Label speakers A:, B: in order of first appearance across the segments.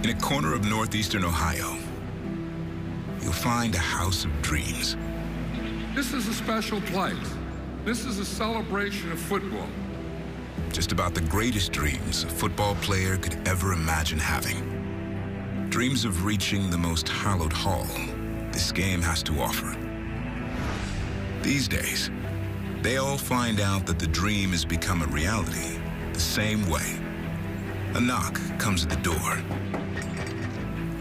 A: In a corner of northeastern Ohio, you'll find a house of dreams.
B: This is a special place. This is a celebration of football.
A: Just about the greatest dreams a football player could ever imagine having. Dreams of reaching the most hallowed hall this game has to offer. These days, they all find out that the dream has become a reality the same way. A knock comes at the door,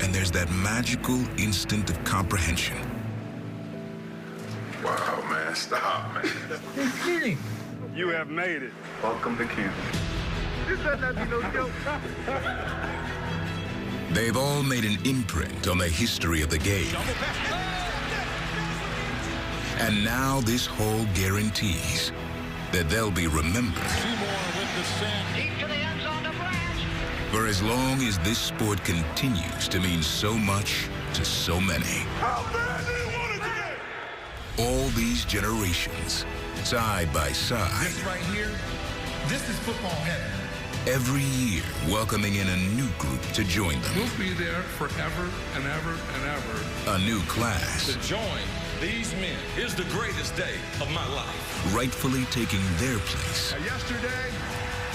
A: and there's that magical instant of comprehension.
C: Wow, man, stop, man.
D: You're kidding.
C: You have made it.
D: Welcome to Cuba.
C: This better not be no joke.
A: They've all made an imprint on the history of the game. And now this hole guarantees that they'll be remembered for as long as this sport continues to mean so much to so many.
C: How bad do you want it today?
A: All these generations, side by side.
E: This right here, this is football heaven.
A: Every year, welcoming in a new group to join them.
B: We'll be there forever and ever and ever.
A: A new class.
F: To join these men is the greatest day of my life.
A: Rightfully taking their place.
C: Yesterday,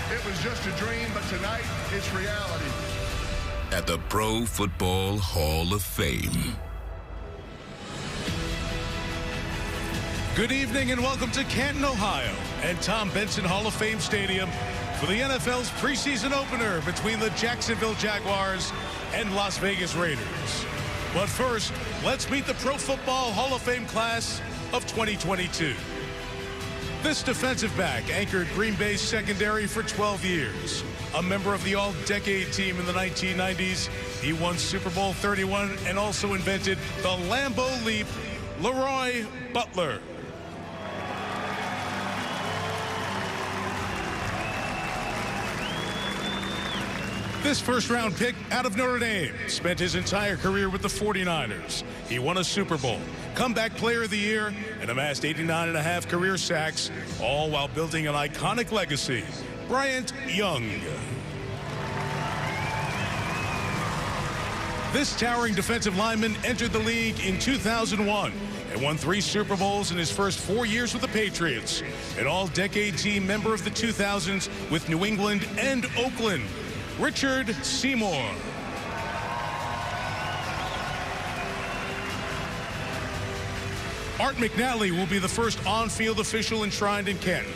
C: it was just a dream, but tonight, it's reality.
A: At the Pro Football Hall of Fame.
G: Good evening and welcome to Canton, Ohio, and Tom Benson Hall of Fame Stadium for the NFL's preseason opener between the Jacksonville Jaguars and Las Vegas Raiders. But first, let's meet the Pro Football Hall of Fame class of 2022. This defensive back anchored Green Bay's secondary for 12 years. A member of the All-Decade team in the 1990s, he won Super Bowl 31 and also invented the Lambeau Leap, Leroy Butler. This first-round pick out of Notre Dame spent his entire career with the 49ers. He won a Super Bowl, comeback player of the year, and amassed 89.5 career sacks, all while building an iconic legacy. Bryant Young. This towering defensive lineman entered the league in 2001 and won 3 Super Bowls in his first 4 years with the Patriots. An all-decade team member of the 2000s with New England and Oakland. Richard Seymour. Art McNally will be the first on-field official enshrined in Canton.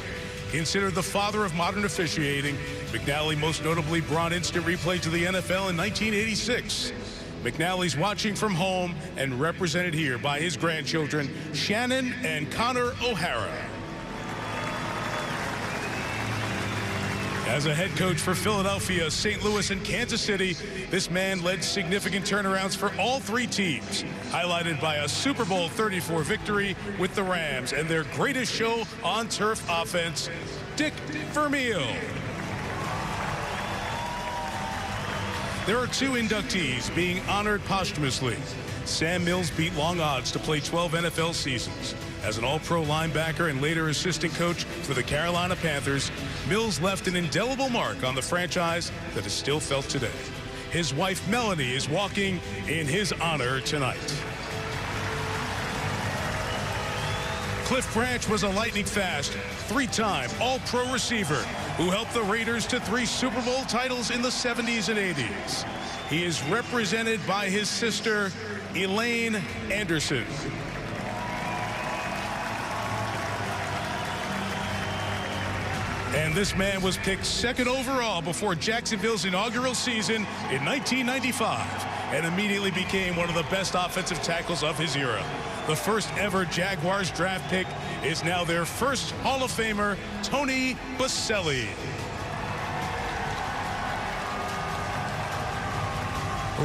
G: Considered the father of modern officiating, McNally most notably brought instant replay to the NFL in 1986. McNally's watching from home and represented here by his grandchildren, Shannon and Connor O'Hara. As a head coach for Philadelphia, St. Louis, and Kansas City, this man led significant turnarounds for all 3 teams, highlighted by a Super Bowl 34 victory with the Rams and their greatest show on turf offense, Dick Vermeil. There are 2 inductees being honored posthumously. Sam Mills beat long odds to play 12 NFL seasons. As an all-pro linebacker and later assistant coach for the Carolina Panthers, Mills left an indelible mark on the franchise that is still felt today. His wife, Melanie, is walking in his honor tonight. Cliff Branch was a lightning-fast, 3-time All-Pro receiver who helped the Raiders to 3 Super Bowl titles in the 70s and 80s. He is represented by his sister, Elaine Anderson. And this man was picked 2nd overall before Jacksonville's inaugural season in 1995 and immediately became one of the best offensive tackles of his era. The first ever Jaguars draft pick is now their first Hall of Famer, Tony Boselli.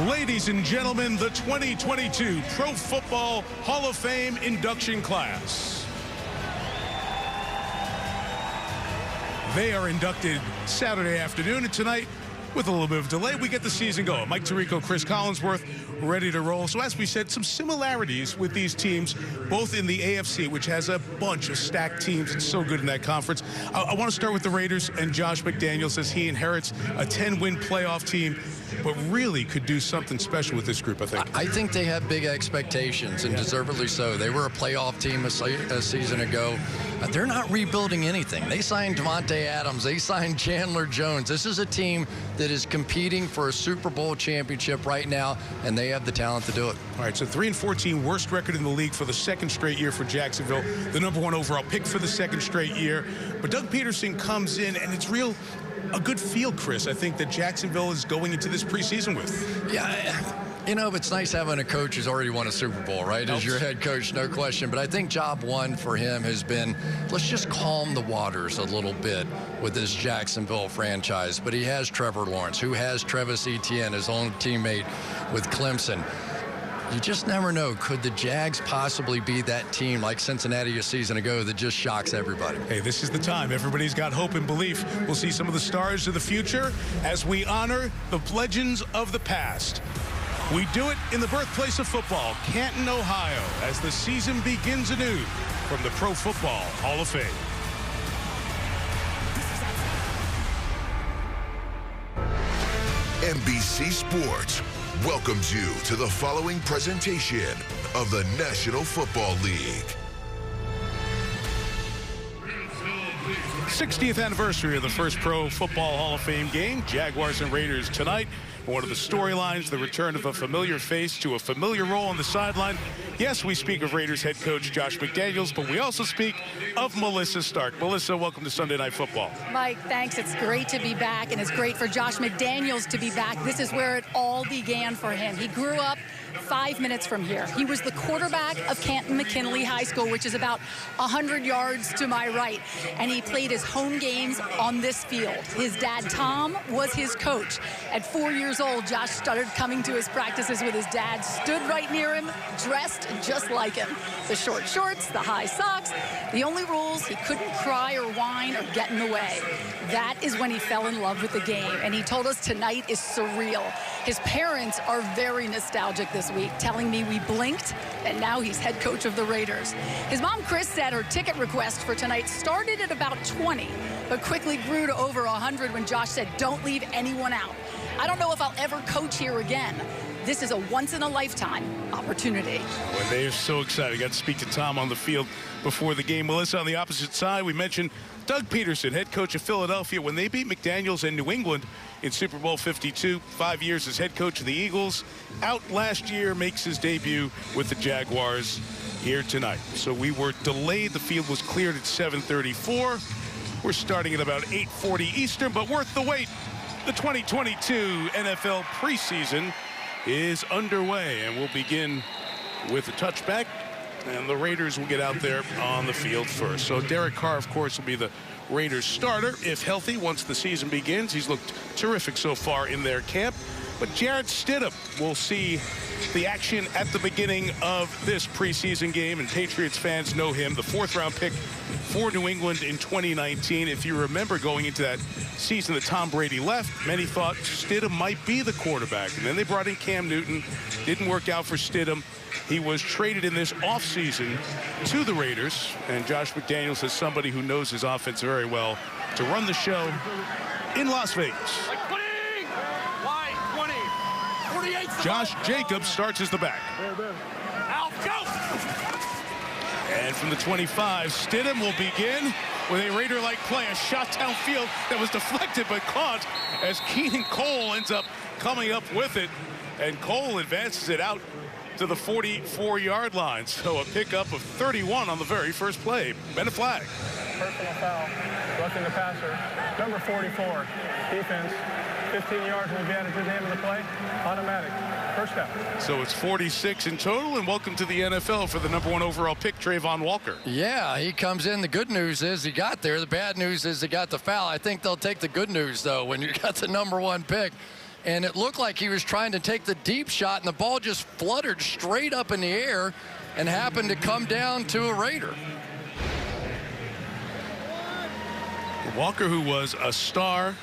G: Ladies and gentlemen, the 2022 Pro Football Hall of Fame induction class. They are inducted Saturday afternoon, and tonight, with a little bit of delay, we get the season going. Mike Tirico, Chris Collinsworth, ready to roll. So as we said, some similarities with these teams, both in the AFC, which has a bunch of stacked teams and so good in that conference. I want to start with the Raiders and Josh McDaniels as he inherits a 10-win playoff team. but really could do something special with this group, I think.
D: I think they have big expectations, and deservedly so. They were a playoff team a season ago. They're not rebuilding anything. They signed Devontae Adams. They signed Chandler Jones. This is a team that is competing for a Super Bowl championship right now, and they have the talent to do it.
G: All right, so 3-14, worst record in the league for the second straight year for Jacksonville, the #1 overall pick for the second straight year. But Doug Peterson comes in, and it's a good feel, Chris, I think, that Jacksonville is going into this preseason with.
D: Yeah, you know, it's nice having a coach who's already won a Super Bowl, right? As your head coach, no question. But I think job one for him has been, let's just calm the waters a little bit with this Jacksonville franchise. But he has Trevor Lawrence, who has Travis Etienne, his own teammate with Clemson. You just never know. Could the Jags possibly be that team like Cincinnati a season ago that just shocks everybody?
G: Hey, this is the time. Everybody's got hope and belief. We'll see some of the stars of the future as we honor the legends of the past. We do it in the birthplace of football, Canton, Ohio, as the season begins anew from the Pro Football Hall of Fame.
H: NBC Sports welcomes you to the following presentation of the National Football League.
G: 60th anniversary of the first Pro Football Hall of Fame game, Jaguars and Raiders tonight. One of the storylines, the return of a familiar face to a familiar role on the sideline. Yes, we speak of Raiders head coach Josh McDaniels, but we also speak of Melissa Stark. Melissa, welcome to Sunday Night Football.
I: Mike, thanks. It's great to be back, and it's great for Josh McDaniels to be back. This is where it all began for him. He grew up 5 minutes from here. He was the quarterback of Canton McKinley High School, which is about 100 yards to my right, and he played his home games on this field. His dad, Tom, was his coach. At 4 years old, Josh started coming to his practices with his dad, stood right near him, dressed just like him. The short shorts, the high socks. The only rules, he couldn't cry or whine or get in the way. That is when he fell in love with the game, and he told us tonight is surreal. His parents are very nostalgic this week, telling me we blinked, and now he's head coach of the Raiders. His mom, Chris, said her ticket request for tonight started at about 20, but quickly grew to over 100 when Josh said, don't leave anyone out. I don't know if I'll ever coach here again. This is a once-in-a-lifetime opportunity.
G: Well, they are so excited. Got to speak to Tom on the field before the game. Melissa, on the opposite side, we mentioned Doug Peterson, head coach of Philadelphia, when they beat McDaniels and New England in Super Bowl 52, 5 years as head coach of the Eagles. Out last year, makes his debut with the Jaguars here tonight. So we were delayed. The field was cleared at 7:34. We're starting at about 8:40 Eastern, but worth the wait. The 2022 NFL preseason is underway, and we'll begin with a touchback, and the Raiders will get out there on the field first. So Derek Carr, of course, will be the Raiders starter if healthy once the season begins. He's looked terrific so far in their camp. But Jarrett Stidham will see the action at the beginning of this preseason game, and Patriots fans know him, the 4th-round pick for New England in 2019. If you remember going into that season that Tom Brady left, many thought Stidham might be the quarterback. And then they brought in Cam Newton. Didn't work out for Stidham. He was traded in this offseason to the Raiders, and Josh McDaniels is somebody who knows his offense very well to run the show in Las Vegas. Josh Jacobs starts as the back. And from the 25, Stidham will begin with a Raider-like play, a shot downfield that was deflected but caught as Keenan Cole ends up coming up with it, and Cole advances it out to the 44-yard line. So a pickup of 31 on the very first play. Ben, a flag.
J: Personal foul, roughing the passer. Number 44, defense. 15 yards will be added to the end of the play. Automatic. First down. So
G: it's 46 in total, and welcome to the NFL for the #1 overall pick, Trayvon Walker.
D: Yeah, he comes in. The good news is he got there. The bad news is he got the foul. I think they'll take the good news, though, when you got the #1 pick. And it looked like he was trying to take the deep shot, and the ball just fluttered straight up in the air and happened to come down to a Raider.
G: Walker, who was a star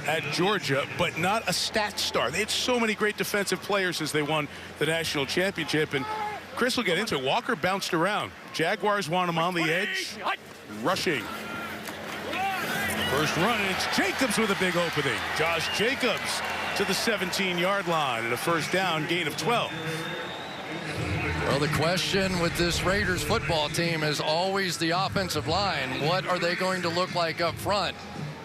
G: at Georgia, but not a stat star. They had so many great defensive players as they won the national championship, and Chris will get into it. Walker bounced around. Jaguars want him on the edge, rushing. First run, and it's Jacobs with a big opening. Josh Jacobs to the 17-yard line and a first down, gain of 12.
D: Well, the question with this Raiders football team is always the offensive line. What are they going to look like up front?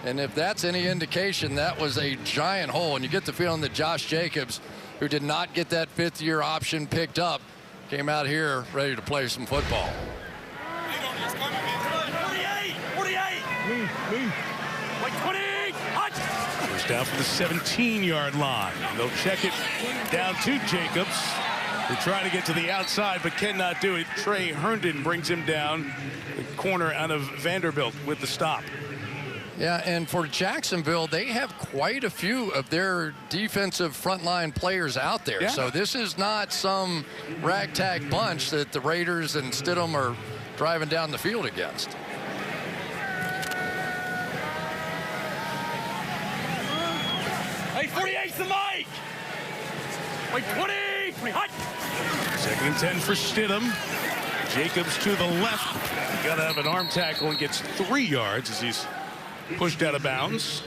D: And if that's any indication, that was a giant hole. And you get the feeling that Josh Jacobs, who did not get that fifth-year option picked up, came out here ready to play some football.
J: 48.
G: Like 20. First down from the 17-yard line. They'll check it down to Jacobs. They're trying to get to the outside, but cannot do it. Trey Herndon brings him down. The corner out of Vanderbilt with the stop.
D: Yeah, and for Jacksonville, they have quite a few of their defensive frontline players out there.
G: Yeah.
D: So this is not some ragtag bunch that the Raiders and Stidham are driving down the field against.
F: Hey, 48's the mic! Wait, 20! Hot!
G: Second and 10 for Stidham. Jacobs to the left. Got to have an arm tackle and gets 3 yards as he's pushed out of bounds.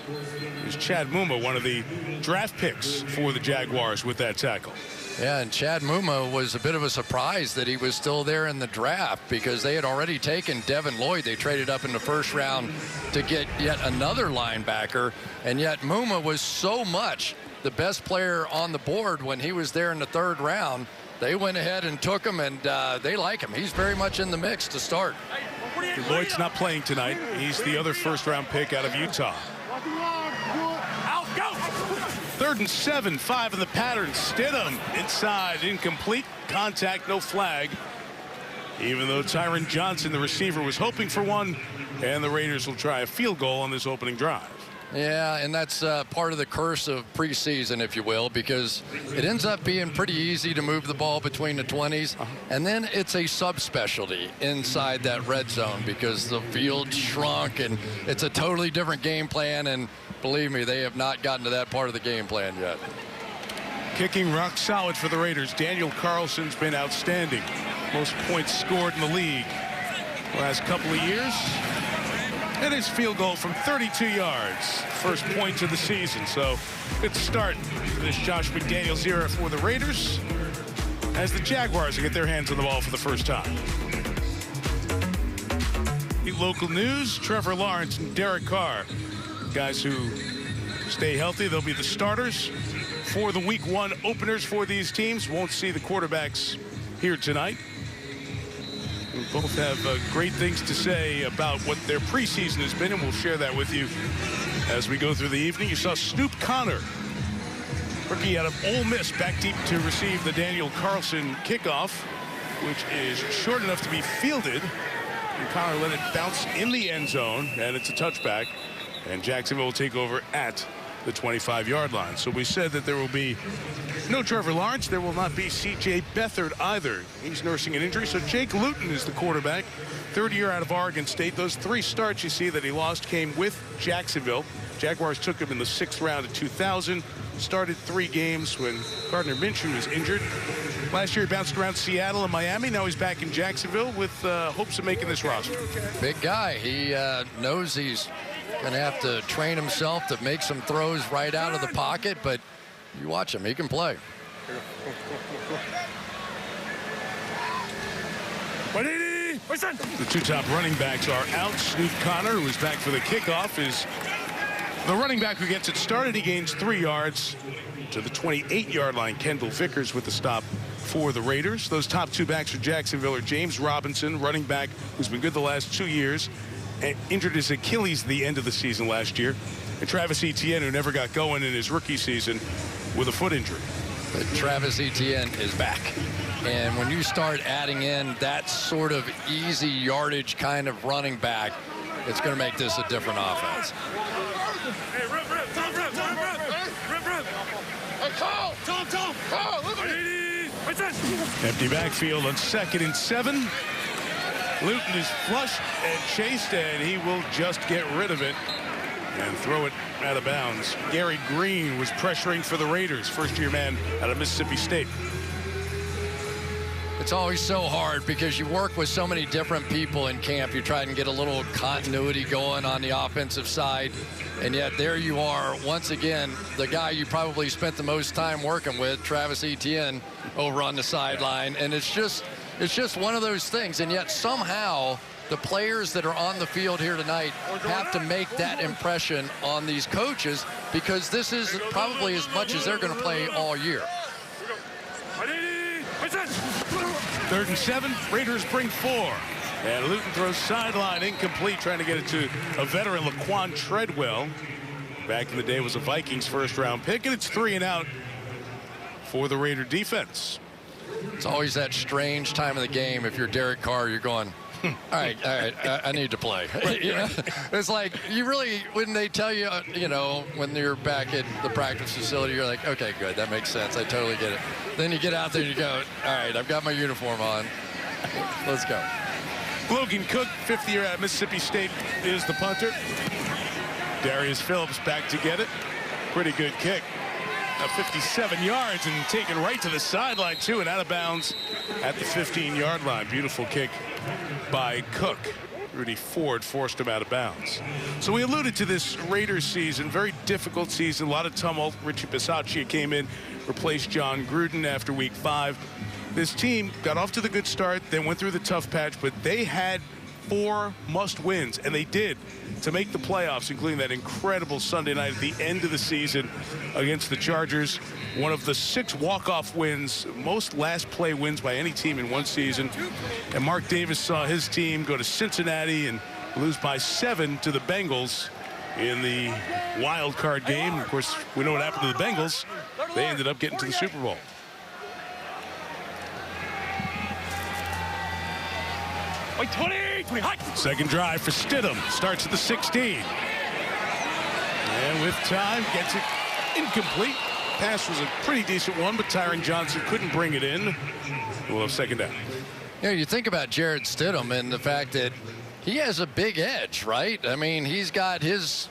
G: Here's Chad Muma, one of the draft picks for the Jaguars with that tackle.
D: Yeah, and Chad Muma was a bit of a surprise that he was still there in the draft because they had already taken Devin Lloyd. They traded up in the first round to get yet another linebacker, and yet Muma was so much the best player on the board when he was there in the third round. They went ahead and took him, and they like him. He's very much in the mix to start.
G: Lloyd's not playing tonight. He's the other first-round pick out of Utah.
F: Out, go!
G: 3rd and 7, 5 in the pattern. Stidham inside, incomplete. Contact, no flag. Even though Tyron Johnson, the receiver, was hoping for one, and the Raiders will try a field goal on this opening drive.
D: Yeah, and that's part of the curse of preseason, if you will, because it ends up being pretty easy to move the ball between the 20s, and then it's a subspecialty inside that red zone because the field shrunk, and it's a totally different game plan, and believe me, they have not gotten to that part of the game plan yet.
G: Kicking rock solid for the Raiders. Daniel Carlson's been outstanding. Most points scored in the league last couple of years. And his field goal from 32 yards. First point of the season. So good start for this Josh McDaniels era for the Raiders as the Jaguars get their hands on the ball for the first time. Local news, Trevor Lawrence and Derek Carr. Guys who stay healthy, they'll be the starters for the week 1 openers for these teams. Won't see the quarterbacks here tonight. We both have great things to say about what their preseason has been, and we'll share that with you as we go through the evening. You saw Snoop Connor, rookie out of Ole Miss, back deep to receive the Daniel Carlson kickoff, which is short enough to be fielded. And Connor let it bounce in the end zone, and it's a touchback. And Jacksonville will take over at the 25-yard line. So we said that there will be no Trevor Lawrence. There will not be C.J. Beathard either. He's nursing an injury. So Jake Luton is the quarterback. 3rd year out of Oregon State. Those 3 starts you see that he lost came with Jacksonville. Jaguars took him in the 6th round of 2000. Started 3 games when Gardner Minshew was injured. Last year he bounced around Seattle and Miami. Now he's back in Jacksonville with hopes of making this roster.
D: Big guy. He knows he's going to have to train himself to make some throws right out of the pocket, but you watch him, he can play.
G: The 2 top running backs are out. Snoop Connor, who is back for the kickoff, is the running back who gets it started. He gains 3 yards to the 28-yard line. Kendall Vickers with the stop for the Raiders. Those top 2 backs for Jacksonville are James Robinson, running back who's been good the last 2 years, and injured his Achilles the end of the season last year. And Travis Etienne, who never got going in his rookie season with a foot injury.
D: But Travis Etienne is back. And when you start adding in that sort of easy yardage kind of running back, it's going to make this a different offense.
F: Hey, rip. Hey, Tom, look at me.
G: Empty backfield on 2nd and 7. Luton is flushed and chased, and he will just get rid of it and throw it out of bounds. Gary Green was pressuring for the Raiders, first-year man out of Mississippi State.
D: It's always so hard because you work with so many different people in camp. You try and get a little continuity going on the offensive side, and yet there you are, once again, the guy you probably spent the most time working with, Travis Etienne, over on the sideline. And it's just one of those things, and yet somehow the players that are on the field here tonight have to make that impression on these coaches, because this is probably as much as they're going to play all year.
G: 3rd and 7, Raiders bring 4. And Luton throws sideline incomplete, trying to get it to a veteran, Laquan Treadwell. Back in the day was a Vikings first-round pick, and it's 3 and out for the Raider defense.
D: It's always that strange time of the game. If you're Derek Carr, you're going, all right, I need to play. You know? It's like, you really, when they tell you, you know, when you're back at the practice facility, you're like, okay, good, that makes sense. I totally get it. Then you get out there and you go, all right, I've got my uniform on. Let's go.
G: Logan Cook, 5th year at Mississippi State, is the punter. Darius Phillips back to get it. Pretty good kick. 57 yards and taken right to the sideline, too, and out of bounds at the 15-yard line. Beautiful kick by Cook. Rudy Ford forced him out of bounds. So we alluded to this Raiders season, very difficult season, a lot of tumult. Richie Bisaccia came in, replaced John Gruden after week 5. This team got off to the good start, then went through the tough patch, but they had 4 must-wins, and they did, to make the playoffs, including that incredible Sunday night at the end of the season against the Chargers. One of the 6 walk-off wins, most last-play wins by any team in one season. And Mark Davis saw his team go to Cincinnati and lose by 7 to the Bengals in the wild card game. Of course, we know what happened to the Bengals. They ended up getting to the Super Bowl.
K: Wait, 20.
G: Second drive for Stidham. Starts at the 16. And with time, gets it incomplete. Pass was a pretty decent one, but Tyron Johnson couldn't bring it in. We'll have second down.
D: You know, you think about Jarrett Stidham and the fact that he has a big edge, right? I mean, he's got his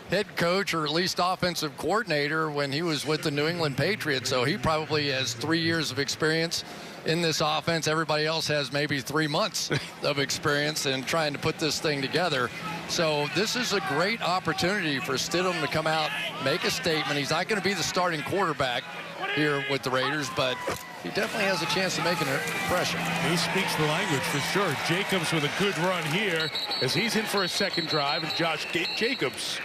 D: head coach, or at least offensive coordinator, when he was with the New England Patriots, so he probably has 3 years of experience in this offense. Everybody else has maybe 3 months of experience in trying to put this thing together. So this is a great opportunity for Stidham to come out, make a statement. He's not going to be the starting quarterback here with the Raiders, but he definitely has a chance to make an impression.
G: He speaks the language for sure. Jacobs with a good run here as he's in for a second drive, and Josh Jacobs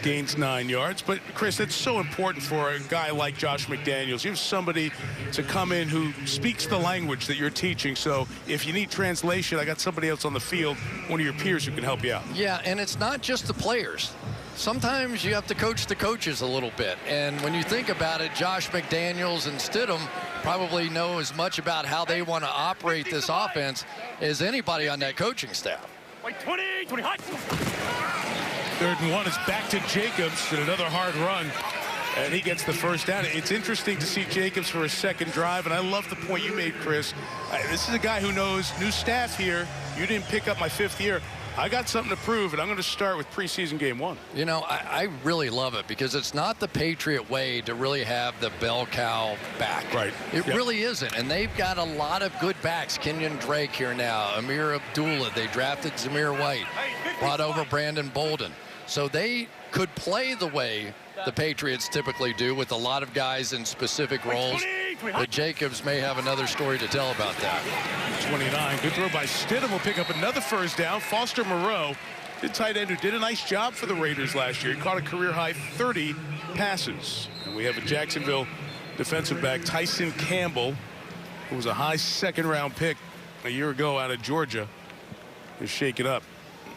G: gains 9 yards. But Chris, that's so important for a guy like Josh McDaniels. You have somebody to come in who speaks the language that you're teaching. So if you need translation, I got somebody else on the field, one of your peers, who can help you out.
D: Yeah, and it's not just the players. Sometimes you have to coach the coaches a little bit. And when you think about it, Josh McDaniels and Stidham probably know as much about how they want to operate this offense as anybody on that coaching staff.
K: Wait, 20, high.
G: 3rd and 1 is back to Jacobs, and another hard run, and he gets the first down. It's interesting to see Jacobs for a second drive, and I love the point you made, Chris. This is a guy who knows, new staff here. You didn't pick up my 5th year. I got something to prove, and I'm going to start with preseason game 1.
D: You know, I really love it, because it's not the Patriot way to really have the bell cow back.
G: Right.
D: It really isn't, and they've got a lot of good backs. Kenyon Drake here now, Amir Abdullah. They drafted Zamir White, brought over Brandon Bolden. So they could play the way the Patriots typically do, with a lot of guys in specific roles. But Jacobs may have another story to tell about that.
G: 29, good throw by Stidham. Will pick up another first down. Foster Moreau, the tight end who did a nice job for the Raiders last year. He caught a career-high 30 passes. And we have a Jacksonville defensive back, Tyson Campbell, who was a high second-round pick a year ago out of Georgia, is shaken up.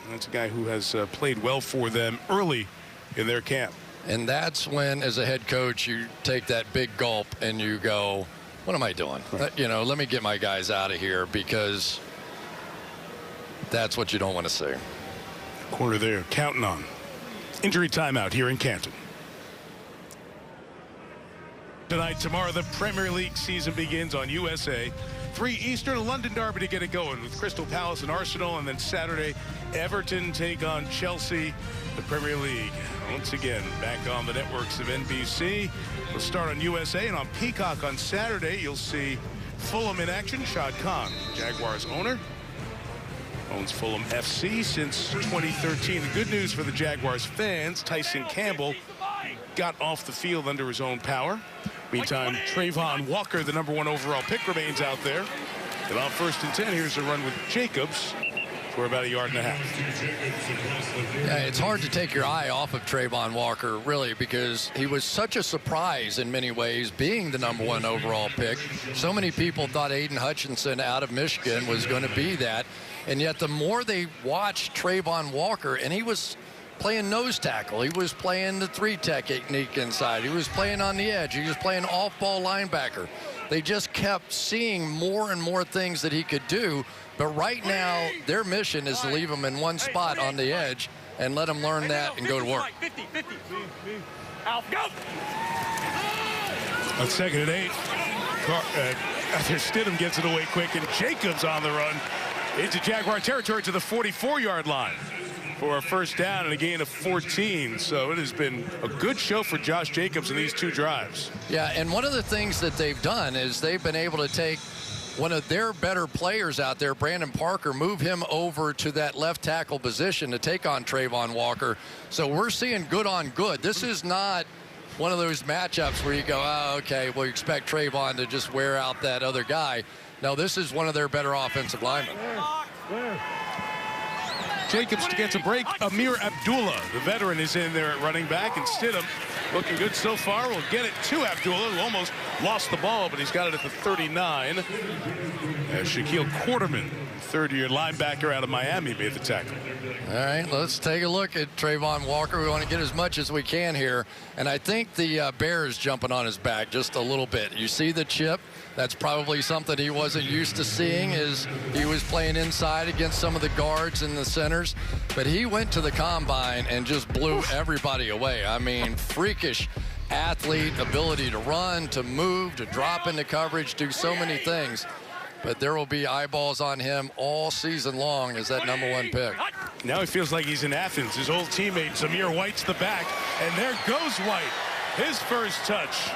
G: That's a guy who has played well for them early in their camp.
D: And that's when, as a head coach, you take that big gulp and you go, what am I doing?
G: Right.
D: You know, let me get my guys out of here, because that's what you don't want to see.
G: Corner there, counting on. Injury timeout here in Canton. Tonight, tomorrow, the Premier League season begins on USA. 3 Eastern, a London derby to get it going with Crystal Palace and Arsenal. And then Saturday, Everton take on Chelsea, the Premier League. Once again, back on the networks of NBC. We'll start on USA, and on Peacock on Saturday, you'll see Fulham in action. Shad Khan, Jaguars owner, owns Fulham FC since 2013. The good news for the Jaguars fans, Tyson Campbell got off the field under his own power. Meantime, Trayvon Walker, the #1 overall pick, remains out there. And on 1st and 10, here's a run with Jacobs for about 1.5 yards.
D: Yeah, it's hard to take your eye off of Trayvon Walker, really, because he was such a surprise in many ways, being the #1 overall pick. So many people thought Aiden Hutchinson out of Michigan was going to be that. And yet the more they watched Trayvon Walker, and he was playing nose tackle, he was playing the 3 technique inside, he was playing on the edge, he was playing off-ball linebacker. They just kept seeing more and more things that he could do. But right now, their mission is to leave him in one spot on the edge and let him learn that and go to work.
K: 50, 50. Out, go!
G: On 2nd and 8, Stidham gets it away quick, and Jacobs on the run into Jaguar territory to the 44-yard line for a 1st down and a gain of 14. So it has been a good show for Josh Jacobs in these 2 drives.
D: Yeah, and one of the things that they've done is they've been able to take one of their better players out there, Brandon Parker, move him over to that left tackle position to take on Trayvon Walker. So we're seeing good on good. This is not one of those matchups where you go, oh, okay, well, you expect Trayvon to just wear out that other guy. No, this is one of their better offensive linemen.
G: Jacobs to get a break. Amir Abdullah, the veteran, is in there at running back, and Stidham looking good so far. We'll get it to Abdullah, who almost lost the ball, but he's got it at the 39. As Shaquille Quarterman, 3rd-year linebacker out of Miami, made the tackle.
D: All right, let's take a look at Trayvon Walker. We want to get as much as we can here. And I think the bear is jumping on his back just a little bit. You see the chip? That's probably something he wasn't used to seeing, as he was playing inside against some of the guards and the centers. But he went to the combine and just blew everybody away. I mean, freakish athlete, ability to run, to move, to drop into coverage, do so many things. But there will be eyeballs on him all season long as that #1 pick.
G: Now he feels like he's in Athens. His old teammate, Zamir White's the back. And there goes White. His first touch.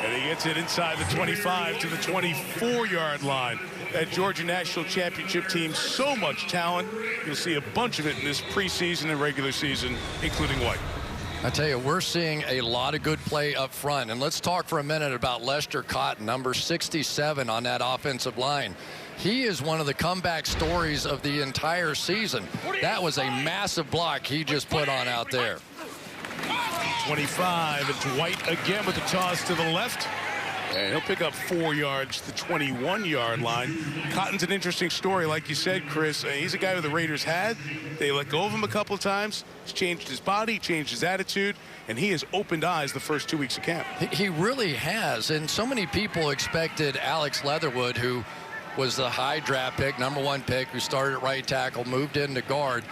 G: And he gets it inside the 25 to the 24-yard line. That Georgia National Championship team, so much talent. You'll see a bunch of it in this preseason and regular season, including White.
D: I tell you, we're seeing a lot of good play up front. And let's talk for a minute about Lester Cotton, number 67 on that offensive line. He is one of the comeback stories of the entire season. That was a massive block he just put on out there.
G: 25, it's White again with the toss to the left. And he'll pick up 4 yards, the 21-yard line. Cotton's an interesting story, like you said, Chris. He's a guy who the Raiders had. They let go of him a couple of times. He's changed his body, changed his attitude, and he has opened eyes the first 2 weeks of camp.
D: He really has, and so many people expected Alex Leatherwood, who was the high draft pick, #1 pick, who started at right tackle, moved into guard.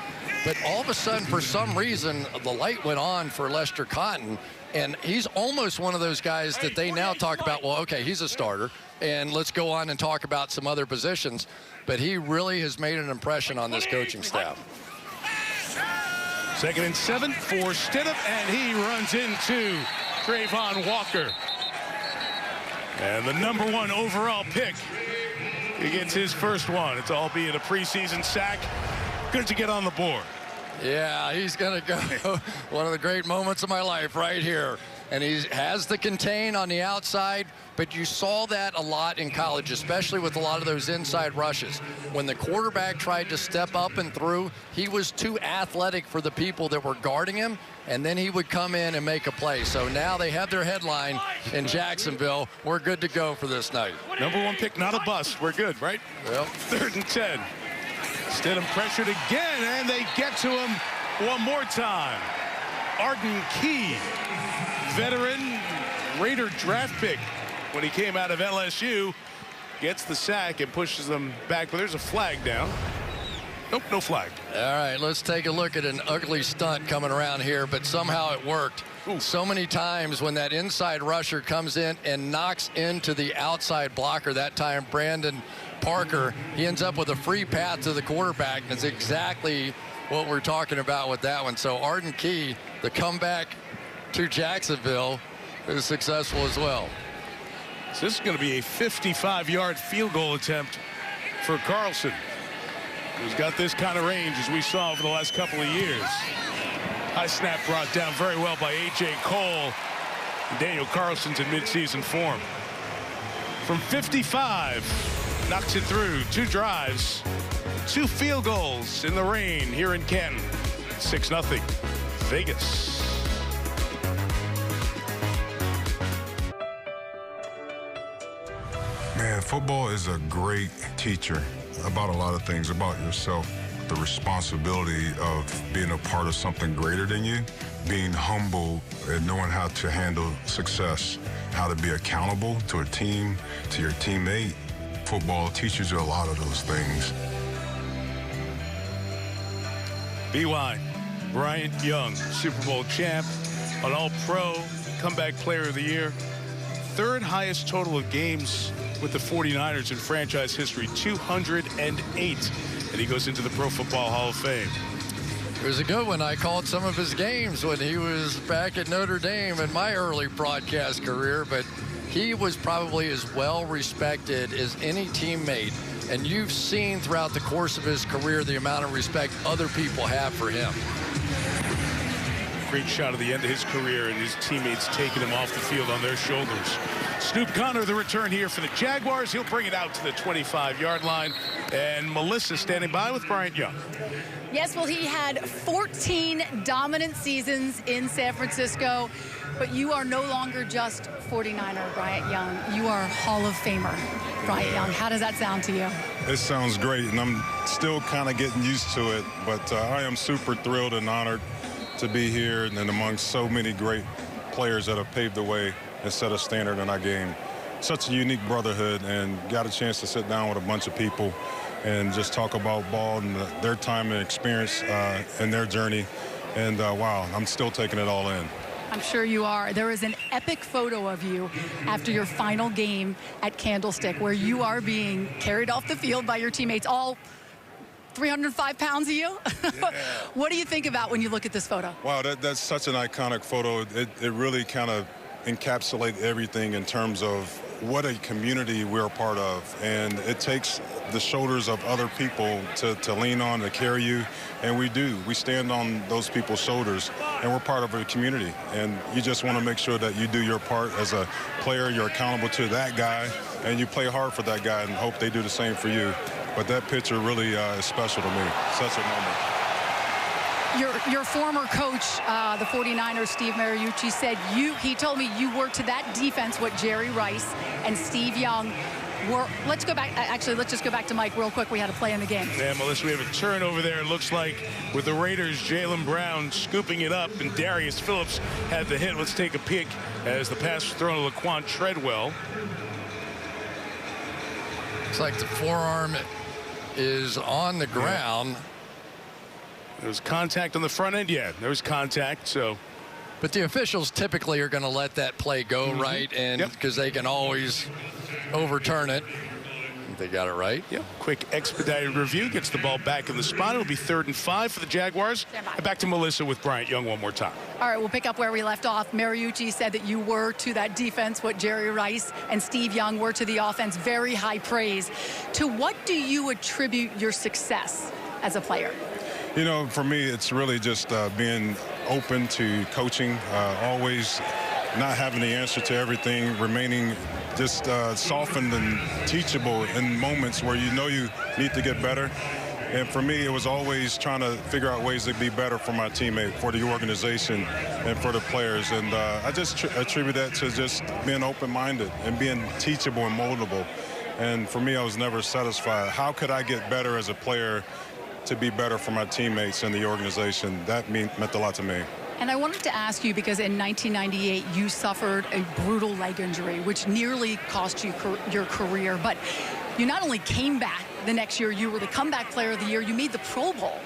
D: But all of a sudden, for some reason, the light went on for Lester Cotton. And he's almost one of those guys that they now talk about, well, okay, he's a starter, and let's go on and talk about some other positions. But he really has made an impression on this coaching staff.
G: 2nd and 7 for Stidham, and he runs into Trayvon Walker. And the #1 overall pick, he gets his first one. It's albeit a preseason sack. Good to get on the board.
D: Yeah, he's going to go one of the great moments of my life right here. And he has the contain on the outside, but you saw that a lot in college, especially with a lot of those inside rushes. When the quarterback tried to step up and through, he was too athletic for the people that were guarding him, and then he would come in and make a play. So now they have their headline in Jacksonville. We're good to go for this night.
G: #1 pick, not a bust. We're good, right?
D: Well,
G: 3rd and 10. Stidham pressured again, and they get to him one more time. Arden Key, veteran Raider draft pick when he came out of LSU, gets the sack and pushes them back, but there's a flag down. Nope, no flag.
D: All right, let's take a look at an ugly stunt coming around here, but somehow it worked. Ooh. So many times when that inside rusher comes in and knocks into the outside blocker, that time Brandon Parker, he ends up with a free path to the quarterback, and it's exactly what we're talking about with that one. So Arden Key, the comeback to Jacksonville, is successful as well.
G: So this is going to be a 55-yard field goal attempt for Carlson, who's got this kind of range as we saw over the last couple of years. High snap brought down very well by A.J. Cole. Daniel Carlson's in midseason form. From 55, knocks it through. 2 drives, 2 field goals in the rain here in Canton. 6-0, Vegas.
L: Man, football is a great teacher about a lot of things, about yourself. The responsibility of being a part of something greater than you, being humble and knowing how to handle success, how to be accountable to a team, to your teammate. Football teaches you a lot of those things.
G: BY, Bryant Young, Super Bowl champ, an All-Pro, comeback player of the year, 3rd highest total of games with the 49ers in franchise history, 208. And he goes into the Pro Football Hall of Fame.
D: It was a good one. I called some of his games when he was back at Notre Dame in my early broadcast career, but he was probably as well respected as any teammate. And you've seen throughout the course of his career the amount of respect other people have for him.
G: Great shot at the end of his career, and his teammates taking him off the field on their shoulders. Snoop Connor, the return here for the Jaguars. He'll bring it out to the 25-yard line. And Melissa standing by with Bryant Young.
I: Yes, well, he had 14 dominant seasons in San Francisco, but you are no longer just 49er Bryant Young. You are Hall of Famer Bryant Young. How does that sound to you?
L: It sounds great, and I'm still kind of getting used to it, but I am super thrilled and honored to be here and amongst so many great players that have paved the way and set a standard in our game. Such a unique brotherhood, and got a chance to sit down with a bunch of people and just talk about ball and their time and experience in their journey. And wow, I'm still taking it all in.
I: I'm sure you are. There is an epic photo of you after your final game at Candlestick where you are being carried off the field by your teammates, all 305 pounds of you. Yeah. What do you think about when you look at this photo?
L: Wow, that's such an iconic photo. It really kind of encapsulates everything in terms of what a community we're a part of. And it takes the shoulders of other people to lean on, to carry you. And we do. We stand on those people's shoulders, and we're part of a community. And you just want to make sure that you do your part as a player. You're accountable to that guy, and you play hard for that guy and hope they do the same for you. But that picture really is special to me. Such a moment.
I: Your former coach, the 49ers, Steve Mariucci, said he told me you were to that defense what Jerry Rice and Steve Young were. Let's go back. Actually, let's just go back to Mike real quick. We had a play in the game.
G: Yeah, Melissa, we have a turnover there. It looks like with the Raiders, Jaylen Brown scooping it up, and Darius Phillips had the hit. Let's take a peek as the pass was thrown to Laquan Treadwell.
D: Looks like the forearm is on the ground.
G: Yeah. There was contact on the front end. Yeah, there was contact. So,
D: but the officials typically are going to let that play go, right? And because they can always overturn it. They got it right.
G: Yep. Quick expedited review gets the ball back in the spot. It'll be 3rd and 5 for the Jaguars. And back to Melissa with Bryant Young one more time.
I: All right, we'll pick up where we left off. Mariucci said that you were to that defense what Jerry Rice and Steve Young were to the offense. Very high praise. To what do you attribute your success as a player?
L: You know, for me, it's really just being open to coaching, always not having the answer to everything, remaining just softened and teachable in moments where you know you need to get better. And for me, it was always trying to figure out ways to be better for my teammate, for the organization, and for the players. And I just attribute that to just being open-minded and being teachable and moldable. And for me, I was never satisfied. How could I get better as a player to be better for my teammates and the organization? That meant a lot to me.
I: And I wanted to ask you, because in 1998, you suffered a brutal leg injury, which nearly cost you your career. But you not only came back the next year you were the comeback player of the year. You made the Pro Bowl.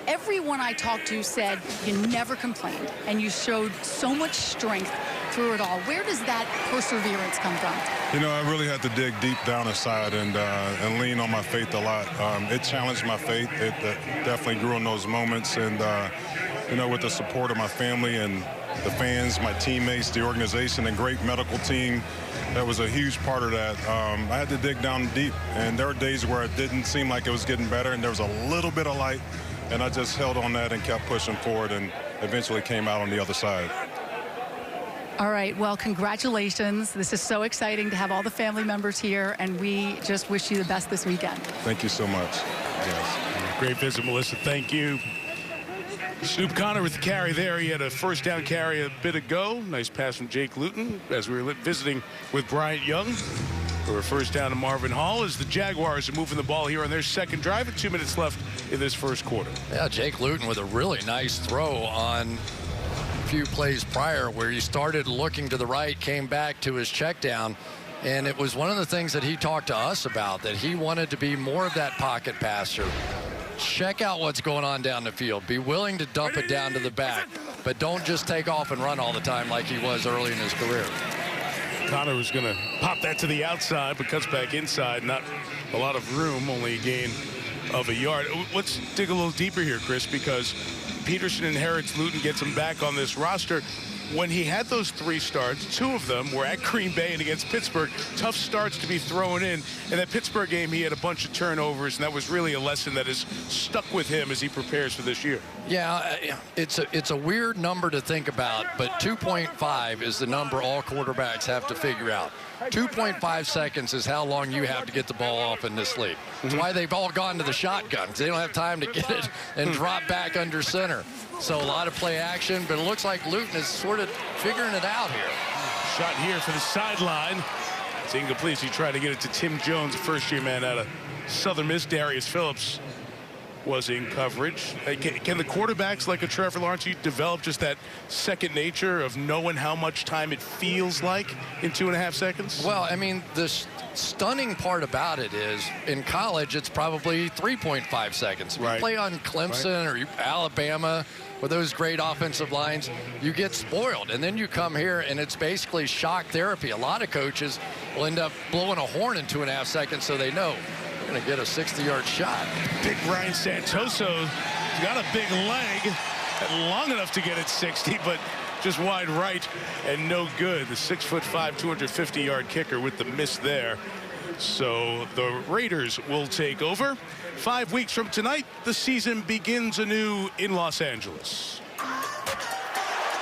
I: Everyone I talked to said you never complained, and you showed so much strength through it all. Where does that perseverance come from?
L: You know, I really had to dig deep down inside and lean on my faith a lot. It challenged my faith. It definitely grew in those moments. And, you know, with the support of my family and the fans, my teammates, the organization, and great medical team, that was a huge part of that. I had to dig down deep. And there were days where it didn't seem like it was getting better, and there was a little bit of light. And I just held on that and kept pushing forward and eventually came out on the other side.
I: All right, well, congratulations. This is so exciting to have all the family members here, and we just wish you the best this weekend.
L: Thank you so much. Yes.
G: Great visit, Melissa. Thank you. Snoop Connor with the carry there. He had a first down carry a bit ago. Nice pass from Jake Luton as we were visiting with Bryant Young for a first down to Marvin Hall as the Jaguars are moving the ball here on their second drive with 2 minutes left in this first quarter.
D: Yeah, Jake Luton with a really nice throw on a few plays prior where he started looking to the right, came back to his check down, and it was one of the things that he talked to us about, that he wanted to be more of that pocket passer. Check out what's going on down the field. Be willing to dump it down to the back, but don't just take off and run all the time like he was early in his career.
G: Connor was going to pop that to the outside, but cuts back inside. Not a lot of room, only a gain of a yard. Let's dig a little deeper here, Chris, because Peterson inherits Luton, gets him back on this roster. When he had those 3 starts, 2 of them were at Green Bay and against Pittsburgh. Tough starts to be thrown in. In that Pittsburgh game, he had a bunch of turnovers, and that was really a lesson that has stuck with him as he prepares for this year.
D: Yeah, it's a weird number to think about, but 2.5 is the number all quarterbacks have to figure out. 2.5 seconds is how long you have to get the ball off in this league. That's why they've all gone to the shotgun, because they don't have time to get it and drop back under center. So a lot of play action, but it looks like Luton is sort of figuring it out here.
G: Shot here for the sideline. It's incomplete. He tried to get it to Tim Jones, a first-year man out of Southern Miss. Darius Phillips was in coverage. Can the quarterbacks like a Trevor Lawrence develop just that second nature of knowing how much time it feels like in 2.5 seconds?
D: Well, I mean, the stunning part about it is in college, it's probably 3.5 seconds. Right. You play on Clemson or Alabama with those great offensive lines, you get spoiled. And then you come here and it's basically shock therapy. A lot of coaches will end up blowing a horn in 2.5 seconds so they know they're going to get a 60-yard shot.
G: Big Brian Santoso got a big leg, long enough to get it 60, but just wide right and no good. The 6'5", 250-yard kicker with the miss there. So the Raiders will take over. 5 weeks from tonight, the season begins anew in Los Angeles.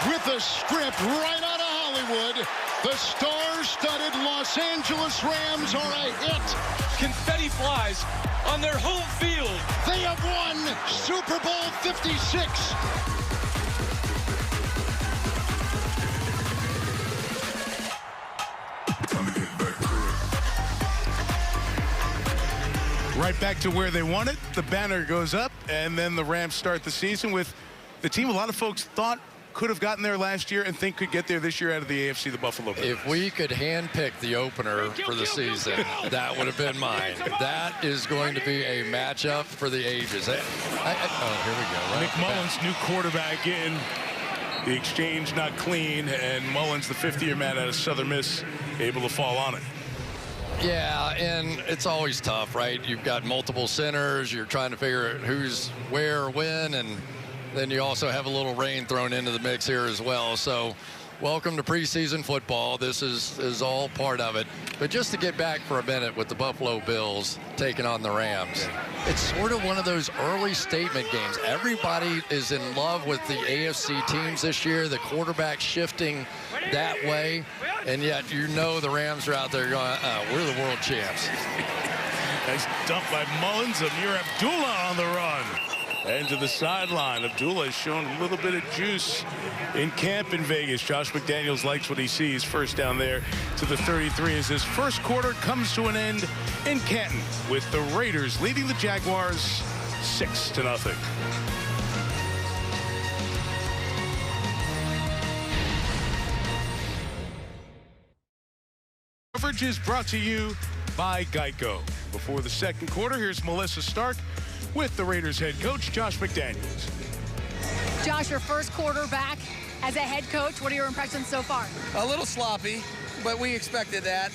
M: With the script right out of Hollywood, the star-studded Los Angeles Rams are a hit.
K: Confetti flies on their home field.
M: They have won Super Bowl 56.
G: Right back to where they want it. The banner goes up, and then the Rams start the season with the team a lot of folks thought could have gotten there last year and think could get there this year out of the AFC, the Buffalo Bills.
D: If we could handpick the opener for the season, that would have been mine. That is going to be a matchup for the ages. Oh, here we go. Right
G: Nick Mullins, new quarterback in. The exchange not clean, and Mullins, the 5th-year man out of Southern Miss, able to fall on it.
D: Yeah, and it's always tough, right? You've got multiple centers. You're trying to figure out who's where, when, and then you also have a little rain thrown into the mix here as well. So welcome to preseason football. This is all part of it. But just to get back for a minute with the Buffalo Bills taking on the Rams, it's sort of one of those early statement games. Everybody is in love with the AFC teams this year. The quarterback shifting that way. And yet, you know, the Rams are out there going, we're the world champs.
G: Nice dump by Mullins. Amir Abdullah on the run. And to the sideline. Abdullah has shown a little bit of juice in camp in Vegas. Josh McDaniels likes what he sees. First down there to the 33 as this first quarter comes to an end in Canton with the Raiders leading the Jaguars 6-0. Coverage is brought to you by Geico. Before the second quarter, here's Melissa Stark with the Raiders head coach, Josh McDaniels.
I: Josh, your first quarter back as a head coach. What are your impressions so far?
N: A little sloppy, but we expected that.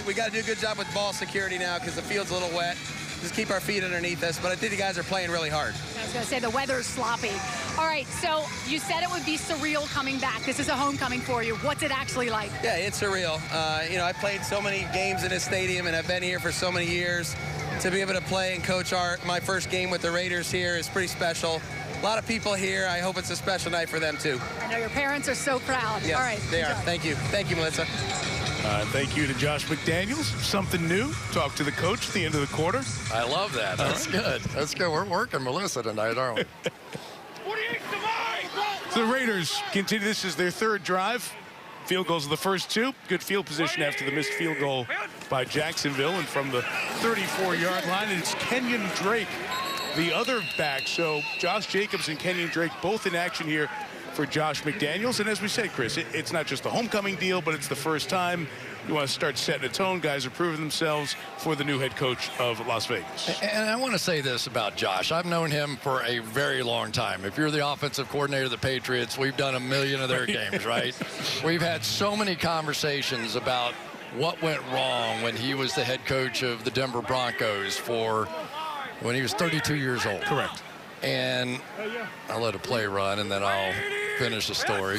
N: We got to do a good job with ball security now because the field's a little wet. Just keep our feet underneath us, but I think the guys are playing really hard.
I: I was going to say the weather's sloppy. All right, so you said it would be surreal coming back. This is a homecoming for you. What's it actually like?
N: Yeah, it's surreal. I played so many games in this stadium, and I've been here for so many years. To be able to play and coach my first game with the Raiders here is pretty special. A lot of people here. I hope it's a special night for them, too.
I: I know your parents are so proud.
N: Yes,
I: all right,
N: they are. Thank you. Thank you, Melissa.
G: Thank you to Josh McDaniels. Something new. Talk to the coach at the end of the quarter.
D: I love that. That's good. That's good. We're working Melissa tonight, aren't we?
G: So the Raiders continue. This is their third drive. Field goals of the first two. Good field position after the missed field goal by Jacksonville. And from the 34-yard line, it's Kenyon Drake, the other back. So Josh Jacobs and Kenyon Drake both in action here for Josh McDaniels. And as we said, Chris, it's not just a homecoming deal, but it's the first time. You want to start setting a tone. Guys are proving themselves for the new head coach of Las Vegas.
D: And I want to say this about Josh. I've known him for a very long time. If you're the offensive coordinator of the Patriots, we've done a million of their games, right? We've had so many conversations about what went wrong when he was the head coach of the Denver Broncos when he was 32 years old.
G: Correct.
D: And I'll let a play run, and then I'll finish the story.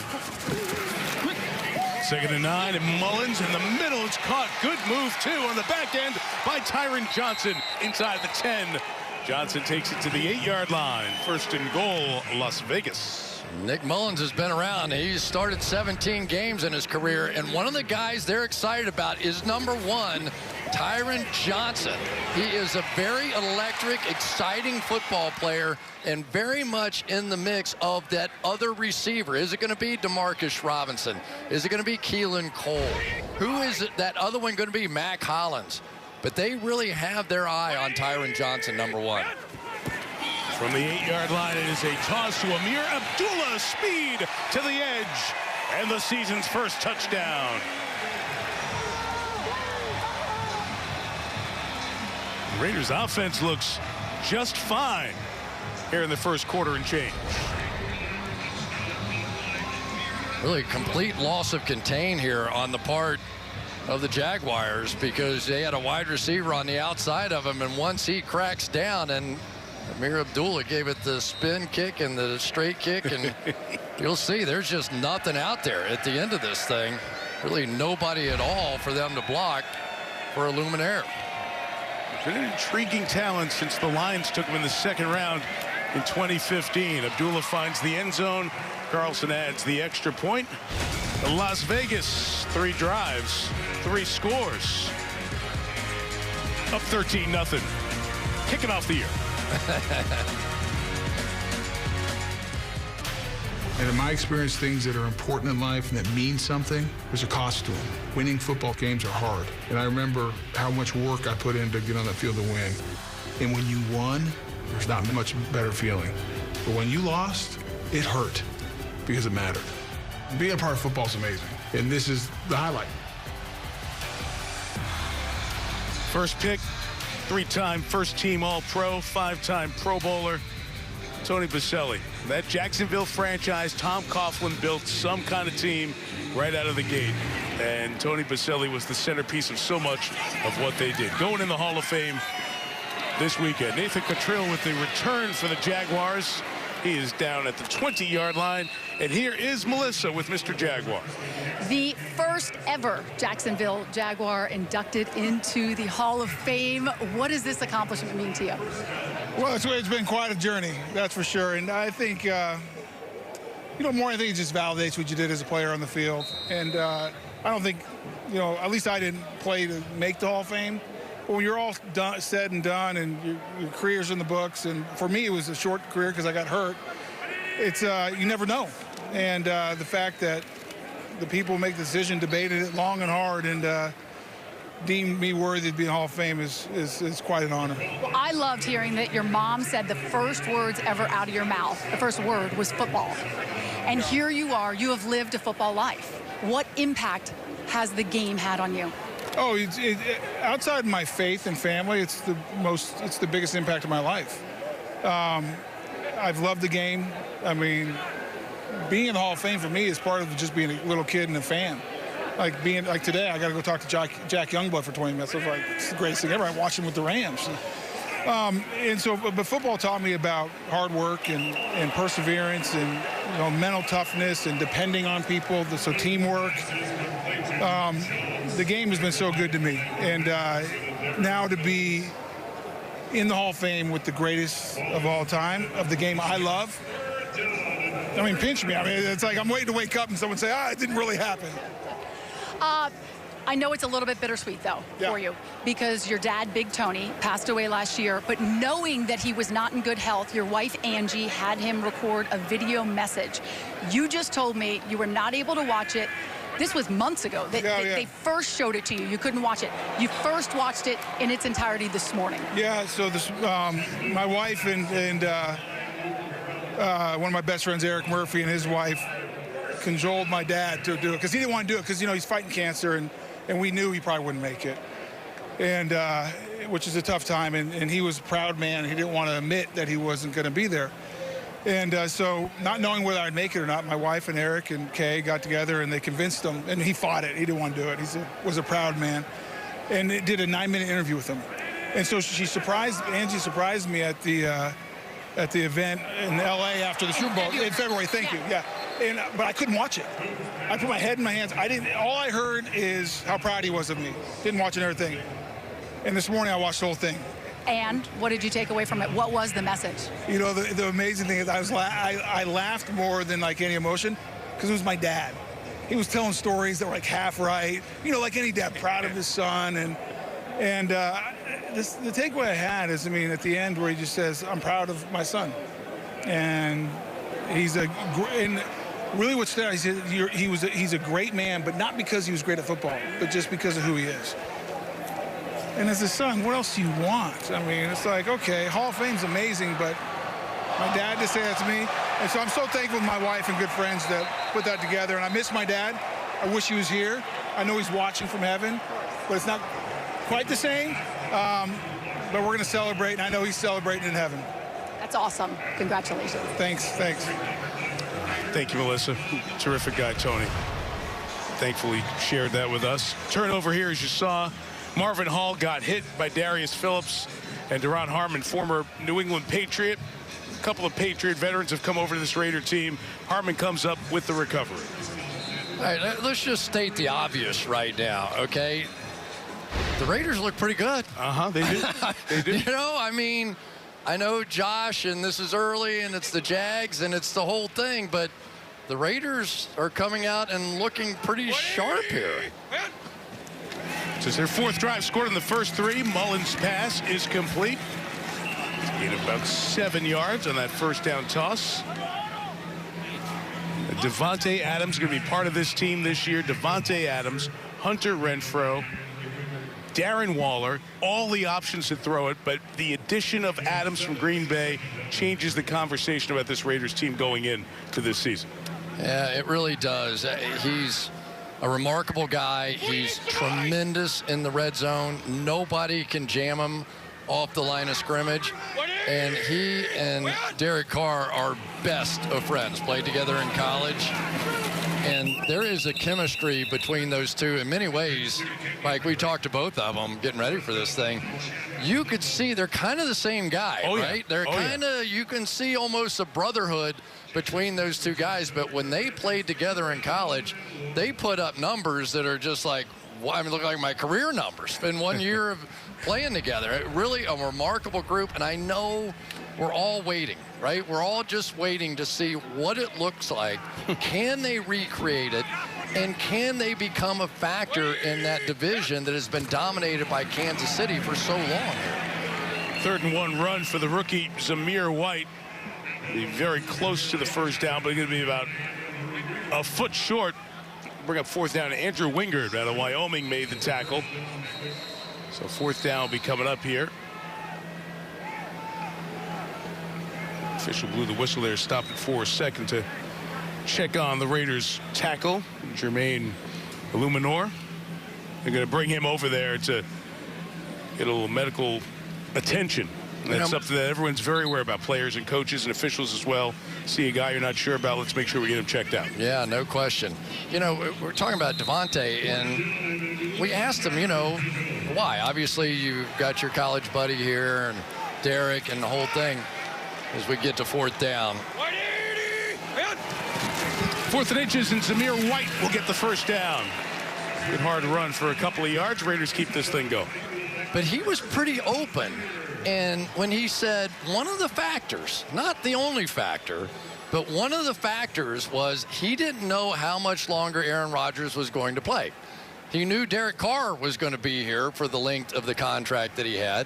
G: 2nd and 9, and Mullins in the middle. It's caught. Good move, too, on the back end by Tyron Johnson inside the 10. Johnson takes it to the 8-yard line. 1st and goal, Las Vegas.
D: Nick Mullins has been around. He's started 17 games in his career, and one of the guys they're excited about is number 1, Tyron Johnson. He is a very electric, exciting football player and very much in the mix of that other receiver. Is it going to be Demarcus Robinson? Is it going to be Keelan Cole? Who is that other one going to be? Mac Hollins. But they really have their eye on Tyron Johnson, number 1.
G: From the 8-yard line, it is a toss to Amir Abdullah. Speed to the edge. And the season's first touchdown. The Raiders' offense looks just fine here in the first quarter and change.
D: Really complete loss of contain here on the part of the Jaguars because they had a wide receiver on the outside of him, and once he cracks down, and Amir Abdullah gave it the spin kick and the straight kick, and you'll see there's just nothing out there at the end of this thing. Really nobody at all for them to block for a Luminaire.
G: Been an intriguing talent since the Lions took him in the 2nd round in 2015. Abdullah finds the end zone. Carlson adds the extra point. Las Vegas, 3 drives, 3 scores. Up 13-0. Kicking off the year.
O: And in my experience, things that are important in life and that mean something, there's a cost to them. Winning football games are hard. And I remember how much work I put in to get on the field to win. And when you won, there's not much better feeling. But when you lost, it hurt because it mattered. Being a part of football is amazing. And this is the highlight.
G: First pick, 3-time first-team All-Pro, 5-time Pro Bowler, Tony Boselli. That Jacksonville franchise, Tom Coughlin built some kind of team right out of the gate. And Tony Boselli was the centerpiece of so much of what they did. Going in the Hall of Fame this weekend. Nathan Cottrell with the return for the Jaguars. He is down at the 20-yard line. And here is Melissa with Mr. Jaguar.
I: The first ever Jacksonville Jaguar inducted into the Hall of Fame. What does this accomplishment mean to you?
P: Well, it's been quite a journey, that's for sure. And I think, more than anything, it just validates what you did as a player on the field. And I don't think, at least I didn't play to make the Hall of Fame. But when you're all said and done and your career's in the books, and for me it was a short career because I got hurt, it's you never know. And the fact that the people who make the decision debated it long and hard and deemed me worthy to be in the Hall of Fame is quite an honor.
I: Well, I loved hearing that your mom said the first words ever out of your mouth, the first word was football. And here you are, you have lived a football life. What impact has the game had on you?
P: Oh, outside my faith and family, it's the biggest impact of my life. I've loved the game. I mean, being in the Hall of Fame for me is part of just being a little kid and a fan. Like today, I got to go talk to Jack Youngblood for 20 minutes. I was like, it's the greatest thing ever. I watched him with the Rams. And so, but football taught me about hard work and perseverance and mental toughness and depending on people. So teamwork. The game has been so good to me, and now to be in the Hall of Fame with the greatest of all time of the game I love. I mean, pinch me. I mean, it's like I'm waiting to wake up and someone say, it didn't really happen.
I: I know it's a little bit bittersweet, though, for you, because your dad, Big Tony, passed away last year. But knowing that he was not in good health, your wife, Angie, had him record a video message. You just told me you were not able to watch it. This was months ago. They first showed it to you. You couldn't watch it. You first watched it in its entirety this morning.
P: Yeah, so my wife and one of my best friends, Eric Murphy, and his wife cajoled my dad to do it because he didn't want to do it because, he's fighting cancer, and we knew he probably wouldn't make it, and which is a tough time. And he was a proud man. He didn't want to admit that he wasn't going to be there. And so not knowing whether I'd make it or not, my wife and Eric and Kay got together and they convinced him, and he fought it. He didn't want to do it. He was a proud man. And it did a 9-minute interview with him. And so Angie surprised me at the event in L.A. after the Super Bowl in February. Thank you. Yeah. But I couldn't watch it. I put my head in my hands. All I heard is how proud he was of me. Didn't watch everything. And this morning I watched the whole thing.
I: And what did you take away from it? What was the message?
P: The amazing thing is I laughed more than like any emotion because it was my dad. He was telling stories that were like half right, like any dad, proud of his son. And the takeaway I had is, at the end where he just says, I'm proud of my son. And really what stood out, he said he's a great man, but not because he was great at football, but just because of who he is. And as a son, what else do you want? It's like, okay, Hall of Fame's amazing, but my dad just said that to me. And so I'm so thankful to my wife and good friends that put that together. And I miss my dad. I wish he was here. I know he's watching from heaven, but it's not quite the same. But we're going to celebrate, and I know he's celebrating in heaven.
I: That's awesome. Congratulations.
P: Thanks.
G: Thank you, Melissa. Terrific guy, Tony. Thankfully shared that with us. Turnover here, as you saw. Marvin Hall got hit by Darius Phillips, and Duron Harmon, former New England Patriot. A couple of Patriot veterans have come over to this Raider team. Harmon comes up with the recovery.
D: All right, let's just state the obvious right now, okay? The Raiders look pretty good.
G: They do. They do.
D: I know Josh, and this is early, and it's the Jags, and it's the whole thing, but the Raiders are coming out and looking pretty sharp here.
G: This is their fourth drive, scored in the first 3. Mullins' pass is complete. Gained about 7 yards on that first down toss. Devontae Adams going to be part of this team this year. Devontae Adams, Hunter Renfrow, Darren Waller, all the options to throw it, but the addition of Adams from Green Bay changes the conversation about this Raiders team going into this season.
D: Yeah, it really does. He's a remarkable guy. He's tremendous in the red zone. Nobody can jam him off the line of scrimmage. And he and Derek Carr are best of friends, played together in college. And there is a chemistry between those two in many ways. Like we talked to both of them getting ready for this thing. You could see they're kind of the same guy, right? They're kind of, you can see almost a brotherhood between those two guys. But when they played together in college, they put up numbers that are just like, look like my career numbers in 1 year of playing together. Really a remarkable group. And I know we're all waiting, right? We're all just waiting to see what it looks like. Can they recreate it? And can they become a factor in that division that has been dominated by Kansas City for so long here?
G: 3rd and 1 run for the rookie Zamir White. Be very close to the first down, but going to be about a foot short. Bring up 4th down. Andrew Wingard out of Wyoming made the tackle. So 4th down will be coming up here. Official blew the whistle there, stopped it for a second to check on the Raiders tackle, Jermaine Illuminor. They're going to bring him over there to get a little medical attention. That's something that everyone's very aware about, players and coaches and officials as well. See a guy you're not sure about, let's make sure we get him checked out.
D: Yeah, no question. You know, we're talking about Devontae, and we asked him, you know, why? Obviously, you've got your college buddy here, and Derek, and the whole thing as we get to 4th down.
G: 4th and inches, and Zamir White will get the first down. Good hard run for a couple of yards. Raiders keep this thing going.
D: But he was pretty open. And when he said one of the factors, not the only factor, but one of the factors was he didn't know how much longer Aaron Rodgers was going to play. He knew Derek Carr was going to be here for the length of the contract that he had,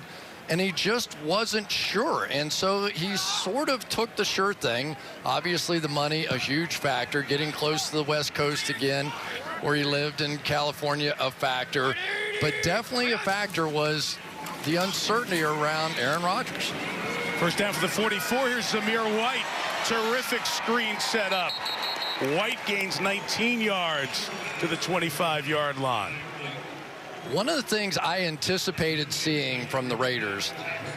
D: and he just wasn't sure. And so he sort of took the sure thing. Obviously, the money, a huge factor. Getting close to the West Coast again, where he lived in California, a factor. But definitely a factor was the uncertainty around Aaron Rodgers.
G: First down for the 44. Here's Zamir White. Terrific screen set up. White gains 19 yards to the 25-yard line.
D: One of the things I anticipated seeing from the Raiders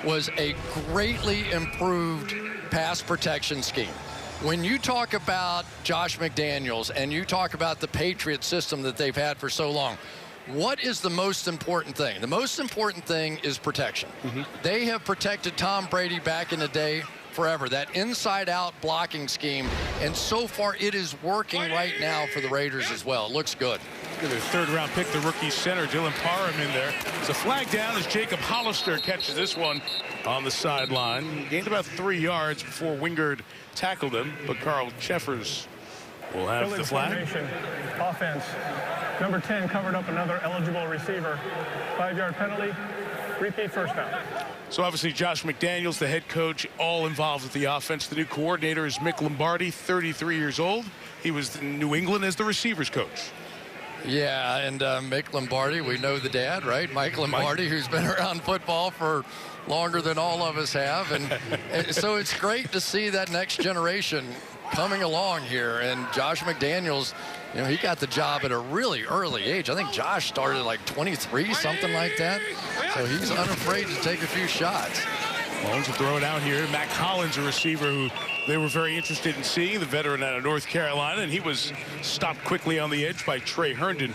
D: was a greatly improved pass protection scheme. When you talk about Josh McDaniels and you talk about the Patriot system that they've had for so long, what is the most important thing? The most important thing is protection. They have protected Tom Brady back in the day forever, that inside-out blocking scheme, and so far it is working right now for the Raiders as well. It looks good.
G: Look at their 3rd-round pick, the rookie center, Dylan Parham in there. It's a flag down as Jacob Hollister catches this one on the sideline. Gained about 3 yards before Wingard tackled him, but Carl Cheffers will have the flag.
J: Formation, offense. Number 10 covered up another eligible receiver. 5-yard penalty. Repeat first down.
G: So obviously Josh McDaniels, the head coach, all involved with the offense. The new coordinator is Mick Lombardi, 33 years old. He was in New England as the receivers coach.
D: Yeah, and Mick Lombardi, we know the dad, right? Mike Lombardi, who's been around football for longer than all of us have. And so it's great to see that next generation coming along here. And Josh McDaniels, you know, he got the job at a really early age. I think Josh started like 23, something like that. So he's unafraid to take a few shots.
G: Mullins will throw it out here. Matt Collins, a receiver who they were very interested in seeing, the veteran out of North Carolina, and he was stopped quickly on the edge by Trey Herndon,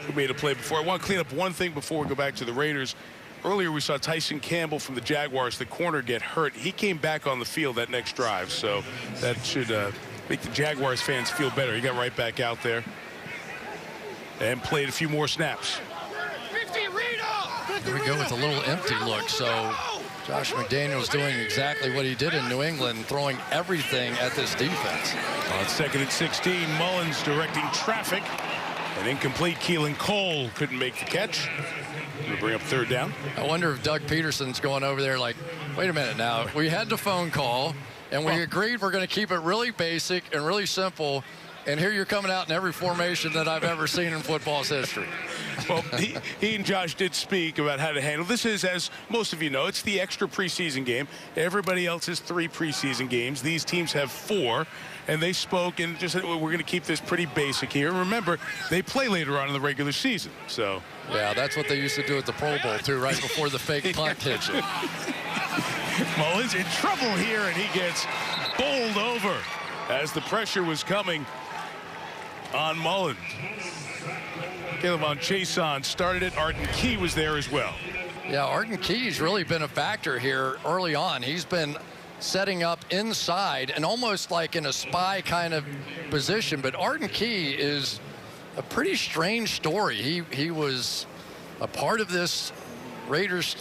G: who made a play before. I want to clean up one thing before we go back to the Raiders. Earlier, we saw Tyson Campbell from the Jaguars, the corner, get hurt. He came back on the field that next drive, so that should make the Jaguars fans feel better. He got right back out there and played a few more snaps.
D: Here we go with a little empty look. So Josh McDaniels doing exactly what he did in New England, throwing everything at this defense.
G: On 2nd and 16, Mullins directing traffic. An incomplete. Keelan Cole couldn't make the catch. Going to bring up 3rd down.
D: I wonder if Doug Peterson's going over there like, wait a minute now. We had the phone call, and we agreed we're going to keep it really basic and really simple. And here you're coming out in every formation that I've ever seen in football's history.
G: Well, he and Josh did speak about how to handle this. Is, as most of you know, it's the extra preseason game. Everybody else has 3 preseason games. These teams have 4, and they spoke and just said, well, we're going to keep this pretty basic here. Remember, they play later on in the regular season. So
D: yeah, that's what they used to do at the Pro Bowl too, right before the fake punt hits you.
G: Mullins in trouble here, and he gets bowled over as the pressure was coming on Mullins. Caleb Chason started it. Arden Key was there as well.
D: Yeah, Arden Key's really been a factor here early on. He's been setting up inside and almost like in a spy kind of position. But Arden Key is a pretty strange story. He was a part of this Raiders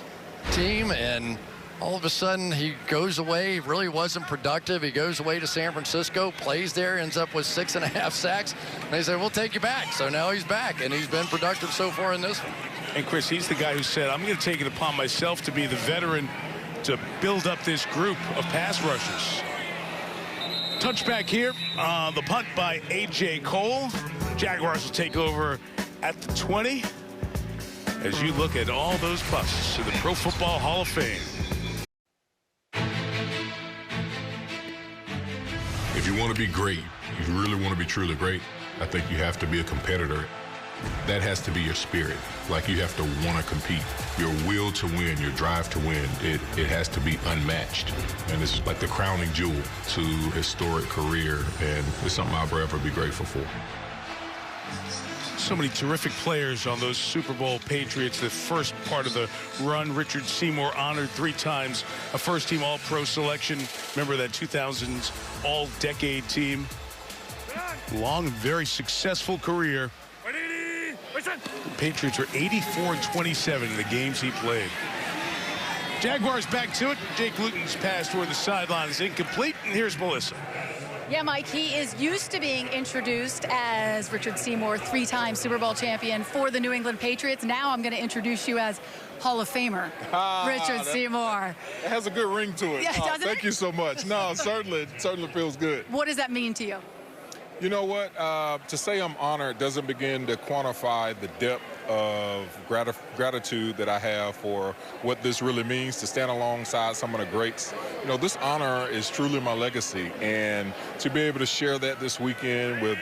D: team, and all of a sudden he goes away, really wasn't productive. He goes away to San Francisco, plays there, ends up with 6.5 sacks. And they say, we'll take you back. So now he's back, and he's been productive so far in this one.
G: And Chris, he's the guy who said, I'm going to take it upon myself to be the veteran to build up this group of pass rushers. Touchback here on the punt by A.J. Cole. Jaguars will take over at the 20 as you look at all those busts to the Pro Football Hall of Fame.
Q: If you want to be great, you really want to be truly great, I think you have to be a competitor. that has to be your spirit. Like, you have to want to compete. Your will to win, your drive to win, it has to be unmatched. And it's like the crowning jewel to a historic career, and it's something I'll forever be grateful for.
G: So many terrific players on those Super Bowl Patriots. The first part of the run, Richard Seymour honored 3 times a first-team All-Pro selection. Remember that 2000s All-Decade team. Long and very successful career. The Patriots were 84-27 in the games he played. Jaguars back to it. Jake Luton's pass toward the sideline is incomplete, and here's Melissa.
I: Yeah, Mike, he is used to being introduced as Richard Seymour, 3-time Super Bowl champion for the New England Patriots. Now I'm going to introduce you as Hall of Famer, Richard Seymour.
R: It has a good ring to it.
I: Yeah, doesn't
R: thank you so much. No, certainly feels good.
I: What does that mean to you?
R: You know what? To say I'm honored doesn't begin to quantify the depth of gratitude that I have for what this really means to stand alongside some of the greats. You know, this honor is truly my legacy, and to be able to share that this weekend with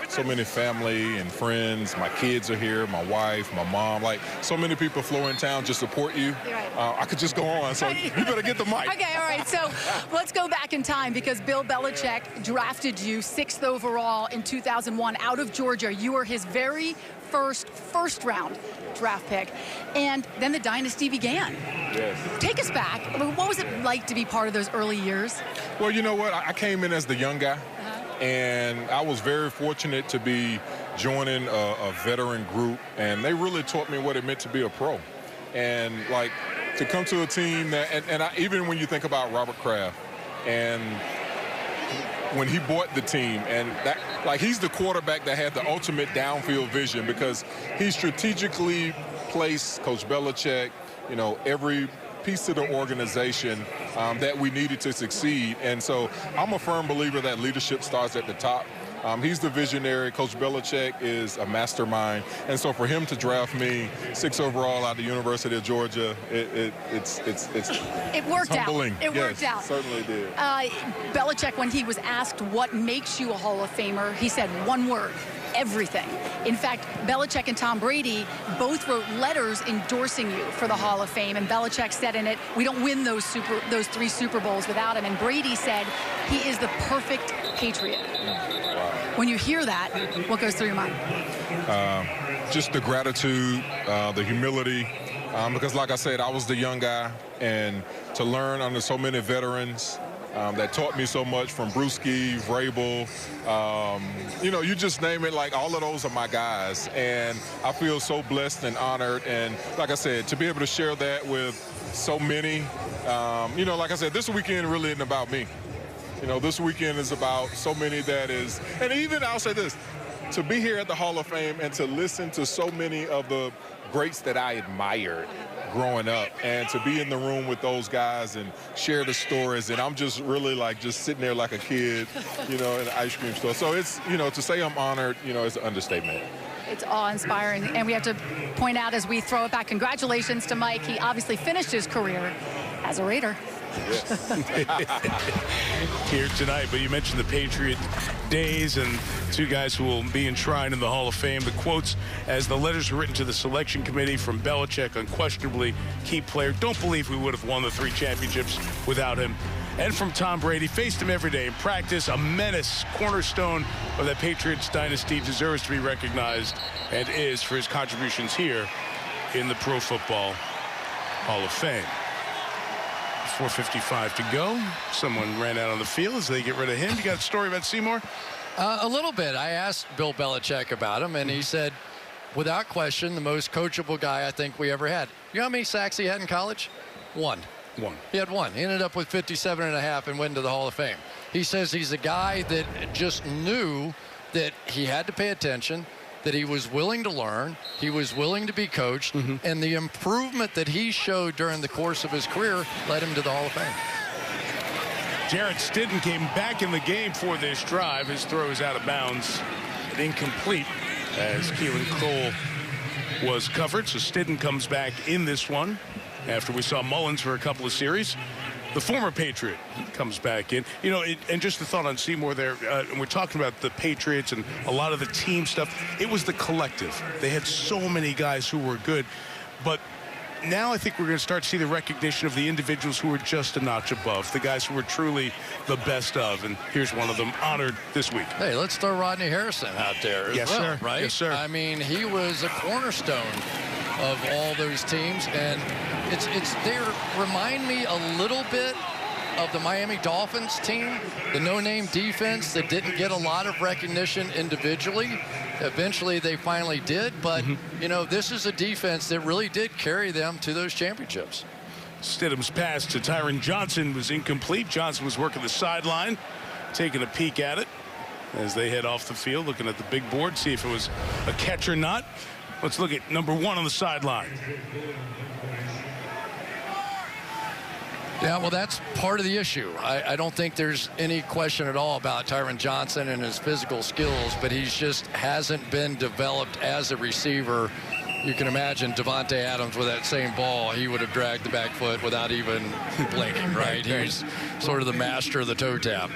R: so many family and friends. My kids are here, my wife, my mom. Like, so many people flow in town to support you. I could just go on, so you better get the mic.
I: Okay, all right, so let's go back in time, because Bill Belichick drafted you 6th overall in 2001 out of Georgia. You were his very first-round draft pick, and then the dynasty began.
R: Yes.
I: Take us back. What was it like to be part of those early years?
R: Well, you know what? I came in as the young guy. And I was very fortunate to be joining a veteran group, and they really taught me what it meant to be a pro. And, like, to come to a team that, even when you think about Robert Kraft, and when he bought the team, and that, like, he's the quarterback that had the ultimate downfield vision, because he strategically placed Coach Belichick, you know, every piece of the organization that we needed to succeed. And so I'm a firm believer that leadership starts at the top. He's the visionary. Coach Belichick is a mastermind. And so for him to draft me 6th overall out of the University of Georgia, it's
I: humbling. It worked out.
R: Certainly did.
I: Belichick, when he was asked what makes you a Hall of Famer, he said one word: everything. In fact, Belichick and Tom Brady both wrote letters endorsing you for the Hall of Fame, and Belichick said in it, we don't win those 3 Super Bowls without him. And Brady said he is the perfect Patriot.
R: Wow.
I: When you hear that, what goes through your mind?
R: Just the gratitude, the humility, because like I said, I was the young guy, and to learn under so many veterans that taught me so much, from Brewski, Vrabel, you know, you just name it, like, all of those are my guys. And I feel so blessed and honored. And like I said, to be able to share that with so many, you know, like I said, this weekend really isn't about me. You know, this weekend is about so many that is, and even I'll say this, to be here at the Hall of Fame and to listen to so many of the greats that I admired growing up, and to be in the room with those guys and share the stories. And I'm just really, like, just sitting there like a kid, you know, in an ice cream store. So it's, you know, to say I'm honored, you know, is an understatement.
I: It's awe-inspiring. And we have to point out, as we throw it back, congratulations to Mike. He obviously finished his career as a Raider.
R: Yes.
G: Here tonight, but you mentioned the Patriot days and 2 guys who will be enshrined in the Hall of Fame. The quotes as the letters were written to the selection committee from Belichick: unquestionably key player. Don't believe we would have won the 3 championships without him. And from Tom Brady: faced him every day in practice, a menace, cornerstone of that Patriots dynasty, deserves to be recognized, and is, for his contributions here in the Pro Football Hall of Fame. 4:55 to go. Someone ran out on the field as they get rid of him. You got a story about Seymour?
D: A little bit. I asked Bill Belichick about him, and he said, without question, the most coachable guy I think we ever had. You know how many sacks he had in college? 1. He had 1. He ended up with 57.5 and went into the Hall of Fame. He says he's a guy that just knew that he had to pay attention, that he was willing to learn, he was willing to be coached, and the improvement that he showed during the course of his career led him to the Hall of Fame.
G: Jarrett Stidham came back in the game for this drive. His throw is out of bounds and incomplete as Keelan Cole was covered. So Stidham comes back in this one after we saw Mullins for a couple of series. the former Patriot, comes back in. You know, and just the thought on Seymour there, and we're talking about the Patriots and a lot of the team stuff. It was the collective. They had so many guys who were good, but now I think we're going to start to see the recognition of the individuals who were just a notch above, the guys who were truly the best of, and here's one of them honored this week.
D: Hey, let's throw Rodney Harrison out there as well,
G: sir.
D: right?
G: Yes, sir.
D: I mean, he was a cornerstone of all those teams, and they remind me a little bit of the Miami Dolphins team, the no-name defense that didn't get a lot of recognition individually. Eventually, they finally did, but, you know, this is a defense that really did carry them to those championships.
G: Stidham's pass to Tyron Johnson was incomplete. Johnson was working the sideline, taking a peek at it as they head off the field, looking at the big board, see if it was a catch or not. Let's look at number 1 on the sideline.
D: Yeah, well, that's part of the issue. I don't think there's any question at all about Tyron Johnson and his physical skills, but he's just hasn't been developed as a receiver. You can imagine Devontae Adams with that same ball, he would have dragged the back foot without even blinking, right? He's sort of the master of the toe tap.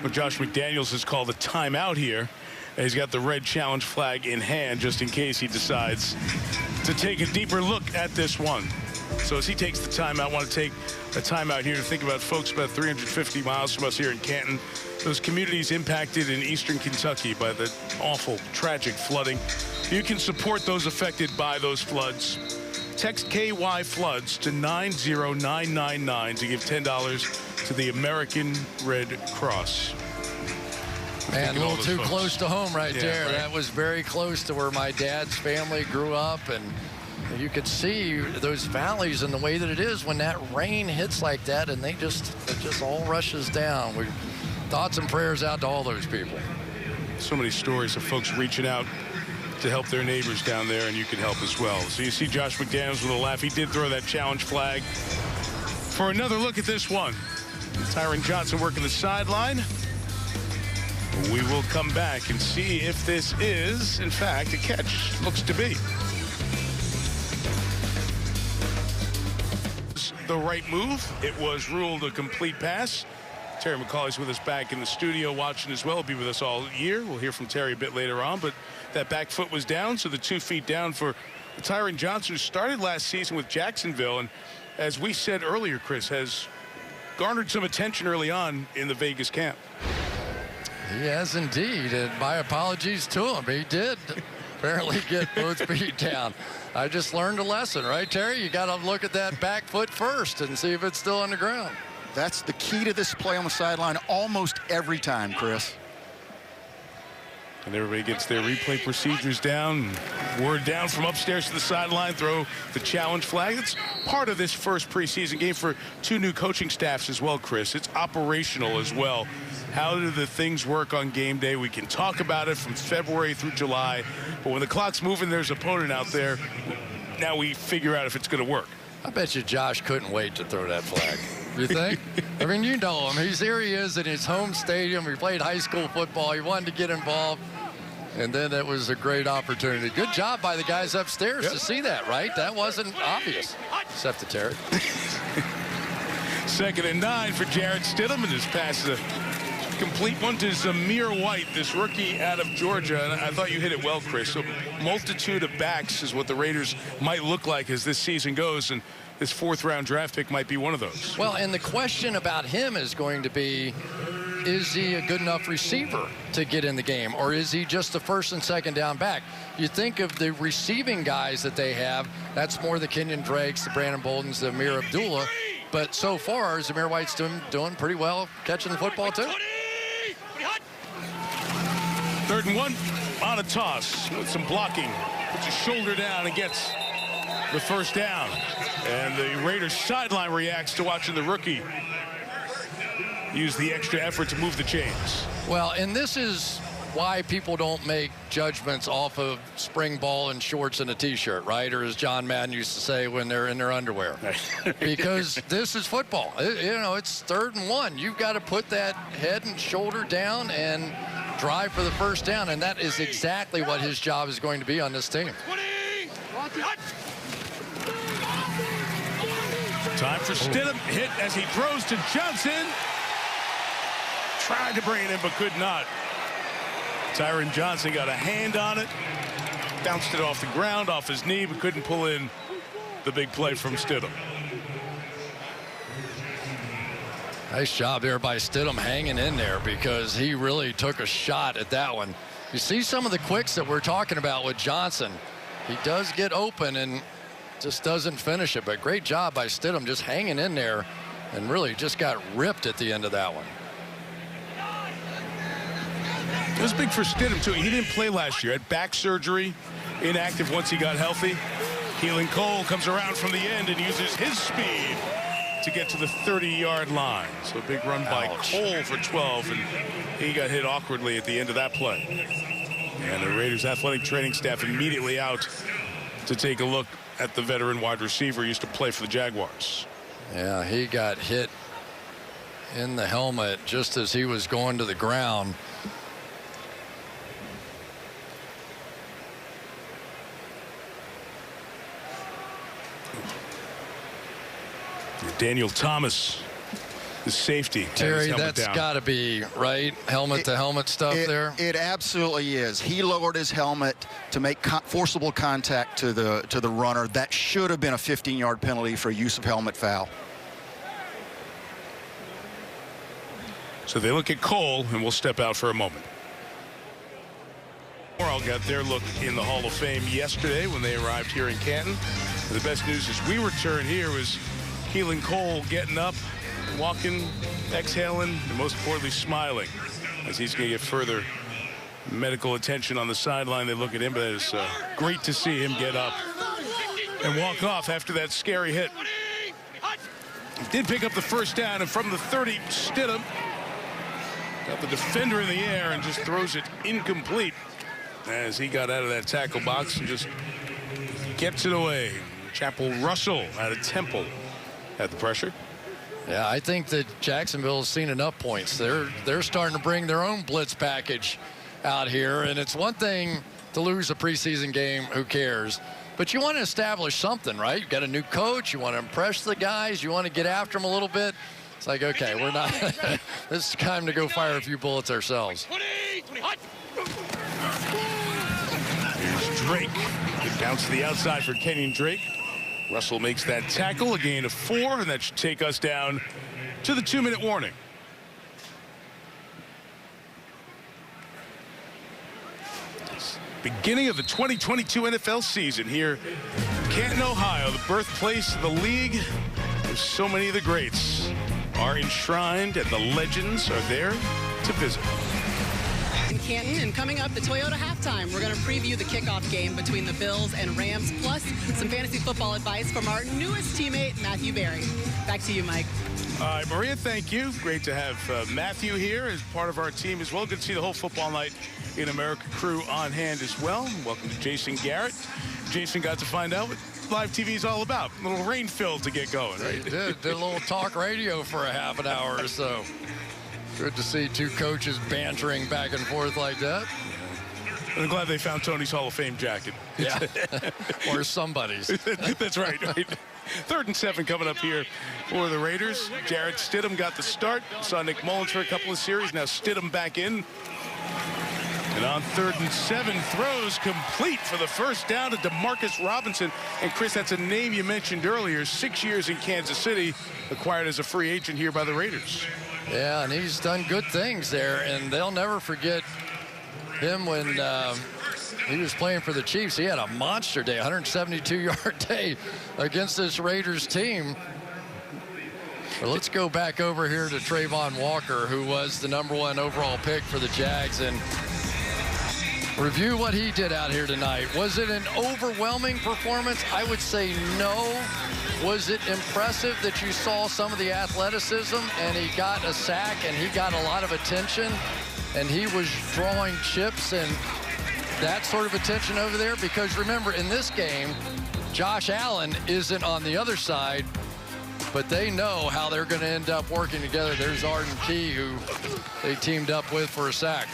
G: Well, Josh McDaniels has called a timeout here. He's got the red challenge flag in hand just in case he decides to take a deeper look at this one. So as he takes the timeout, I want to take a timeout here to think about folks about 350 miles from us here in Canton. Those communities impacted in eastern Kentucky by the awful, tragic flooding. You can support those affected by those floods. Text KY Floods to 90999 to give $10 to the American Red Cross.
D: Man, a little too close to home right there.
G: Right.
D: That was very close to where my dad's family grew up, and you could see those valleys and the way that it is when that rain hits like that, and it just all rushes down. Thoughts and prayers out to all those people.
G: So many stories of folks reaching out to help their neighbors down there, and you can help as well. So you see Josh McDaniels with a laugh. He did throw that challenge flag. For another look at this one, Tyron Johnson working the sideline. We will come back and see if this is, in fact, a catch. Looks to be. The right move. It was ruled a complete pass. Terry McCauley's with us back in the studio watching as well. He'll be with us all year. We'll hear from Terry a bit later on, but that back foot was down, so the 2 feet down for Tyron Johnson, who started last season with Jacksonville, and as we said earlier, Chris, has garnered some attention early on in the Vegas camp.
D: He has indeed, and my apologies to him. He did apparently get both feet down. I just learned a lesson, right, Terry? You got to look at that back foot first and see if it's still on the ground.
S: That's the key to this play on the sideline almost every time, Chris.
G: And everybody gets their replay procedures down. Word down from upstairs to the sideline. Throw the challenge flag. It's part of this first preseason game for 2 new coaching staffs as well, Chris. It's operational as well. How do the things work on game day? We can talk about it from February through July. But when the clock's moving, there's an opponent out there. Now we figure out if it's going to work.
D: I bet you Josh couldn't wait to throw that flag. You think? I mean, you know him. Here he is in his home stadium. He played high school football. He wanted to get involved. And then it was a great opportunity. Good job by the guys upstairs to see that, right? That wasn't obvious, except to Terry.
G: 2nd and 9 for Jarrett Stidham, and his pass is a complete one to Zamir White, this rookie out of Georgia. And I thought you hit it well, Chris. So multitude of backs is what the Raiders might look like as this season goes, and this 4th-round draft pick might be one of those.
D: Well, and the question about him is going to be, is he a good enough receiver to get in the game, or is he just the 1st and 2nd down back? You think of the receiving guys that they have, that's more the Kenyon Drakes, the Brandon Boldens, the Amir Abdullah. But so far, Zamir White's doing pretty well catching the football, too.
G: 3rd and 1 on a toss with some blocking. Puts his shoulder down and gets the 1st down. And the Raiders sideline reacts to watching the rookie use the extra effort to move the chains.
D: Well, and this is why people don't make judgments off of spring ball and shorts and a T-shirt, right? Or as John Madden used to say, when they're in their underwear. Because this is football. You know, it's 3rd and 1. You've got to put that head and shoulder down and drive for the 1st down, and that is exactly what his job is going to be on this team.
G: Time for Stidham. Hit as he throws to Johnson. Tried to bring it in, but could not. Tyron Johnson got a hand on it. Bounced it off the ground, off his knee, but couldn't pull in the big play from Stidham.
D: Nice job there by Stidham hanging in there, because he really took a shot at that one. You see some of the quicks that we're talking about with Johnson. He does get open and just doesn't finish it, but great job by Stidham just hanging in there and really just got ripped at the end of that one.
G: It was big for Stidham, too. He didn't play last year. Had back surgery, inactive once he got healthy. Keelan Cole comes around from the end and uses his speed to get to the 30-yard line. So a big run by Cole for 12, and he got hit awkwardly at the end of that play. And the Raiders athletic training staff immediately out to take a look at the veteran wide receiver who used to play for the Jaguars.
D: Yeah, he got hit in the helmet just as he was going to the ground.
G: Daniel Thomas, the safety.
D: Terry, that's got to be, right? Helmet-to-helmet stuff there?
S: It absolutely is. He lowered his helmet to make forcible contact to the runner. That should have been a 15-yard penalty for use of helmet foul.
G: So they look at Cole, and we'll step out for a moment. All got their look in the Hall of Fame yesterday when they arrived here in Canton. And the best news is we return here was Keelan Cole getting up, walking, exhaling, and most importantly smiling, as he's going to get further medical attention on the sideline. They look at him, but it's great to see him get up and walk off after that scary hit. He did pick up the first down, and from the 30, Stidham got the defender in the air and just throws it incomplete as he got out of that tackle box and just gets it away. Chapel Russell out of Temple at the pressure.
D: Yeah, I think that Jacksonville's seen enough points. They're starting to bring their own blitz package out here, and it's one thing to lose a preseason game, who cares? But you want to establish something, right? You've got a new coach, you want to impress the guys, you want to get after them a little bit. It's like, okay, we're not this is time to go fire a few bullets ourselves.
G: Here's Drake. It bounced to the outside for Kenyon Drake. Russell makes that tackle, a gain of 4, and that should take us down to the 2-minute warning. Beginning of the 2022 NFL season here in Canton, Ohio, the birthplace of the league. There's so many of the greats are enshrined, and the legends are there to visit.
T: In Canton, and coming up, the Toyota halftime. We're going to preview the kickoff game between the Bills and Rams, plus some fantasy football advice from our newest teammate, Matthew Berry. Back to you, Mike.
G: All right, Maria, thank you. Great to have Matthew here as part of our team as well. Good to see the whole Football Night in America crew on hand as well. Welcome to Jason Garrett. Jason got to find out what live TV is all about. A little rain fill to get going, right?
D: Did a little talk radio for a half an hour or so. Good to see two coaches bantering back and forth like that.
G: I'm glad they found Tony's Hall of Fame jacket.
D: Yeah, or somebody's.
G: That's right. 3rd and 7 coming up here for the Raiders. Jarrett Stidham got the start. Saw Nick Mullins for a couple of series. Now Stidham back in. And on 3rd and 7, throws complete for the first down to DeMarcus Robinson. And Chris, that's a name you mentioned earlier. 6 years in Kansas City, acquired as a free agent here by the Raiders.
D: Yeah, and he's done good things there, and they'll never forget him when he was playing for the Chiefs. He had a monster day, 172-yard day against this Raiders team. But let's go back over here to Trayvon Walker, who was the #1 overall pick for the Jags, and review what he did out here tonight. Was it an overwhelming performance? I would say no. Was it impressive that you saw some of the athleticism and he got a sack and he got a lot of attention and he was drawing chips and that sort of attention over there? Because remember, in this game, Josh Allen isn't on the other side, but they know how they're going to end up working together. There's Arden Key, who they teamed up with for a sack.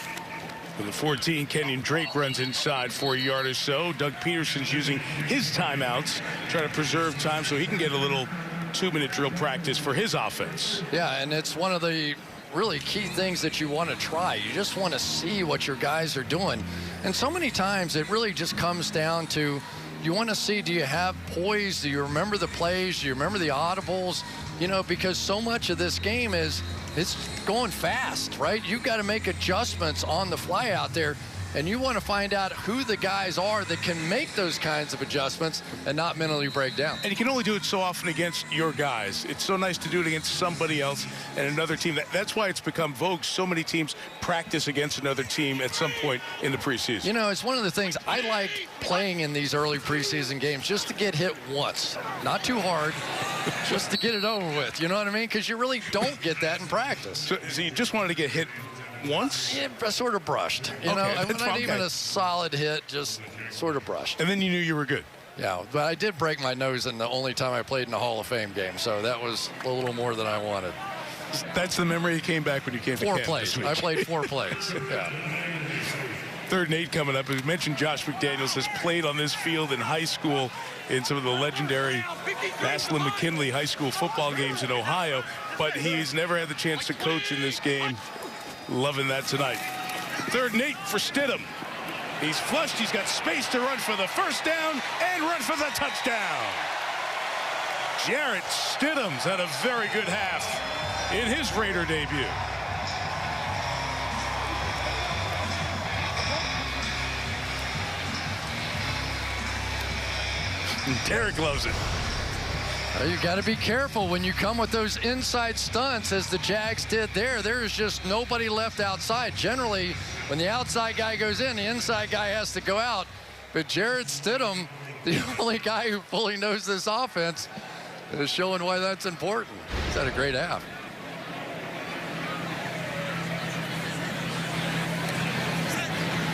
G: For the 14, Kenyon Drake runs inside for a yard or so. Doug Peterson's using his timeouts, trying to preserve time so he can get a little 2-minute drill practice for his offense.
D: Yeah, and it's one of the really key things that you want to try. You just want to see what your guys are doing. And so many times it really just comes down to, you want to see, do you have poise? Do you remember the plays? Do you remember the audibles? You know, because so much of this game is, it's going fast, right? You've got to make adjustments on the fly out there. And you want to find out who the guys are that can make those kinds of adjustments and not mentally break down.
G: And you can only do it so often against your guys. It's so nice to do it against somebody else and another team. That's why it's become vogue. So many teams practice against another team at some point in the preseason.
D: You know, it's one of the things I like playing in these early preseason games, just to get hit once. Not too hard, just to get it over with. You know what I mean? Because you really don't get that in practice.
G: So you just wanted to get hit once?
D: Yeah, sort of brushed. You know, not even a solid hit, just sort of brushed.
G: And then you knew you were good.
D: Yeah, but I did break my nose in the only time I played in a Hall of Fame game, so that was a little more than I wanted.
G: That's the memory that came back when you came to camp.
D: 4 plays. I played 4 plays. Yeah.
G: 3rd and 8 coming up. As we mentioned, Josh McDaniels has played on this field in high school in some of the legendary Massillon McKinley high school football games in Ohio, but he's never had the chance to coach in this game. Loving that tonight. 3rd and 8 for Stidham. He's flushed. He's got space to run for the first down and run for the touchdown. Jarrett Stidham's had a very good half in his Raider debut. Derek loves it.
D: You got to be careful when you come with those inside stunts, as the Jags did there. There is just nobody left outside. Generally, when the outside guy goes in, the inside guy has to go out. But Jarrett Stidham, the only guy who fully knows this offense, is showing why that's important. He's had a great half.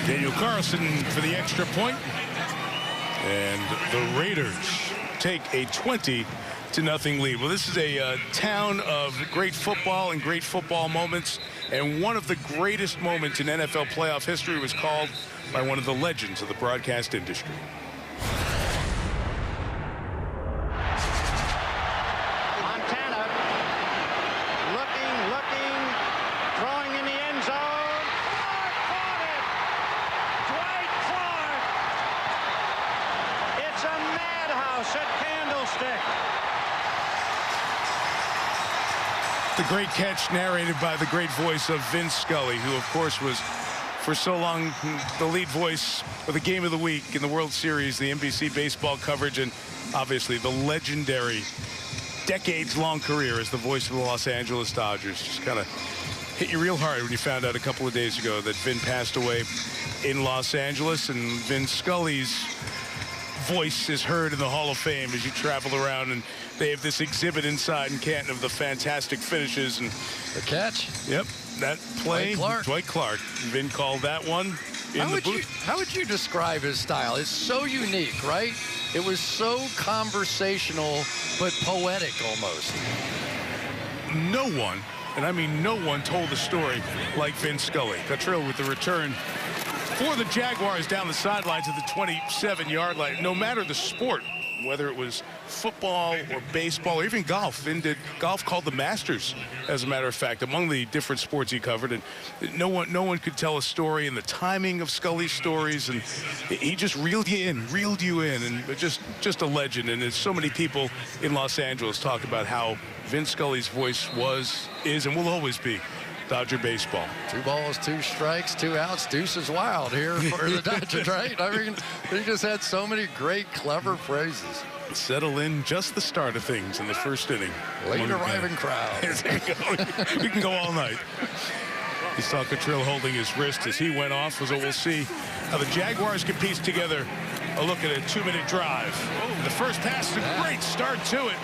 G: Daniel Carlson for the extra point. And the Raiders take a 20-0 lead. Well, this is a town of great football and great football moments. And one of the greatest moments in NFL playoff history was called by one of the legends of the broadcast industry.
M: Montana looking, throwing in the end zone. Caught it! Dwight Clark! It's a madhouse at Candlestick.
G: The great catch narrated by the great voice of Vince Scully, who, of course, was for so long the lead voice of the Game of the Week in the World Series, the NBC baseball coverage, and obviously the legendary decades-long career as the voice of the Los Angeles Dodgers. Just kind of hit you real hard when you found out a couple of days ago that Vin passed away in Los Angeles, and Vince Scully's voice is heard in the Hall of Fame as you travel around, and they have this exhibit inside in Canton of the fantastic finishes. And
D: the catch.
G: Yep, that play. Dwight Clark. Vin called that one in the booth.
D: How would you describe his style? It's so unique, right? It was so conversational, but poetic almost.
G: No one, and I mean no one, told the story like Vin Scully. Cottrell with the return for the Jaguars down the sideline to the 27-yard line. No matter the sport, whether it was football or baseball or even golf. Vin did golf called the Masters, as a matter of fact, among the different sports he covered. And no one could tell a story, and the timing of Scully's stories, and he just reeled you in, and just a legend. And there's so many people in Los Angeles talk about how Vin Scully's voice is, and will always be Dodger baseball.
D: 2 balls, 2 strikes, 2 outs. Deuce is wild here for the Dodgers, right? I mean, they just had so many great, clever phrases.
G: Settle in, just the start of things in the first inning.
D: Late arriving crowd.
G: We can go all night. You saw Cottrell holding his wrist as he went off, so we'll see how the Jaguars can piece together a look at a 2-minute drive. The first pass is a great start to it.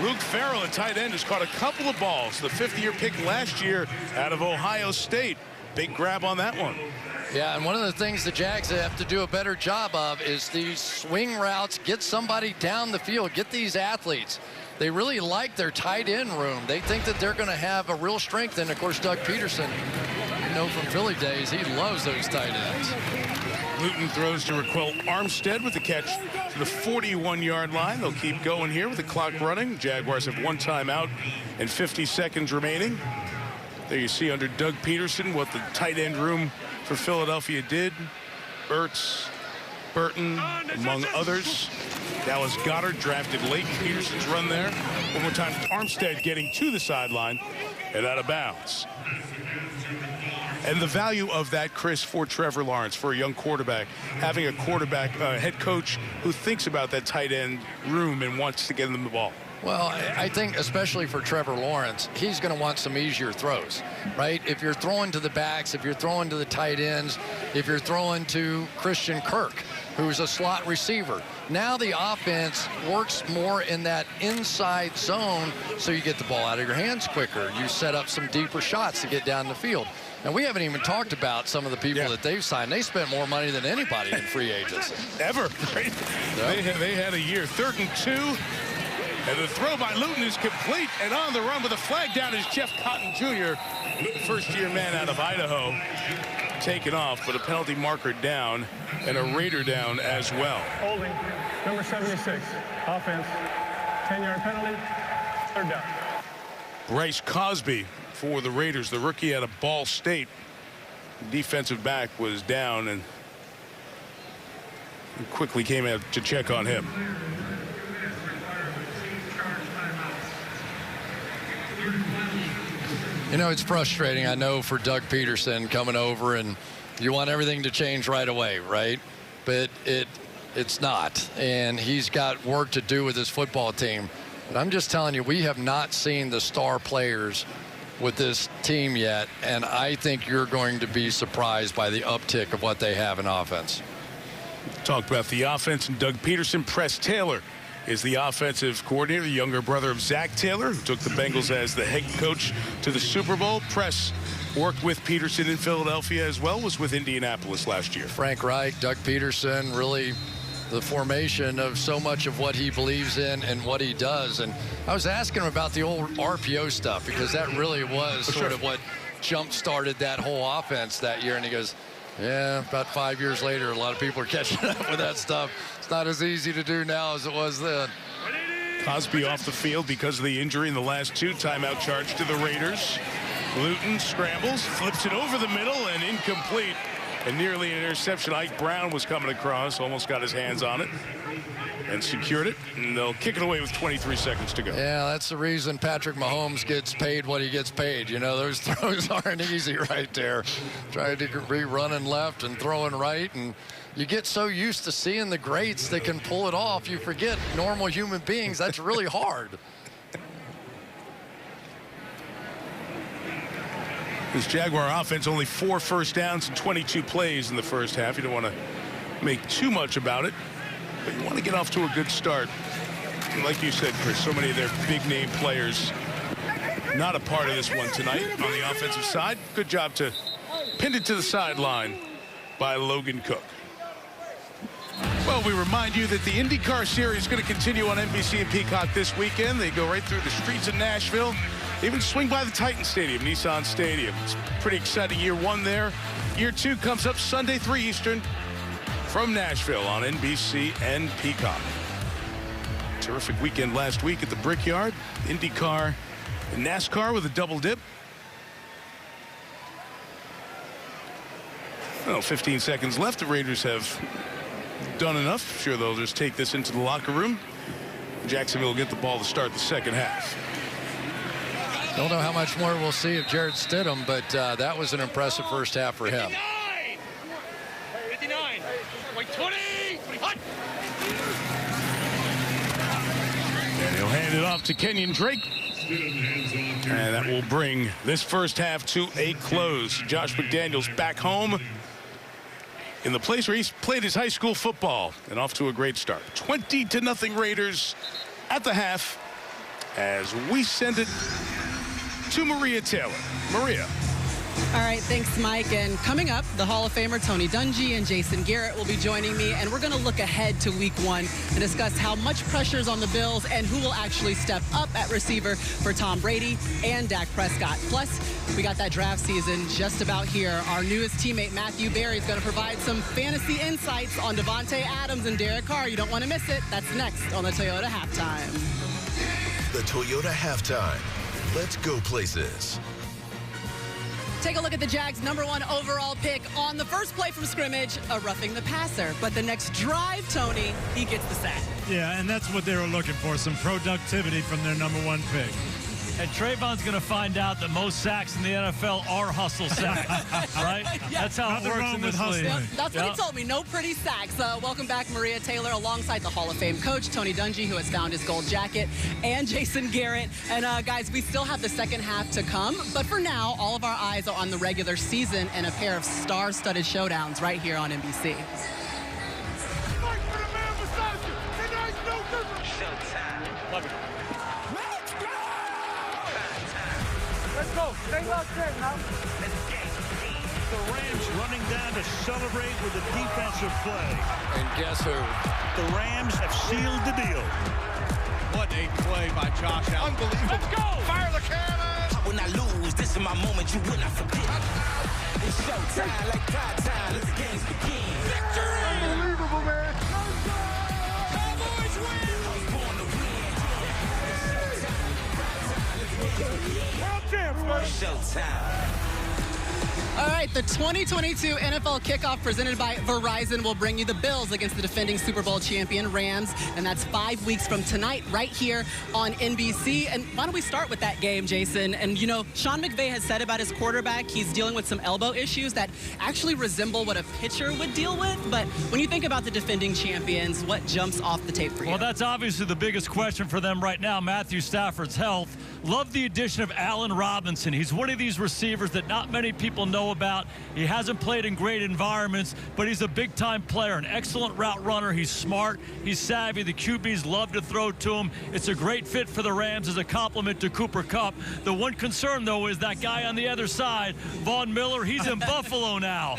G: Luke Farrell, a tight end, has caught a couple of balls. The 5th-year pick last year out of Ohio State. Big grab on that one.
D: Yeah, and one of the things the Jags have to do a better job of is these swing routes, get somebody down the field, get these athletes. They really like their tight end room. They think that they're going to have a real strength. And, of course, Doug Peterson, you know from Philly days, he loves those tight ends.
G: Luton throws to Raquel Armstead with the catch to the 41-yard line. They'll keep going here with the clock running. Jaguars have 1 timeout and 50 seconds remaining. There you see under Doug Peterson what the tight end room for Philadelphia did. Ertz, Burton, among others. Dallas Goedert drafted late. Peterson's run there. One more time, Armstead getting to the sideline and out of bounds. And the value of that, Chris, for Trevor Lawrence, for a young quarterback, having a quarterback, head coach who thinks about that tight end room and wants to get them the ball.
D: Well, I think especially for Trevor Lawrence, he's going to want some easier throws, right? If you're throwing to the backs, if you're throwing to the tight ends, if you're throwing to Christian Kirk, who's a slot receiver, now the offense works more in that inside zone, so you get the ball out of your hands quicker. You set up some deeper shots to get down the field. And we haven't even talked about some of the people that they've signed. They spent more money than anybody in free agents.
G: Ever, right? Yep. They had a year. 3rd and 2. And the throw by Luton is complete. And on the run with a flag down is Jeff Cotton Jr., first-year man out of Idaho, taken off, but a penalty marker down and a Raider down as well.
J: Holding, number 76, offense, 10-yard penalty, 3rd down.
G: Bryce Cosby for the Raiders, the rookie out of Ball State. Defensive back was down and quickly came out to check on him.
D: You know, it's frustrating, I know, for Doug Peterson coming over, and you want everything to change right away, right? But it's not, and he's got work to do with his football team. But I'm just telling you, we have not seen the star players with this team yet, and I think you're going to be surprised by the uptick of what they have in offense.
G: Talked about the offense and Doug Peterson. Press Taylor is the offensive coordinator, the younger brother of Zach Taylor, who took the Bengals as the head coach to the Super Bowl. Press worked with Peterson in Philadelphia as well, was with Indianapolis last year.
D: Frank Reich, Doug Peterson, really the formation of so much of what he believes in and what he does. And I was asking him about the old RPO stuff, because that really was sort of what jump-started that whole offense that year. And he goes, yeah, about 5 years later, a lot of people are catching up with that stuff. It's not as easy to do now as it was then.
G: Cosby off the field because of the injury in the last 2. Timeout charge to the Raiders. Luton scrambles, flips it over the middle, and incomplete. And nearly an interception. Ike Brown was coming across, almost got his hands on it and secured it. And they'll kick it away with 23 seconds to go.
D: Yeah, that's the reason Patrick Mahomes gets paid what he gets paid. You know, those throws aren't easy right there. Trying to be running left and throwing right. And you get so used to seeing the greats that can pull it off, you forget normal human beings. That's really hard.
G: This Jaguar offense, only 4 first downs and 22 plays in the first half. You don't want to make too much about it, but you want to get off to a good start. And like you said, Chris, so many of their big-name players not a part of this one tonight on the offensive side. Good job to pin it to the sideline by Logan Cook. Well, we remind you that the IndyCar Series is going to continue on NBC and Peacock this weekend. They go right through the streets of Nashville. Even swing by the Titan Stadium, Nissan Stadium. It's a pretty exciting year 1 there. Year 2 comes up Sunday, 3 Eastern from Nashville on NBC and Peacock. Terrific weekend last week at the Brickyard. IndyCar and NASCAR with a double dip. Well, 15 seconds left. The Raiders have done enough. Sure, they'll just take this into the locker room. Jacksonville will get the ball to start the second half.
D: Don't know how much more we'll see of Jarrett Stidham, but that was an impressive first half for him.
K: 59. Wait, 20. Hot.
G: And he'll hand it off to Kenyon Drake. And that will bring this first half to a close. Josh McDaniels back home in the place where he's played his high school football, and off to a great start. 20-0 Raiders at the half as we send it to Maria Taylor. Maria.
T: All right, thanks, Mike. And coming up, the Hall of Famer Tony Dungy and Jason Garrett will be joining me, and we're going to look ahead to Week 1 and discuss how much pressure is on the Bills and who will actually step up at receiver for Tom Brady and Dak Prescott. Plus, we got that draft season just about here. Our newest teammate, Matthew Berry, is going to provide some fantasy insights on Devontae Adams and Derek Carr. You don't want to miss it. That's next on the Toyota Halftime.
H: The Toyota Halftime. Let's go places.
T: Take a look at the Jags' #1 overall pick on the first play from scrimmage, a roughing the passer. But the next drive, Tony, he gets the sack.
U: Yeah, and that's what they were looking for, some productivity from their #1 pick.
V: And Trayvon's going to find out that most sacks in the NFL are hustle sacks, right?
T: Yeah.
V: That's how
U: Nothing
V: it works
U: wrong
V: in
U: with
V: this league.
U: hustling.
T: That's what he told me. No pretty sacks. Welcome back, Maria Taylor, alongside the Hall of Fame coach, Tony Dungy, who has found his gold jacket, and Jason Garrett. And, guys, we still have the second half to come. But for now, all of our eyes are on the regular season and a pair of star-studded showdowns right here on NBC.
K: Let's go. Stay locked in now. The Rams running down to celebrate with a defensive play.
D: And guess who?
K: The Rams have sealed the deal.
G: What a play by Josh Allen.
K: Unbelievable. Let's go.
C: Fire the cannon.
W: When I lose, this is my moment you will not forget. It's showtime, like pride time. Let the games begin. Victory!
C: Unbelievable, man.
W: Cowboys win! I was born to win. It's showtime.
T: All right, the 2022 NFL kickoff presented by Verizon will bring you the Bills against the defending Super Bowl champion Rams, and that's 5 weeks from tonight right here on NBC. And why don't we start with that game, Jason? And, you know, Sean McVay has said about his quarterback, he's dealing with some elbow issues that actually resemble what a pitcher would deal with. But when you think about the defending champions, what jumps off the tape for you?
V: Well, that's obviously the biggest question for them right now, Matthew Stafford's health. Love the addition of Allen Robinson. He's one of these receivers that not many people know about. He hasn't played in great environments, but he's a big-time player, an excellent route runner. He's smart. He's savvy. The QBs love to throw to him. It's a great fit for the Rams as a complement to Cooper Kupp. The one concern, though, is that guy on the other side, Von Miller. He's in Buffalo now.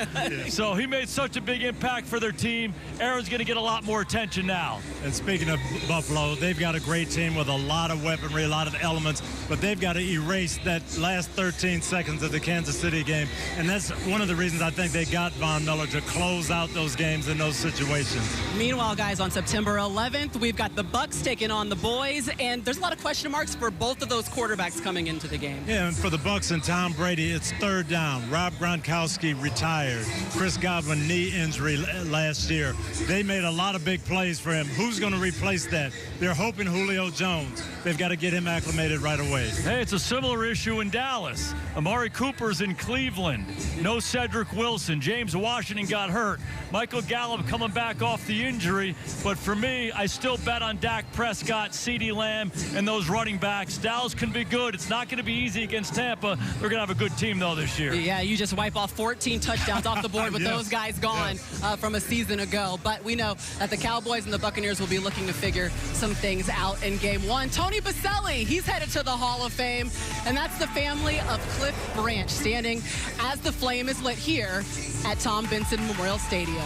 V: So he made such a big impact for their team. Aaron's going to get a lot more attention now.
U: And speaking of Buffalo, they've got a great team with a lot of weaponry, a lot of elements, but they've got to erase that last 13 seconds of the Kansas City game. And that's one of the reasons I think they got Von Miller to close out those games in those situations.
T: Meanwhile, guys, on September 11th, we've got the Bucs taking on the boys, and there's a lot of question marks for both of those quarterbacks coming into the game.
U: Yeah, and for the Bucs and Tom Brady, it's third down. Rob Gronkowski retired. Chris Godwin, knee injury last year. They made a lot of big plays for him. Who's going to replace that? They're hoping Julio Jones. They've got to get him acclimated right away.
V: Hey, it's a similar issue in Dallas. Amari Cooper's in Cleveland. No Cedric Wilson. James Washington got hurt. Michael Gallup coming back off the injury. But for me, I still bet on Dak Prescott, CeeDee Lamb, and those running backs. Dallas can be good. It's not going to be easy against Tampa. They're going to have a good team, though, this year.
T: Yeah, you just wipe off 14 touchdowns off the board with those guys gone from a season ago. But we know that the Cowboys and the Buccaneers will be looking to figure some things out in Game 1. Tony Baselli, he's headed to the Hall of Fame, and that's the family of Cliff Branch standing as the flame is lit here at Tom Benson Memorial Stadium.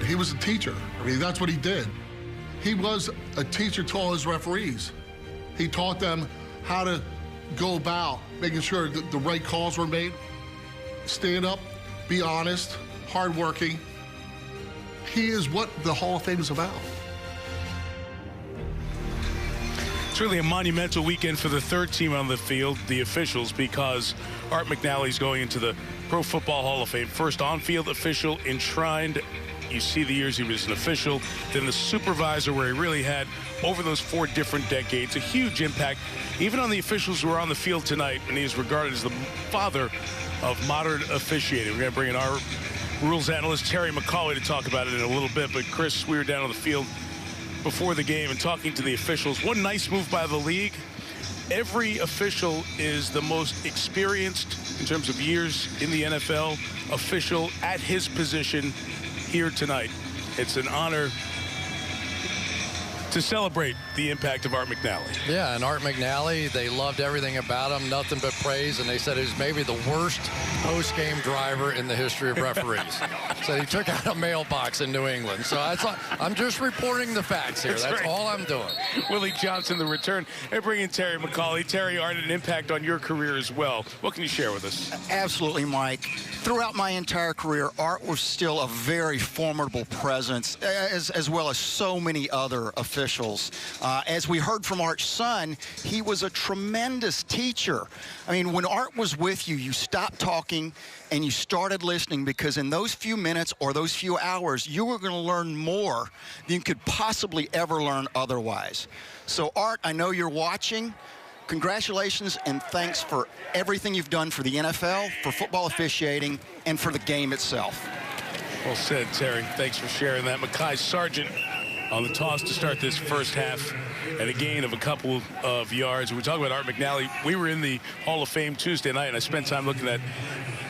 C: He was a teacher. I mean, that's what he did. He was a teacher to all his referees. He taught them how to go about making sure that the right calls were made. Stand up, be honest, hardworking. He is what the Hall of Fame is about.
G: It's really a monumental weekend for the third team on the field, the officials, because Art McNally's going into the Pro Football Hall of Fame. First on-field official enshrined. You see the years he was an official, then the supervisor, where he really had, over those 4 different decades, a huge impact, even on the officials who are on the field tonight, and he is regarded as the father of modern officiating. We're going to bring in our rules analyst, Terry McCauley, to talk about it in a little bit. But, Chris, we were down on the field before the game and talking to the officials. One nice move by the league. Every official is the most experienced in terms of years in the NFL official at his position here tonight. It's an honor to celebrate the impact of Art McNally.
D: Yeah, and Art McNally, they loved everything about him, nothing but praise, and they said he's maybe the worst post-game driver in the history of referees. So he took out a mailbox in New England. So I'm just reporting the facts here. That's all I'm doing.
G: Willie Johnson, the return. And bring in Terry McCauley. Terry, Art had an impact on your career as well. What can you share with us?
S: Absolutely, Mike. Throughout my entire career, Art was still a very formidable presence, as well as so many other officials. As we heard from Art's son, he was a tremendous teacher. I mean, when Art was with you, you stopped talking and you started listening, because in those few minutes or those few hours, you were going to learn more than you could possibly ever learn otherwise. So, Art, I know you're watching. Congratulations and thanks for everything you've done for the NFL, for football officiating, and for the game itself.
G: Well said, Terry. Thanks for sharing that. Mekhi Sargent on the toss to start this first half, and a gain of a couple of yards. We talk about Art McNally. We were in the Hall of Fame Tuesday night, and I spent time looking at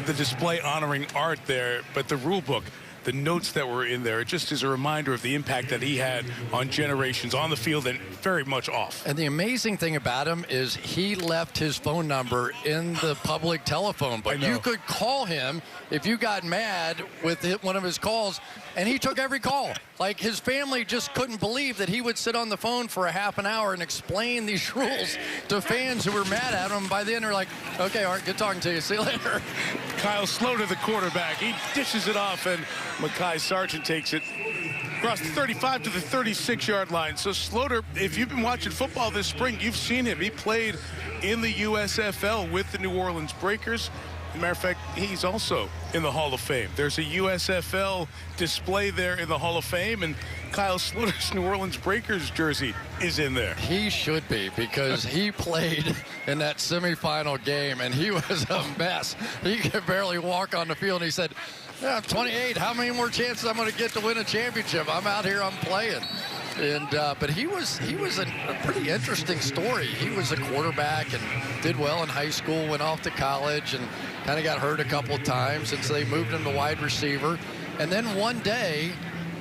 G: the display honoring Art there, but the rule book, the notes that were in there, it just is a reminder of the impact that he had on generations on the field and very much off.
D: And the amazing thing about him is he left his phone number in the public telephone book. You could call him if you got mad with one of his calls, and he took every call. Like, his family just couldn't believe that he would sit on the phone for a half an hour and explain these rules to fans who were mad at him. By the end, they're like, okay, Art, good talking to you. See you later.
G: Kyle Sloter, the quarterback, he dishes it off, and Mekhi Sargent takes it across the 35 to the 36-yard line. So Sloter, if you've been watching football this spring, you've seen him. He played in the USFL with the New Orleans Breakers. As a matter of fact, he's also in the Hall of Fame. There's a USFL display there in the Hall of Fame, and Kyle Sloter's New Orleans Breakers jersey is in there.
D: He should be, because he played in that semifinal game, and he was a mess. He could barely walk on the field, and he said, yeah, 28, how many more chances I'm going to get to win a championship? I'm out here, I'm playing. And but he was a pretty interesting story. He was a quarterback and did well in high school, went off to college, and kind of got hurt a couple of times, and so they moved him to wide receiver. And then one day,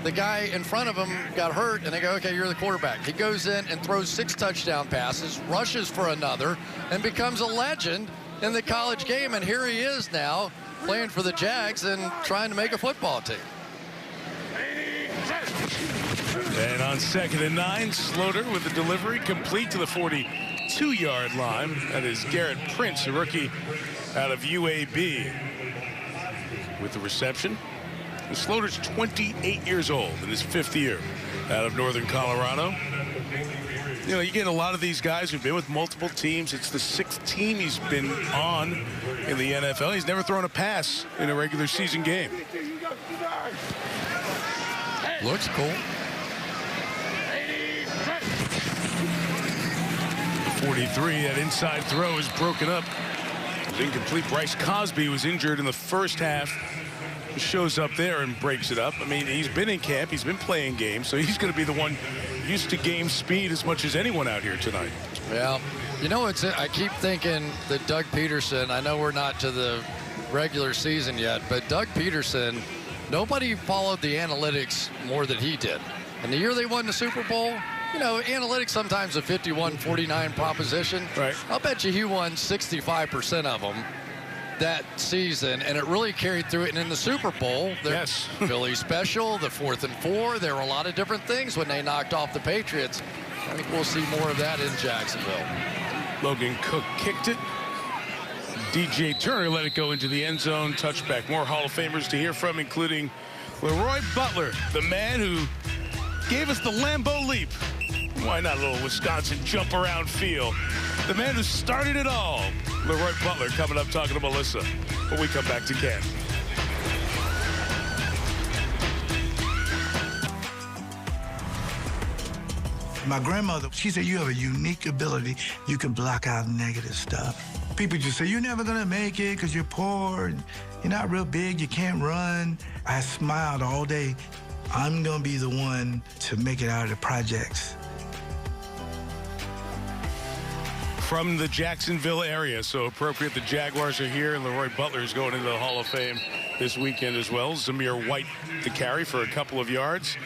D: the guy in front of him got hurt, and they go, okay, you're the quarterback. He goes in and throws 6 touchdown passes, rushes for another, and becomes a legend in the college game. And here he is now, playing for the Jags and trying to make a football team.
G: And on 2nd and 9, Sloter with the delivery complete to the 42-yard line. That is Garrett Prince, a rookie out of UAB, with the reception. And Sloter's 28 years old in his 5th year out of Northern Colorado. You know, you get a lot of these guys who've been with multiple teams. It's the 6th team he's been on in the NFL. He's never thrown a pass in a regular season game.
D: Looks cool.
G: 43, that inside throw is broken up. It was incomplete. Bryce Cosby was injured in the first half. He shows up there and breaks it up. I mean, he's been in camp. He's been playing games, so he's going to be the one used to game speed as much as anyone out here tonight.
D: Well, you know, I keep thinking that Doug Peterson, I know we're not to the regular season yet, but Doug Peterson, nobody followed the analytics more than he did. And the year they won the Super Bowl, you know, analytics sometimes a 51-49 proposition.
G: Right.
D: I'll bet you he won 65% of them that season, and it really carried through it. And in the Super Bowl,
G: yes,
D: Philly special, the 4th and 4, there were a lot of different things when they knocked off the Patriots. I think we'll see more of that in Jacksonville.
G: Logan Cook kicked it. DJ Turner let it go into the end zone. Touchback. More Hall of Famers to hear from, including Leroy Butler, the man who gave us the Lambeau Leap. Why not a little Wisconsin jump around feel? The man who started it all, Leroy Butler, coming up talking to Melissa when we come back to Ken.
A: My grandmother, she said, you have a unique ability. You can block out negative stuff. People just say, you're never gonna make it because you're poor, and you're not real big, you can't run. I smiled all day. I'm gonna be the one to make it out of the projects.
G: From the Jacksonville area, so appropriate. The Jaguars are here, and Leroy Butler is going into the Hall of Fame this weekend as well. Zamir White to carry for a couple of yards.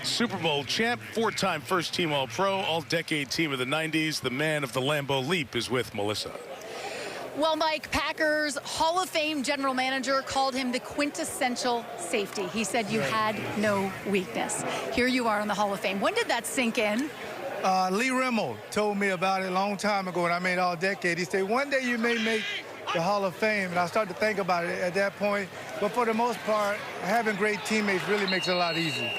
G: Super Bowl champ, 4-time first-team All-Pro, all-decade team of the 90s. The man of the Lambeau Leap is with Melissa.
I: Well, Mike, Packers Hall of Fame general manager called him the quintessential safety. He said you had no weakness. Here you are in the Hall of Fame. When did that sink in?
A: Lee Rimmel told me about it a long time ago when I made all-decade. He said, one day you may make the Hall of Fame, and I started to think about it at that point. But for the most part, having great teammates really makes it a lot easier.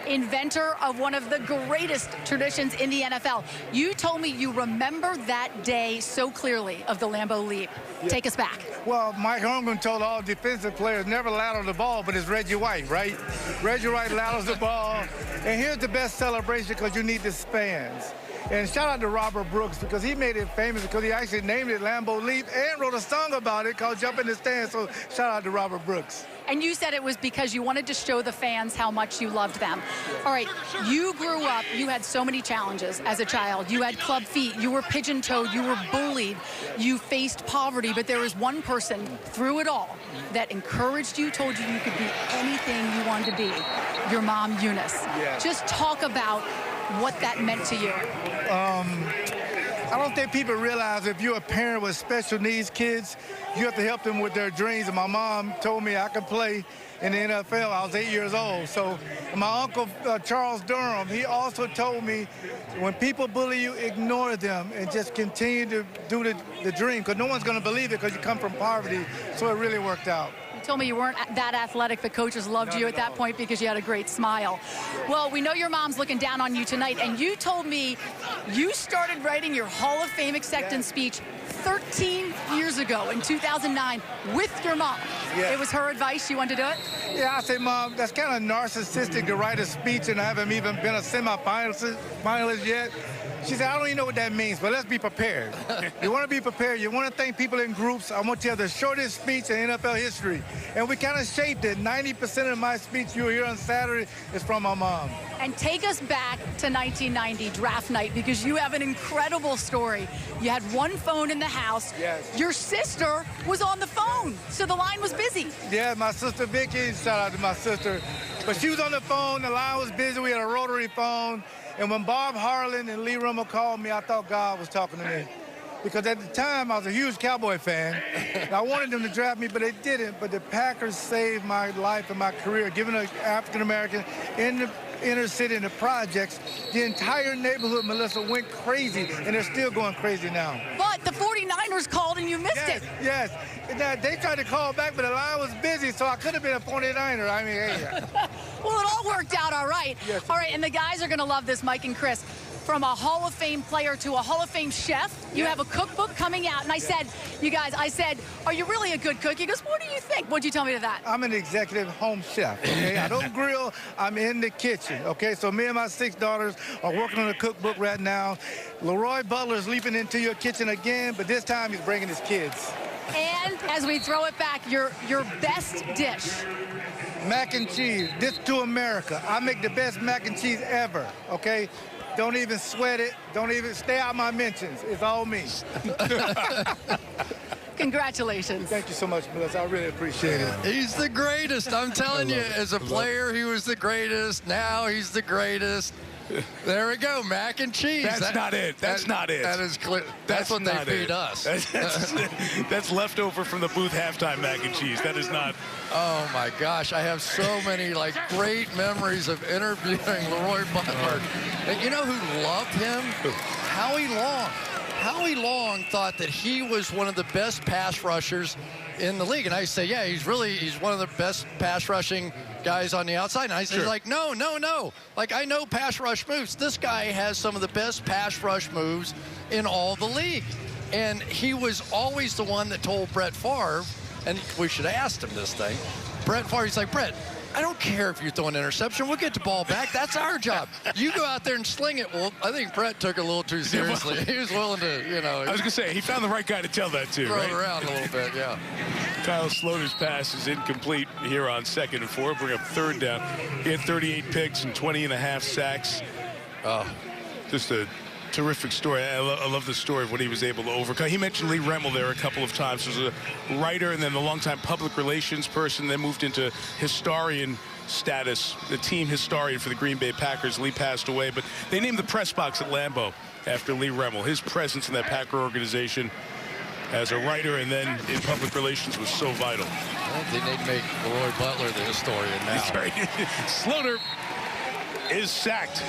I: Inventor of one of the greatest traditions in the NFL. You told me you remember that day so clearly of the Lambeau Leap.
A: Yeah.
I: Take us back.
A: Well, Mike Holmgren told all defensive players never lateral the ball, but it's Reggie White, right? Reggie White laterals the ball. And here's the best celebration because you need the fans. And shout out to Robert Brooks because he made it famous because he actually named it Lambeau Leap and wrote a song about it called Jump in the Stands. So shout out to Robert Brooks.
I: And you said it was because you wanted to show the fans how much you loved them. All right, you grew up, you had so many challenges as a child. You had club feet, you were pigeon-toed, you were bullied, you faced poverty, but there was one person through it all that encouraged you, told you you could be anything you wanted to be, your mom, Eunice.
A: Yeah.
I: Just talk about what that meant to you.
A: I don't think people realize if you're a parent with special needs kids, you have to help them with their dreams. And my mom told me I could play in the NFL. I was 8 years old. So my uncle, Charles Durham, he also told me when people bully you, ignore them and just continue to do the dream because no one's going to believe it because you come from poverty. So it really worked out.
I: You told me you weren't that athletic, but coaches loved you at that point because you had a great smile. Well, we know your mom's looking down on you tonight, and you told me you started writing your Hall of Fame acceptance speech 13 years ago in 2009 with your mom.
A: Yeah.
I: It was her advice. You wanted to do it?
A: Yeah, I say, Mom, that's kind of narcissistic to write a speech and I haven't even been a semi-finalist yet. She said, I don't even know what that means, but let's be prepared. You want to be prepared. You want to thank people in groups. I want you to have the shortest speech in NFL history. And we kind of shaped it. 90% of my speech you will hear on Saturday is from my mom.
I: And take us back to 1990 draft night because you have an incredible story. You had one phone in the house.
A: Yes.
I: Your sister was on the phone, so the line was busy.
A: Yeah, my sister Vicky, shout out to my sister. But she was on the phone, the line was busy, we had a rotary phone. And when Bob Harlan and Lee Rimmel called me, I thought God was talking to me. Because at the time, I was a huge Cowboy fan. And I wanted them to draft me, but they didn't. But the Packers saved my life and my career, giving an African-American in the inner city in the projects. The entire neighborhood, Melissa, went crazy, and they're still going crazy now.
I: But the 49ers called and you missed it.
A: Yes. They tried to call back, but the line was busy, so I could have been a 49er. I mean, hey.
I: Well, it all worked out all right.
A: Yes.
I: All right, and the guys are going to love this, Mike and Chris. From a Hall of Fame player to a Hall of Fame chef, you have a cookbook coming out. And I said, you guys, are you really a good cook? He goes, what do you think? What'd you tell me to that?
A: I'm an executive home chef, okay? I don't grill. I'm in the kitchen, okay? So me and my 6 daughters are working on a cookbook right now. Leroy Butler's leaping into your kitchen again, but this time he's bringing his kids.
I: And as we throw it back, your best dish.
A: Mac and cheese. This to America. I make the best mac and cheese ever, okay? Don't even sweat it. Don't even stay out my mentions. It's all me.
I: Congratulations.
A: Thank you so much, Melissa. I really appreciate it.
D: He's the greatest. I'm telling you, as a player, he was the greatest. Now he's the greatest. There we go, mac and cheese.
G: That's not it. That's not it.
D: That is clear. That's what they feed us.
G: That's leftover from the booth halftime mac and cheese. That is not.
D: Oh my gosh, I have so many great memories of interviewing Leroy Butler. And you know who loved him? Howie Long. Howie Long thought that he was one of the best pass rushers in the league. And I say, yeah, he's one of the best pass rushing guys on the outside. And I said, no. I know pass rush moves. This guy has some of the best pass rush moves in all the league. And he was always the one that told Brett Favre, and we should have asked him this thing. Brett Favre, he's like, Brett, I don't care if you throw an interception. We'll get the ball back. That's our job. You go out there and sling it. Well, I think Brett took it a little too seriously. He was willing to,
G: I was going to say, he found the right guy to tell that to,
D: throw
G: right?
D: it around a little bit, yeah.
G: Kyle Sloter's pass is incomplete here on 2nd and 4. Bring up 3rd down. He had 38 picks and 20.5 sacks. Just a terrific story. I love the story of what he was able to overcome. He mentioned Lee Rimmel there a couple of times. He was a writer and then a longtime public relations person, then moved into historian. status, the team historian for the Green Bay Packers. Lee passed away, but they named the press box at Lambeau after Lee Remmel. His presence in that Packer organization as a writer and then in public relations was so vital.
D: I think they'd make Leroy Butler the historian now.
G: That's right. Sloter is sacked.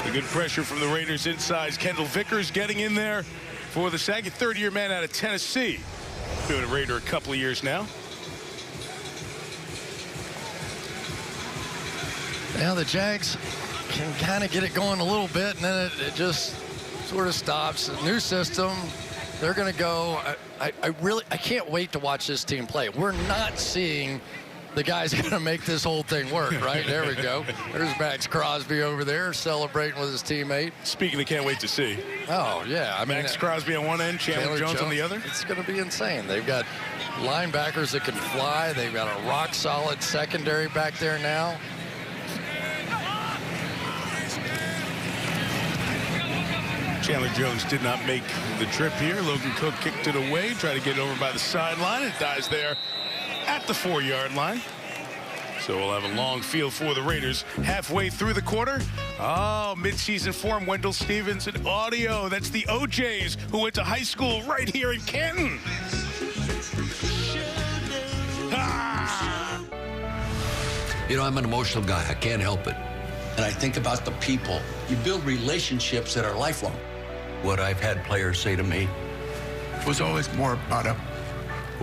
G: The good pressure from the Raiders inside. Kendall Vickers getting in there for the sack. A third-year man out of Tennessee. Been a Raider a couple of years now.
D: Now the Jags can kind of get it going a little bit, and then it just sort of stops. The new system, they're going to go. I can't wait to watch this team play. We're not seeing the guys going to make this whole thing work, right? There we go. There's Max Crosby over there celebrating with his teammate.
G: Speaking of can't wait to see.
D: Oh, yeah. I mean,
G: Max Crosby on one end, Chandler Jones on the other.
D: It's going to be insane. They've got linebackers that can fly. They've got a rock-solid secondary back there now.
G: Chandler Jones did not make the trip here. Logan Cook kicked it away, tried to get it over by the sideline. It dies there at the 4-yard line. So we'll have a long field for the Raiders halfway through the quarter. Oh, midseason form, Wendell Stevens and audio. That's the OJs who went to high school right here in Canton.
B: You know, I'm an emotional guy. I can't help it. And I think about the people. You build relationships that are lifelong. What I've had players say to me
E: was always more about a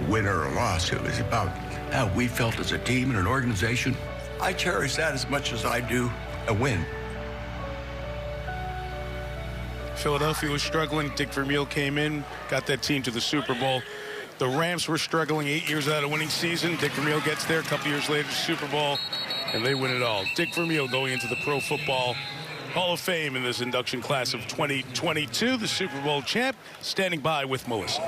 E: win or a loss. It was about how we felt as a team and an organization. I cherish that as much as I do a win.
G: Philadelphia was struggling. Dick Vermeil came in, got that team to the Super Bowl. The Rams were struggling 8 years out of a winning season. Dick Vermeil gets there a couple years later, Super Bowl, and they win it all. Dick Vermeil going into the Pro Football Hall of Fame in this induction class of 2022. The Super Bowl champ standing by with Melissa.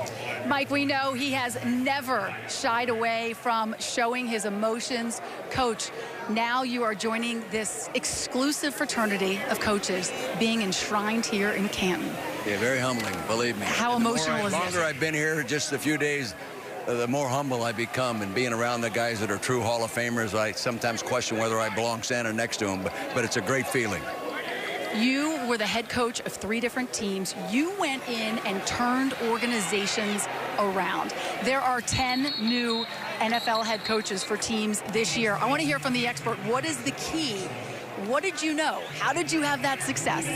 I: Mike, we know he has never shied away from showing his emotions. Coach, now you are joining this exclusive fraternity of coaches being enshrined here in Canton.
B: Yeah, very humbling, believe me.
I: How emotional is this?
B: The longer I've been here, just a few days, the more humble I become, and being around the guys that are true Hall of Famers, I sometimes question whether I belong standing next to them, but it's a great feeling.
I: You were the head coach of 3 different teams. You went in and turned organizations around. There are 10 new NFL head coaches for teams this year. I want to hear from the expert. What is the key? What did you know? How did you have that success?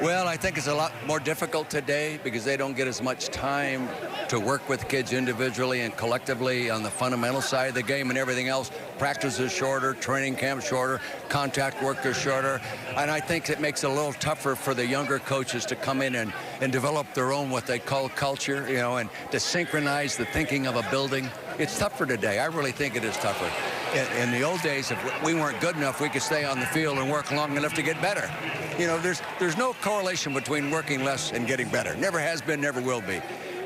B: Well, I think it's a lot more difficult today because they don't get as much time to work with kids individually and collectively on the fundamental side of the game and everything else. Practice is shorter, training camp shorter, contact work is shorter. And I think it makes it a little tougher for the younger coaches to come in and develop their own what they call culture, you know, and to synchronize the thinking of a building. It's tougher today. I really think it is tougher. In the old days, if we weren't good enough, we could stay on the field and work long enough to get better. You know, there's no correlation between working less and getting better. Never has been, never will be.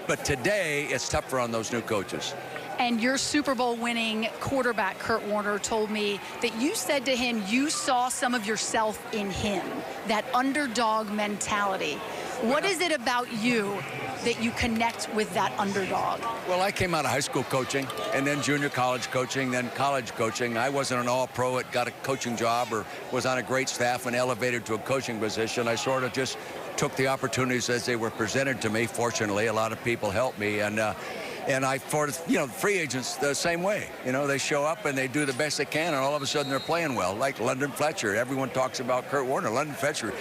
B: But today, it's tougher on those new coaches.
I: And your Super Bowl winning quarterback, Kurt Warner, told me that you said to him you saw some of yourself in him, that underdog mentality. What is it about you that you connect with that underdog?
B: Well, I came out of high school coaching and then junior college coaching, then college coaching. I wasn't an all-pro that got a coaching job or was on a great staff and elevated to a coaching position. I sort of just took the opportunities as they were presented to me. Fortunately, a lot of people helped me, and I, you know, free agents the same way. You know, they show up and they do the best they can, and all of a sudden they're playing well. Like London Fletcher. Everyone talks about Kurt Warner. London Fletcher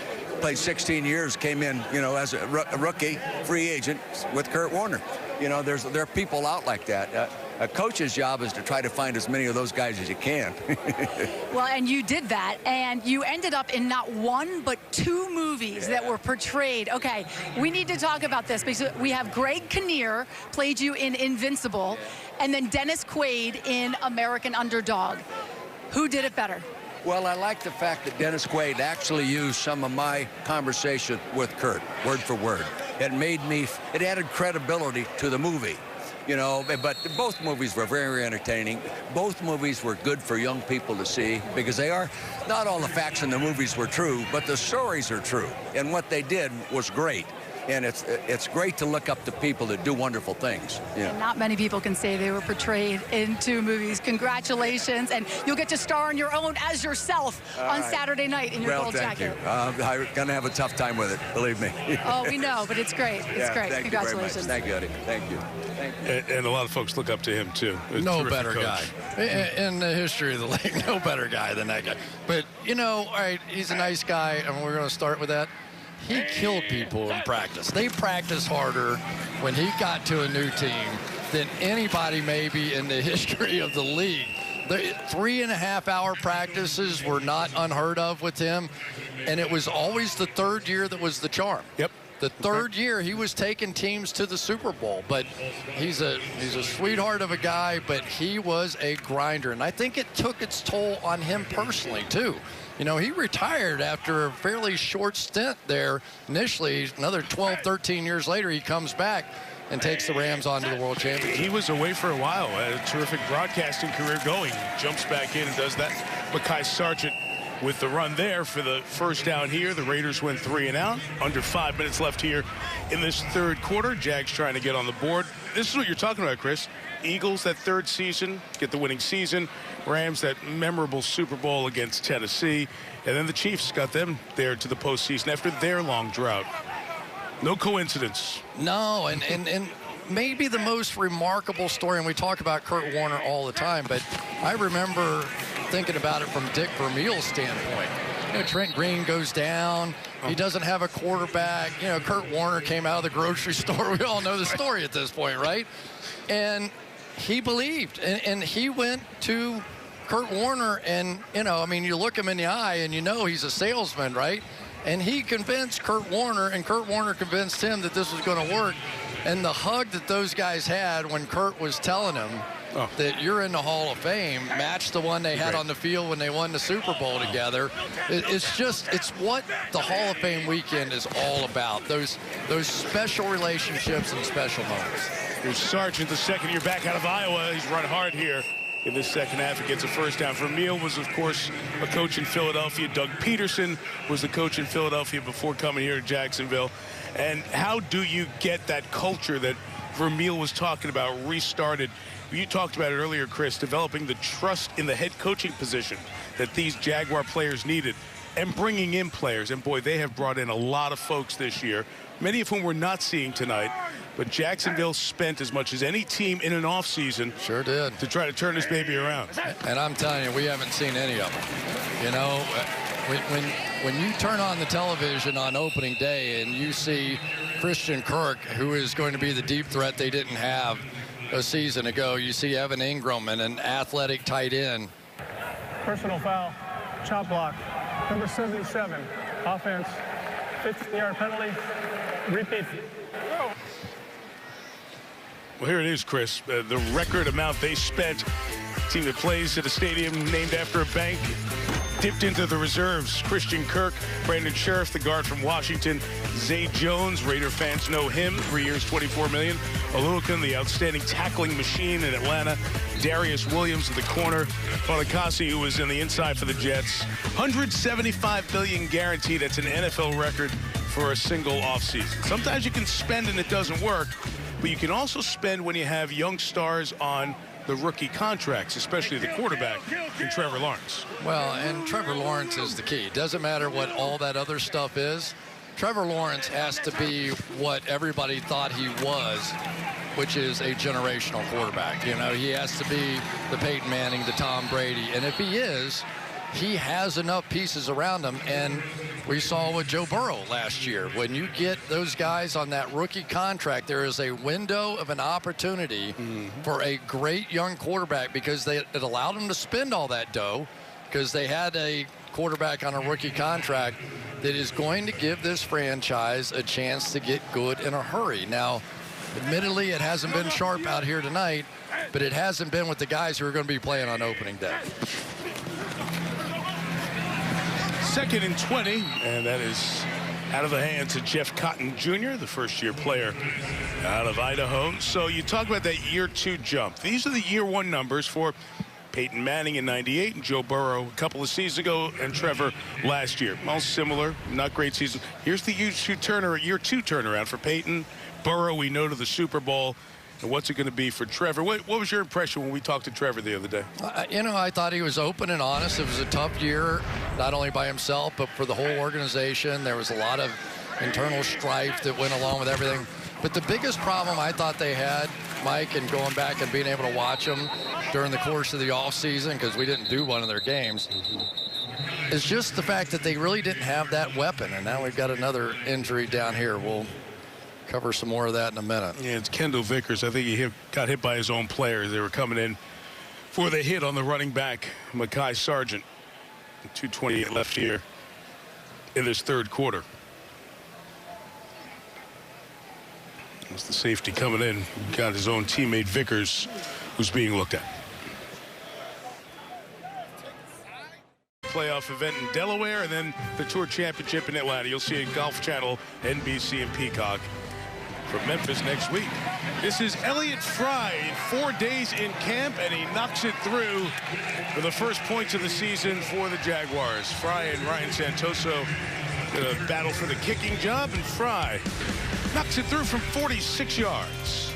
B: played 16 years, came in, you know, as a rookie, free agent with Kurt Warner. You know, there are people out like that. A coach's job is to try to find as many of those guys as you can.
I: Well, and you did that, and you ended up in not 1 but 2 movies that were portrayed. Okay, we need to talk about this because we have Greg Kinnear played you in Invincible, and then Dennis Quaid in American Underdog. Who did it better?
B: Well, I like the fact that Dennis Quaid actually used some of my conversation with Kurt, word for word. It added credibility to the movie. You know, but both movies were very entertaining. Both movies were good for young people to see because they are, not all the facts in the movies were true, but the stories are true. And what they did was great. And it's great to look up to people that do wonderful things. Yeah.
I: And not many people can say they were portrayed in 2 movies. Congratulations, and you'll get to star on your own as yourself on Saturday night in your gold jacket.
B: Well, thank you. I'm going to have a tough time with it, believe me.
I: Oh, we know, but it's great. It's great.
B: Thank
I: Congratulations.
B: You very much. Thank you, Eddie. Thank you. Thank you.
G: And a lot of folks look up to him, too.
D: No better guy. In the history of the league, no better guy than that guy. But, you know, all right, he's a nice guy, and we're going to start with that. He killed people in practice. They practiced harder when he got to a new team than anybody maybe in the history of the league. The 3.5-hour practices were not unheard of with him, and it was always the 3rd year that was the charm.
G: Yep.
D: The 3rd year he was taking teams to the Super Bowl, but he's a sweetheart of a guy, but he was a grinder, and I think it took its toll on him personally too. You know, he retired after a fairly short stint there initially. Another 12, 13 years later, he comes back and takes the Rams on to the World Championship.
G: He was away for a while, had a terrific broadcasting career going. Jumps back in and does that. Mekhi Sargent with the run there for the first down here. The Raiders win 3 and out. Under 5 minutes left here in this 3rd quarter. Jags trying to get on the board. This is what you're talking about, Chris. Eagles, that 3rd season, get the winning season. Rams, that memorable Super Bowl against Tennessee. And then the Chiefs got them there to the postseason after their long drought. No coincidence.
D: No, and maybe the most remarkable story, and we talk about Kurt Warner all the time, but I remember thinking about it from Dick Vermeil's standpoint. You know, Trent Green goes down. He doesn't have a quarterback. You know, Kurt Warner came out of the grocery store. We all know the story at this point, right? And he believed, and he went to Kurt Warner, and, you know, I mean, you look him in the eye, and you know he's a salesman, right? And he convinced Kurt Warner, and Kurt Warner convinced him that this was going to work. And the hug that those guys had when Kurt was telling him that you're in the Hall of Fame matched the one they had on the field when they won the Super Bowl together. It's what the Hall of Fame weekend is all about. Those special relationships and special moments.
G: Here's Sargent, the 2nd year back out of Iowa. He's run hard here in this 2nd half. He gets a first down. Vermeil was, of course, a coach in Philadelphia. Doug Peterson was the coach in Philadelphia before coming here to Jacksonville. And how do you get that culture that Vermeil was talking about restarted? You talked about it earlier, Chris, developing the trust in the head coaching position that these Jaguar players needed and bringing in players. And, boy, they have brought in a lot of folks this year, many of whom we're not seeing tonight. But Jacksonville spent as much as any team in an offseason.
D: Sure did.
G: To try to turn this baby around.
D: And I'm telling you, we haven't seen any of them. You know, when you turn on the television on opening day and you see Christian Kirk, who is going to be the deep threat they didn't have a season ago, you see Evan Ingram and an athletic tight end.
J: Personal foul, chop block, number 77, offense, 15-yard penalty, repeat.
G: Well, here it is, Chris. The record amount they spent. Team that plays at a stadium named after a bank dipped into the reserves. Christian Kirk, Brandon Sheriff, the guard from Washington, Zay Jones, Raider fans know him, 3 years, $24 million. Oluokun, the outstanding tackling machine in Atlanta. Darius Williams at the corner. Bonacasi, who was in the inside for the Jets. $175 million guaranteed. That's an NFL record for a single offseason. Sometimes you can spend and it doesn't work, but you can also spend when you have young stars on the rookie contracts, especially the quarterback in Trevor Lawrence.
D: Well, and Trevor Lawrence is the key. It doesn't matter what all that other stuff is. Trevor Lawrence has to be what everybody thought he was, which is a generational quarterback. You know, he has to be the Peyton Manning, the Tom Brady. And if he is, he has enough pieces around him. And we saw with Joe Burrow last year. When you get those guys on that rookie contract, there is a window of an opportunity for a great young quarterback, because it allowed them to spend all that dough, because they had a quarterback on a rookie contract that is going to give this franchise a chance to get good in a hurry. Now, admittedly, it hasn't been sharp out here tonight, but it hasn't been with the guys who are going to be playing on opening day.
G: 2nd and 20, and that is out of the hands of Jeff Cotton Jr., the first-year player out of Idaho. So you talk about that year 2 jump. These are the year 1 numbers for Peyton Manning in '98 and Joe Burrow a couple of seasons ago and Trevor last year. All similar, not great seasons. Here's the year two turnaround for Peyton. Burrow, we know, to the Super Bowl. And what's it going to be for Trevor? What was your impression when we talked to Trevor the other day?
D: I thought he was open and honest. It was a tough year, not only by himself, but for the whole organization. There was a lot of internal strife that went along with everything. But the biggest problem I thought they had, Mike, and going back and being able to watch them during the course of the offseason, because we didn't do one of their games, is just the fact that they really didn't have that weapon. And now we've got another injury down here. We'll cover some more of that in a minute.
G: Yeah, it's Kendall Vickers. I think he got hit by his own players. They were coming in for the hit on the running back, Mekhi Sargent. 2:28 left here in this third quarter. That's the safety coming in. Got his own teammate Vickers, who's being looked at. Playoff event in Delaware, and then the Tour Championship in Atlanta. You'll see it Golf Channel, NBC, and Peacock from Memphis next week. This is Elliott Fry in 4 days in camp, and he knocks it through for the first points of the season for the Jaguars. Fry and Ryan Santoso gonna battle for the kicking job, and Fry knocks it through from 46 yards.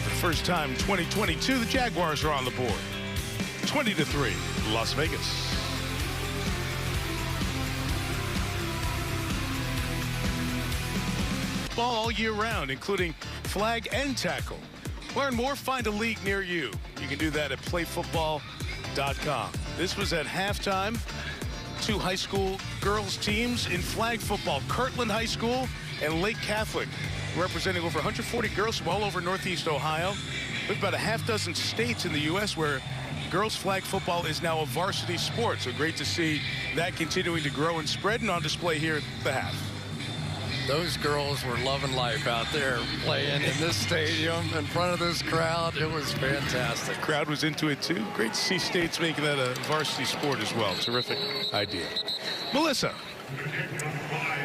G: For the first time in 2022, the Jaguars are on the board. 20-3, Las Vegas. All year round, including flag and tackle. Learn more, find a league near you. You can do that at playfootball.com. This was at halftime. 2 high school girls teams in flag football, Kirtland High School and Lake Catholic, representing over 140 girls from all over Northeast Ohio. We have about a half dozen states in the U.S. where girls flag football is now a varsity sport. So great to see that continuing to grow and spread, and on display here at the half.
D: Those girls were loving life out there playing in this stadium in front of this crowd. It was fantastic.
G: The crowd was into it too. Great to see states making that a varsity sport as well. Terrific idea. Melissa.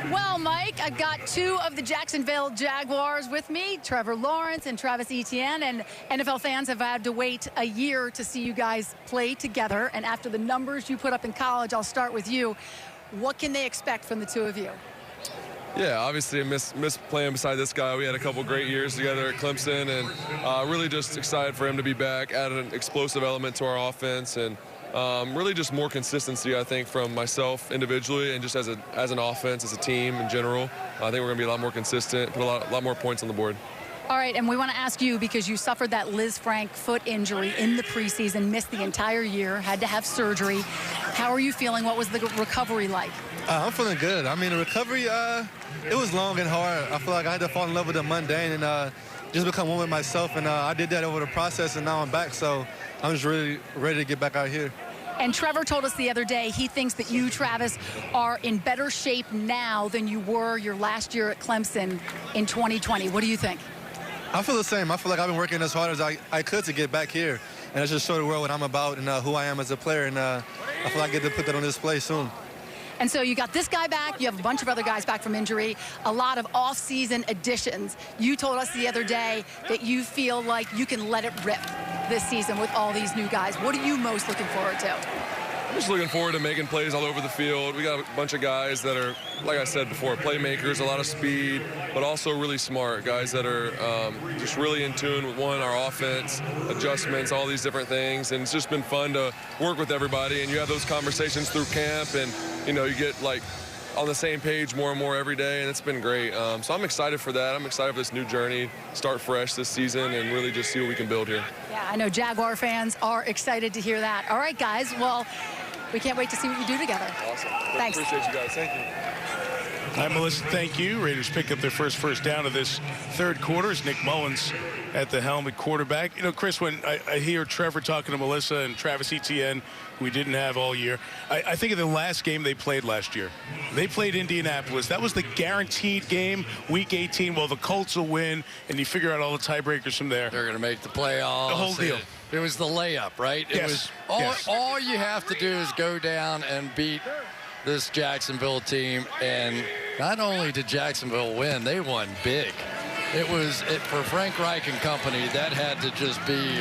I: Well, Mike, I've got 2 of the Jacksonville Jaguars with me, Trevor Lawrence and Travis Etienne, and NFL fans have had to wait a year to see you guys play together. And after the numbers you put up in college, I'll start with you. What can they expect from the 2 of you?
F: Yeah, obviously I miss playing beside this guy. We had a couple great years together at Clemson, and really just excited for him to be back, add an explosive element to our offense, and really just more consistency, I think, from myself individually and just as an offense, as a team in general. I think we're going to be a lot more consistent, put a lot more points on the board.
I: All right, and we want to ask you, because you suffered that Liz Frank foot injury in the preseason, missed the entire year, had to have surgery. How are you feeling? What was the recovery like?
L: I'm feeling good. I mean, the recovery, it was long and hard. I feel like I had to fall in love with the mundane and just become one with myself. And I did that over the process, and now I'm back. So I'm just really ready to get back out here.
I: And Trevor told us the other day he thinks that you, Travis, are in better shape now than you were your last year at Clemson in 2020. What do you think?
L: I feel the same. I feel like I've been working as hard as I could to get back here. And I just show the world what I'm about and who I am as a player. And I feel like I get to put that on display soon.
I: And so you got this guy back. You have a bunch of other guys back from injury, a lot of off-season additions. You told us the other day that you feel like you can let it rip this season with all these new guys. What are you most looking forward to?
F: I'm just looking forward to making plays all over the field. We got a bunch of guys that are, like I said before, playmakers, a lot of speed, but also really smart guys that are just really in tune with our offense, adjustments, all these different things. And it's just been fun to work with everybody. And you have those conversations through camp, and you get like on the same page more and more every day, and it's been great. So I'm excited for that. I'm excited for this new journey, start fresh this season, and really just see what we can build here.
I: Yeah, I know Jaguar fans are excited to hear that. All right, guys. Well, we can't wait to see what you do together.
F: Awesome.
I: Thanks.
F: Appreciate you guys. Thank you.
G: Hi, Melissa. Thank you. Raiders pick up their first down of this third quarter as Nick Mullins at the helm at quarterback. Chris, when I hear Trevor talking to Melissa and Travis Etienne, we didn't have all year, I think of the last game they played last year. They played Indianapolis. That was the guaranteed game, Week 18. Well, the Colts will win, and you figure out all the tiebreakers from there.
D: They're going to make the playoffs.
G: The whole deal.
D: It was the layup, right?
G: Yes.
D: It was all you have to do is go down and beat this Jacksonville team. And not only did Jacksonville win, they won big. For Frank Reich and company, that had to just be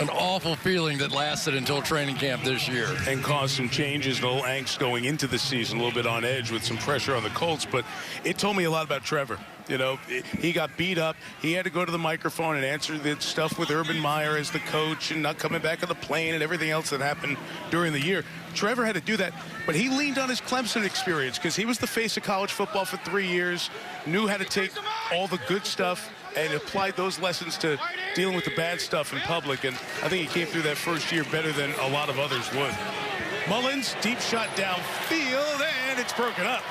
D: an awful feeling that lasted until training camp this year.
G: And caused some changes and a little angst going into the season, a little bit on edge with some pressure on the Colts. But it told me a lot about Trevor. You know, he got beat up. He had to go to the microphone and answer the stuff with Urban Meyer as the coach and not coming back on the plane and everything else that happened during the year. Trevor had to do that, but he leaned on his Clemson experience because he was the face of college football for 3 years, knew how to take all the good stuff and applied those lessons to dealing with the bad stuff in public. And I think he came through that first year better than a lot of others would. Mullins, deep shot downfield, and it's broken up.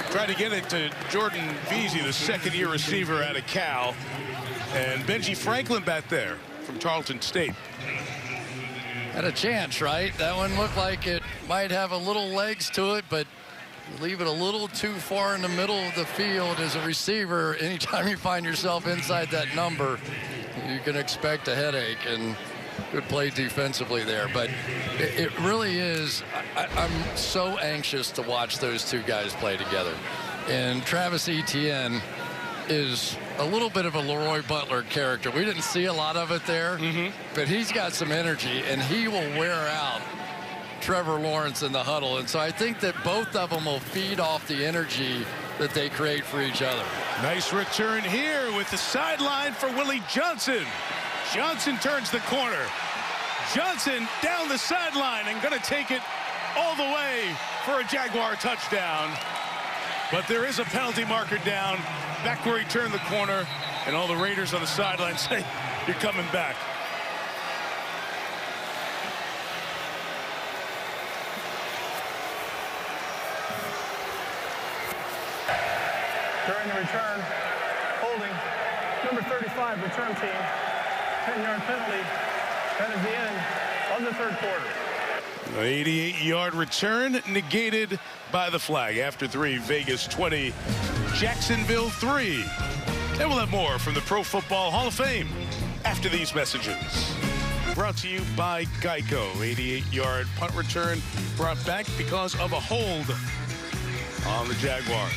G: Tried to get it to Jordan Veazey, the second-year receiver out of Cal. And Benji Franklin back there from Tarleton State.
D: Had a chance, right? That one looked like it might have a little legs to it, but you leave it a little too far in the middle of the field as a receiver. Anytime you find yourself inside that number, you can expect a headache. And good play defensively there. But it really is. I'm so anxious to watch those two guys play together. And Travis Etienne is a little bit of a Leroy Butler character. We didn't see a lot of it there, but he's got some energy, and he will wear out Trevor Lawrence in the huddle. And so I think that both of them will feed off the energy that they create for each other.
G: Nice return here with the sideline for Willie Johnson. Johnson turns the corner. Johnson down the sideline and going to take it all the way for a Jaguar touchdown. But there is a penalty marker down back where he turned the corner, and all the Raiders on the sideline say, "You're coming back."
J: During the return, holding, number 35, return team, 10-yard penalty. That is the end of the third quarter.
G: An 88-yard return negated by the flag. After 3, Vegas 20, Jacksonville 3. And we'll have more from the Pro Football Hall of Fame after these messages. Brought to you by Geico. 88-yard punt return brought back because of a hold on the Jaguars.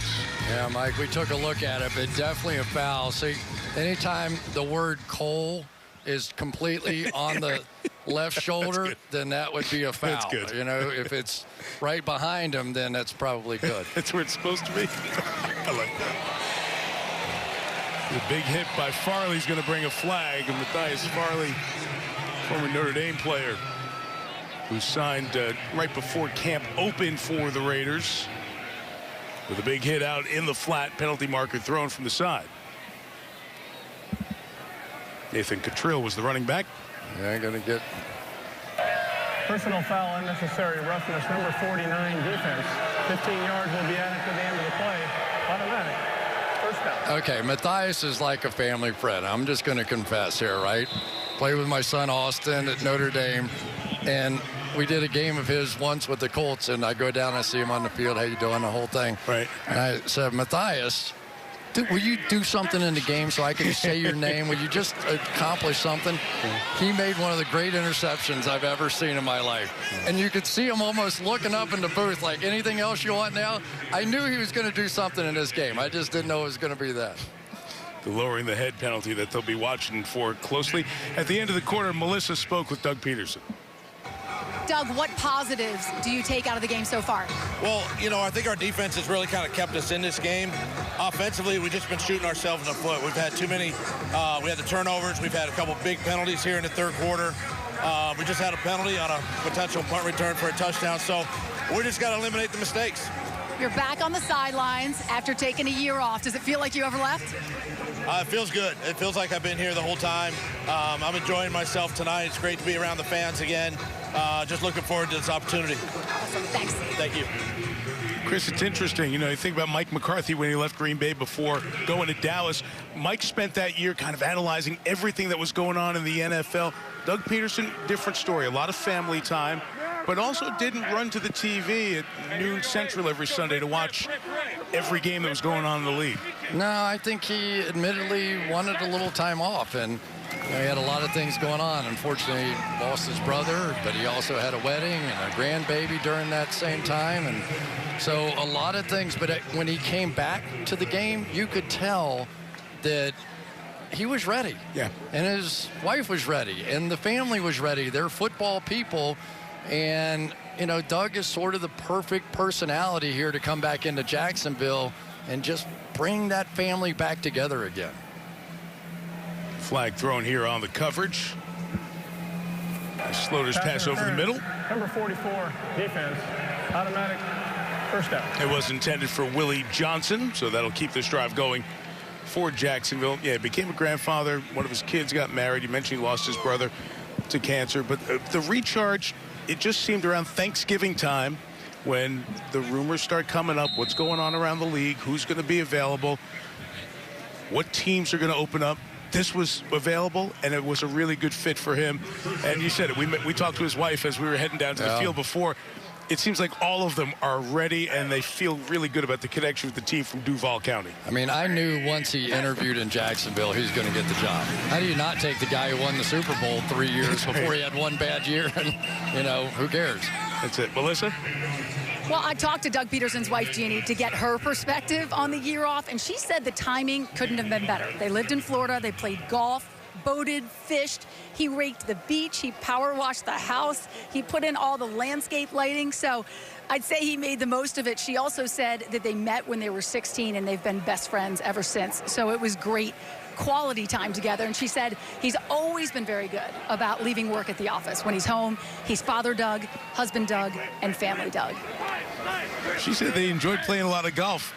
D: Yeah, Mike, we took a look at it, but definitely a foul. See, anytime the word Cole is completely on the left shoulder, then that would be a foul.
G: That's good.
D: You know, if it's right behind him, then that's probably good.
G: That's where it's supposed to be. I like that. The big hit by Farley's going to bring a flag. And Matthias Farley, former Notre Dame player, who signed right before camp opened for the Raiders. With a big hit out in the flat, penalty marker thrown from the side. Nathan Cottrell was the running back.
D: Yeah, going to get
J: Personal foul, unnecessary roughness, number 49, defense. 15 yards will be added to the end of the play. Automatic. First down.
D: Okay, Matthias is like a family friend. I'm just going to confess here, right? Played with my son Austin at Notre Dame, and we did a game of his once with the Colts, and I go down, I see him on the field, how you doing, the whole thing.
G: Right.
D: And I said, Matthias, will you do something in the game so I can say your name? Will you just accomplish something? He made one of the great interceptions I've ever seen in my life. And you could see him almost looking up in the booth like, anything else you want now? I knew he was going to do something in this game. I just didn't know it was going to be that.
G: The lowering the head penalty that they'll be watching for closely. At the end of the quarter, Melissa spoke with Doug Peterson.
I: Doug, what positives do you take out of the game so far?
N: Well, you know, I think our defense has really kind of kept us in this game. Offensively, we've just been shooting ourselves in the foot. We've had too many, we had the turnovers. We've had a couple big penalties here in the third quarter. We just had a penalty on a potential punt return for a touchdown. So we just got to eliminate the mistakes.
I: You're back on the sidelines after taking a year off. Does it feel like you ever left?
N: It feels good. It feels like I've been here the whole time. I'm enjoying myself tonight. It's great to be around the fans again. Just looking forward to this opportunity.
I: Awesome. Thanks.
N: Thank you.
G: Chris, it's interesting. You know, you think about Mike McCarthy when he left Green Bay before going to Dallas. Mike spent that year kind of analyzing everything that was going on in the NFL. Doug Peterson, different story. A lot of family time, but also didn't run to the TV at noon Central every Sunday to watch every game that was going on in the league.
D: No, I think he admittedly wanted a little time off, and he had a lot of things going on. Unfortunately, he lost his brother, but he also had a wedding and a grandbaby during that same time. And so a lot of things. But when he came back to the game, you could tell that he was ready.
O: Yeah.
D: And his wife was ready, and the family was ready. They're football people, and you know, Doug is sort of the perfect personality here to come back into Jacksonville and just bring that family back together again.
G: Flag thrown here on the coverage. Slaughter's pass over the middle.
J: Number 44, defense, automatic, first down.
G: It was intended for Willie Johnson, so that'll keep this drive going for Jacksonville. Yeah, became a grandfather. One of his kids got married. You mentioned he lost his brother to cancer. But the recharge, it just seemed around Thanksgiving time when the rumors start coming up. What's going on around the league? Who's going to be available? What teams are going to open up? This was available, and it was a really good fit for him. And you said it. We talked to his wife as we were heading down to the field before. It seems like all of them are ready, and they feel really good about the connection with the team from Duval County.
D: I mean, I knew once he interviewed in Jacksonville, he was going to get the job. How do you not take the guy who won the Super Bowl 3 years before he had one bad year? And, you know, who cares?
G: That's it. Melissa?
I: Well, I talked to Doug Peterson's wife, Jeannie, to get her perspective on the year off, and she said the timing couldn't have been better. They lived in Florida. They played golf, boated, fished. He raked the beach. He power washed the house. He put in all the landscape lighting. So I'd say he made the most of it. She also said that they met when they were 16, and they've been best friends ever since. So it was great quality time together. And she said he's always been very good about leaving work at the office. When he's home, he's father Doug, husband Doug, and family Doug.
G: She said they enjoyed playing a lot of golf.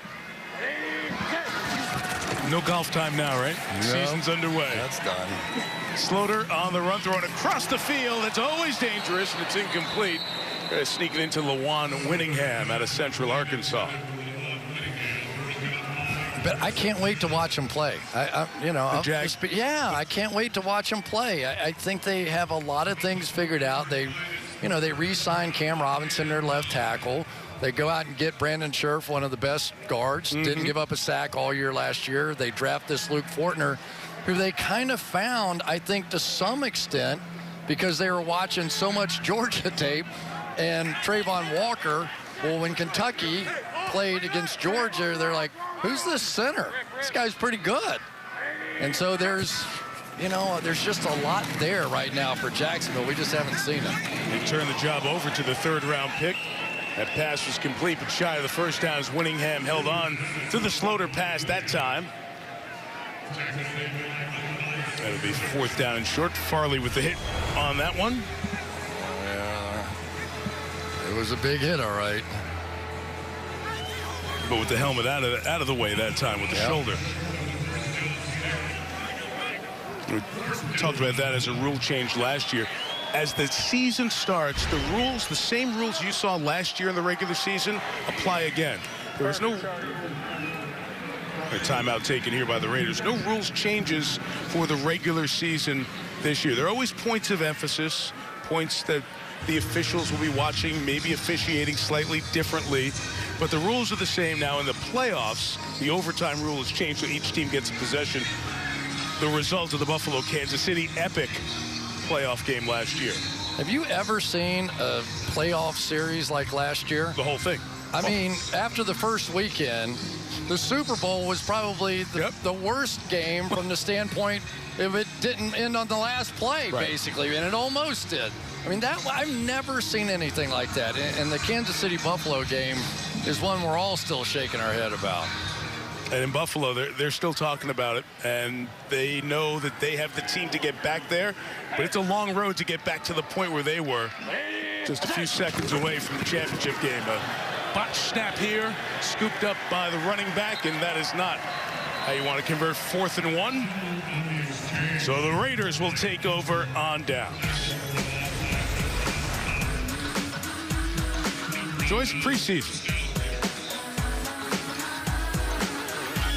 G: No golf time now, right?
D: No.
G: Season's underway.
D: That's done.
G: Slaughter on the run, throwing across the field. It's always dangerous, and it's incomplete. Sneaking into Lawan Winningham out of Central Arkansas.
D: But I can't wait to watch him play. Yeah, I can't wait to watch him play. I think they have a lot of things figured out. They re-signed Cam Robinson, their left tackle. They go out and get Brandon Scherf, one of the best guards. Didn't give up a sack all year last year. They draft this Luke Fortner, who they kind of found, I think, to some extent, because they were watching so much Georgia tape and Trayvon Walker. Well, when Kentucky played against Georgia, they're like, who's this center? This guy's pretty good. And so there's just a lot there right now for Jacksonville. We just haven't seen it.
G: They turn the job over to the third-round pick. That pass was complete, but shy of the first down as Winningham held on to the Slaughter pass that time. That'll be fourth down and short. Farley with the hit on that one.
D: It was a big hit, all right.
G: But with the helmet out of the way that time with the shoulder. We talked about that as a rule change last year. As the season starts, the same rules you saw last year in the regular season, apply again. There was no timeout taken here by the Raiders. No rules changes for the regular season this year. There are always points of emphasis, points that the officials will be watching, maybe officiating slightly differently. But the rules are the same now in the playoffs. The overtime rule has changed, so each team gets a possession. The result of the Buffalo-Kansas City epic playoff game last year.
D: Have you ever seen a playoff series like last year?
G: The whole thing.
D: I mean, after the first weekend, the Super Bowl was probably the worst game from the standpoint if it didn't end on the last play, basically, and it almost did. I mean, I've never seen anything like that. And the Kansas City-Buffalo game is one we're all still shaking our head about.
G: And in Buffalo, they're still talking about it, and they know that they have the team to get back there, but it's a long road to get back to the point where they were just a few seconds away from the championship game. A botch snap here, scooped up by the running back, and that is not how you want to convert 4th and 1. So the Raiders will take over on downs. Joyce, preseason.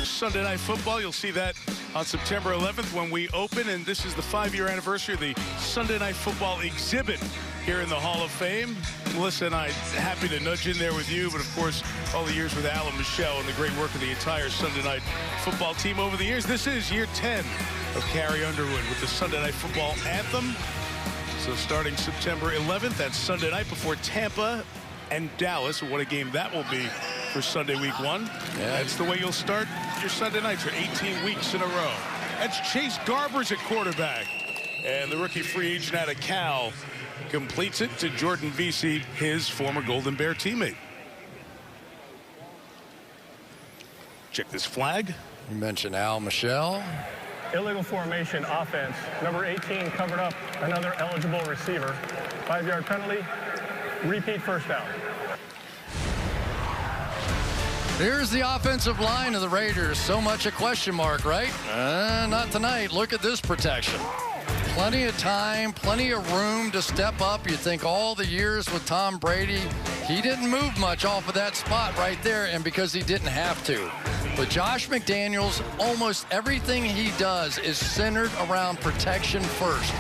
G: Sunday Night Football. You'll see that on September 11th when we open, and this is the 5-year anniversary of the Sunday Night Football exhibit here in the Hall of Fame. Melissa and I happy to nudge in there with you, but of course all the years with Al and Michelle and the great work of the entire Sunday Night Football team over the years. This is year 10 of Carrie Underwood with the Sunday Night Football anthem. So starting September 11th, that's Sunday night before Tampa and Dallas. What a game that will be for Sunday week 1. Yeah. That's the way you'll start your Sunday nights for 18 weeks in a row. That's Chase Garbers at quarterback. And the rookie free agent out of Cal completes it to Jordan Vesey, his former Golden Bear teammate. Check this flag.
D: You mentioned Al Michel.
J: Illegal formation offense. Number 18 covered up another eligible receiver. 5-yard penalty. Repeat first down.
D: Here's the offensive line of the Raiders. So much a question mark, right? Not tonight. Look at this protection. Plenty of time, plenty of room to step up. You think all the years with Tom Brady, he didn't move much off of that spot right there, and because he didn't have to. But Josh McDaniels, almost everything he does is centered around protection first.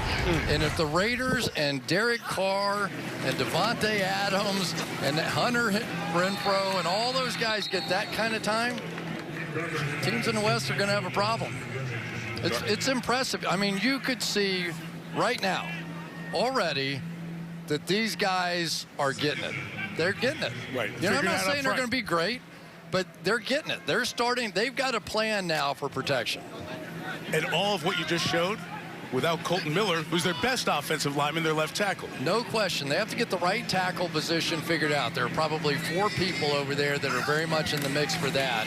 D: And if the Raiders and Derek Carr and Devontae Adams and Hunter Renfrow and all those guys get that kind of time, teams in the West are going to have a problem. It's impressive. I mean, you could see right now already that these guys are getting it. They're getting it.
G: Right.
D: You know, I'm not saying they're going to be great, but they're getting it. They're starting. They've got a plan now for protection.
G: And all of what you just showed without Colton Miller, who's their best offensive lineman, their left tackle.
D: No question. They have to get the right tackle position figured out. There are probably 4 people over there that are very much in the mix for that.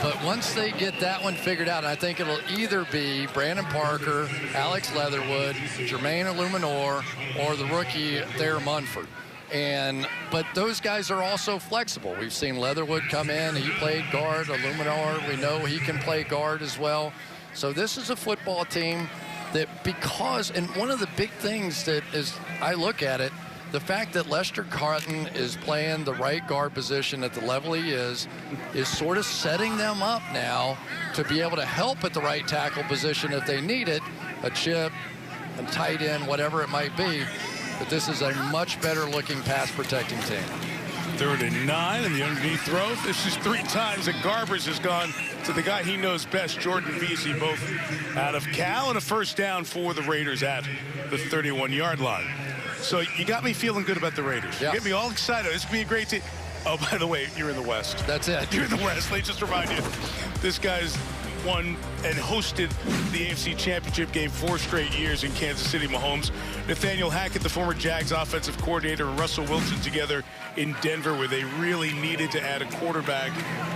D: But once they get that one figured out, I think it'll either be Brandon Parker, Alex Leatherwood, Jermaine Illuminor, or the rookie Thayer Munford. But those guys are also flexible. We've seen Leatherwood come in. He played guard. Illuminor, we know he can play guard as well. So this is a football team that and one of the big things that is, I look at it, the fact that Lester Cotton is playing the right guard position at the level he is sort of setting them up now to be able to help at the right tackle position if they need it, a chip, a tight end, whatever it might be. But this is a much better looking pass protecting team.
G: 3rd and 9, and the underneath throw. This is 3 times that Garbers has gone to the guy he knows best, Jordan Vesey, both out of Cal, and a first down for the Raiders at the 31-yard line. So you got me feeling good about the Raiders.
D: Yeah.
G: You get me all excited. This could be a great team. Oh, by the way, you're in the West.
D: That's it.
G: You're in the West. Let me just remind you, this guy's won and hosted the AFC Championship game 4 straight years in Kansas City. Mahomes, Nathaniel Hackett, the former Jags offensive coordinator, and Russell Wilson together in Denver, where they really needed to add a quarterback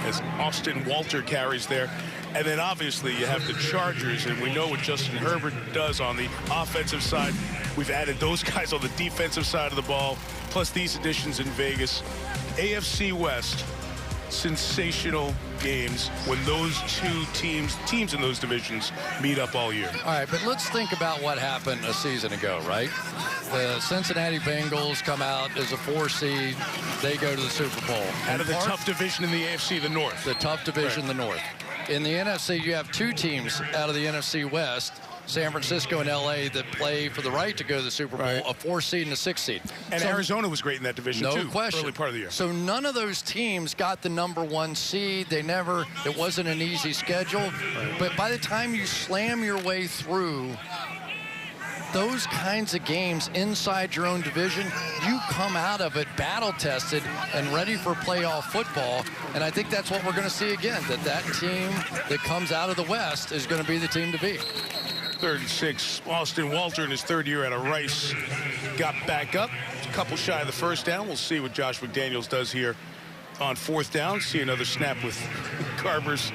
G: as Austin Walter carries there. And then obviously you have the Chargers, and we know what Justin Herbert does on the offensive side. We've added those guys on the defensive side of the ball, plus these additions in Vegas. AFC West, sensational games when those 2 teams in those divisions meet up all year.
D: All right, but let's think about what happened a season ago, right? The Cincinnati Bengals come out as a 4 seed. They go to the Super Bowl.
G: Out of the tough division in the AFC, the North.
D: The tough division, the North. In the NFC, you have 2 teams out of the NFC West, San Francisco and LA, that play for the right to go to the Super Bowl, a 4 seed and a 6 seed.
G: And so, Arizona was great in that division too.
D: No question.
G: Early part of the year.
D: So none of those teams got the number 1 seed. It wasn't an easy schedule. But by the time you slam your way through those kinds of games inside your own division, you come out of it battle-tested and ready for playoff football. And I think that's what we're going to see again, that team that comes out of the West is going to be the team to beat.
G: 3rd and 6. Austin Walter in his 3rd year out of Rice got back up. A couple shy of the first down. We'll see what Josh McDaniels does here on 4th down. See another snap with Garbers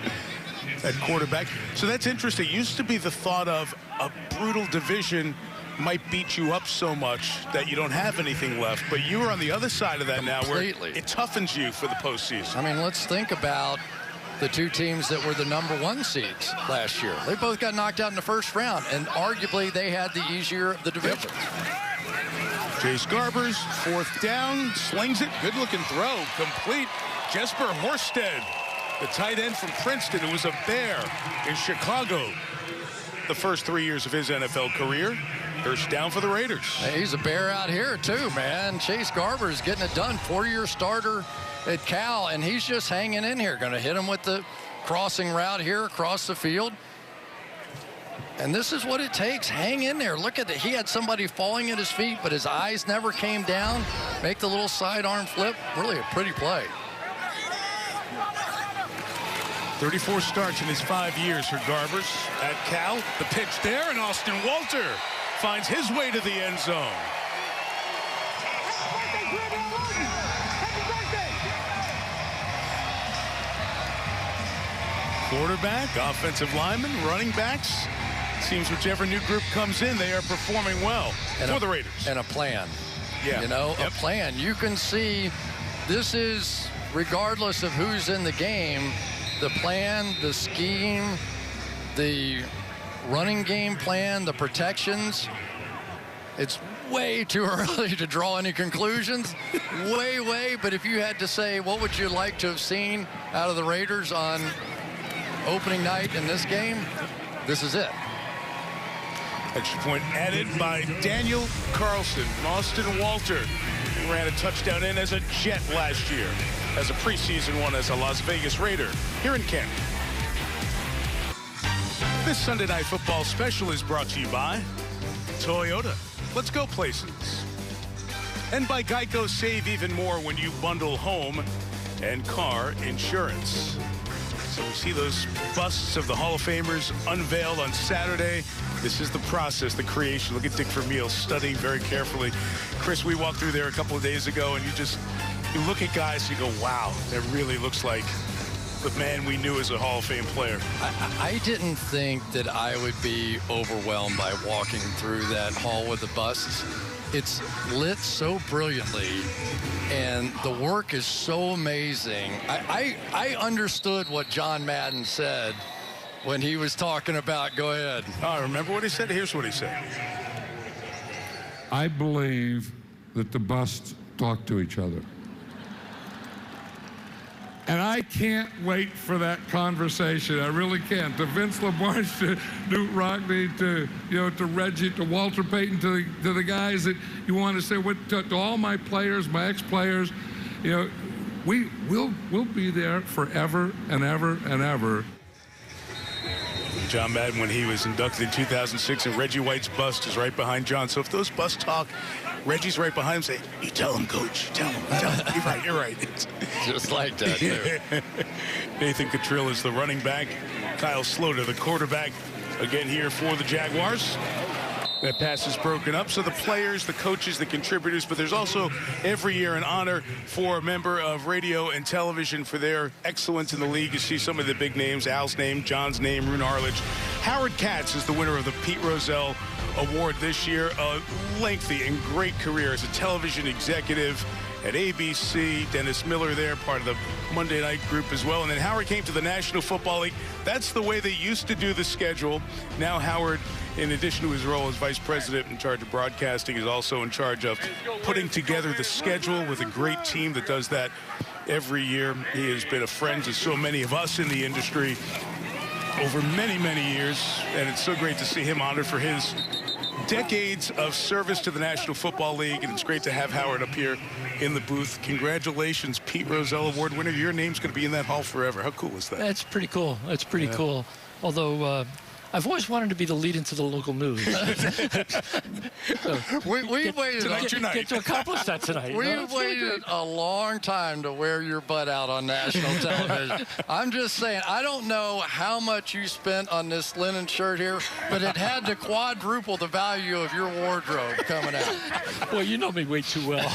G: at quarterback. So that's interesting. It used to be the thought of a brutal division might beat you up so much that you don't have anything left. But you are on the other side of that now, where it toughens you for the postseason.
D: I mean, let's think about the 2 teams that were the number 1 seeds last year. They both got knocked out in the first round, and arguably they had the easier of the divisions.
G: Chase Garbers, 4th down, slings it, good-looking throw, complete. Jesper Horsted, the tight end from Princeton, who was a Bear in Chicago the first 3 years of his NFL career. First down for the Raiders.
D: Hey, he's a Bear out here too, man. Chase Garber is getting it done. 4-year starter at Cal, and he's just hanging in here. Going to hit him with the crossing route here across the field. And this is what it takes. Hang in there. Look at it. He had somebody falling at his feet, but his eyes never came down. Make the little sidearm flip. Really a pretty play.
G: 34 starts in his 5 years for Garbers at Cal. The pitch there, and Austin Walter finds his way to the end zone. Quarterback, offensive lineman, running backs. Seems whichever new group comes in, they are performing well for the Raiders.
D: And a plan.
G: Yeah.
D: You know, a plan. You can see this is, regardless of who's in the game, the plan, the scheme, the running game plan, the protections. It's way too early to draw any conclusions. way. But if you had to say, what would you like to have seen out of the Raiders on opening night in this game, this is it.
G: Extra point added by Daniel Carlson. Austin Walter ran a touchdown in as a Jet last year, as a preseason one as a Las Vegas Raider here in Canton. This Sunday Night Football special is brought to you by Toyota. Let's go places. And by Geico. Save even more when you bundle home and car insurance. So we see those busts of the Hall of Famers unveiled on Saturday. This is the process, the creation. Look at Dick Vermeil studying very carefully. Chris, we walked through there a couple of days ago, and you look at guys and you go, wow, that really looks like the man we knew as a Hall of Fame player.
D: I didn't think that I would be overwhelmed by walking through that hall with the busts. It's lit so brilliantly, and the work is so amazing. I understood what John Madden said when he was talking about, go ahead.
G: Oh, remember what he said? Here's what he said.
O: I believe that the busts talk to each other. And I can't wait for that conversation. I really can't. To Vince LaMarche, to Newt Rockney, to Reggie, to Walter Payton, to the guys that you want to say, to all my players, my ex-players, we'll be there forever and ever and ever.
G: John Madden, when he was inducted in 2006, and Reggie White's bust is right behind John. So if those busts talk, Reggie's right behind him, say, you tell him, Coach. Tell him. You're right.
D: Just like that, too.
G: Nathan Cottrill is the running back. Kyle Sloter, the quarterback, again here for the Jaguars. That pass is broken up. So the players, the coaches, the contributors, but there's also every year an honor for a member of radio and television for their excellence in the league. You see some of the big names, Al's name, John's name, Roone Arledge. Howard Katz is the winner of the Pete Rozelle Award this year. A lengthy and great career as a television executive at ABC. Dennis Miller there, part of the Monday night group as well. And then Howard came to the National Football League. That's the way they used to do the schedule. Now Howard, in addition to his role as vice president in charge of broadcasting, is also in charge of putting together the schedule with a great team that does that every year. He has been a friend to so many of us in the industry over many, many years, and it's so great to see him honored for his decades of service to the National Football League, and it's great to have Howard up here in the booth. Congratulations, Pete Rozelle Award winner. Your name's going to be in that hall forever. How cool is that?
P: That's pretty cool. That's pretty cool. Although I've always wanted to be the lead into the local news.
D: We waited.
P: Tonight's your night. Get to accomplish that tonight.
D: We've waited a long time to wear your butt out on national television. I'm just saying, I don't know how much you spent on this linen shirt here, but it had to quadruple the value of your wardrobe coming out.
P: Well, you know me way too well.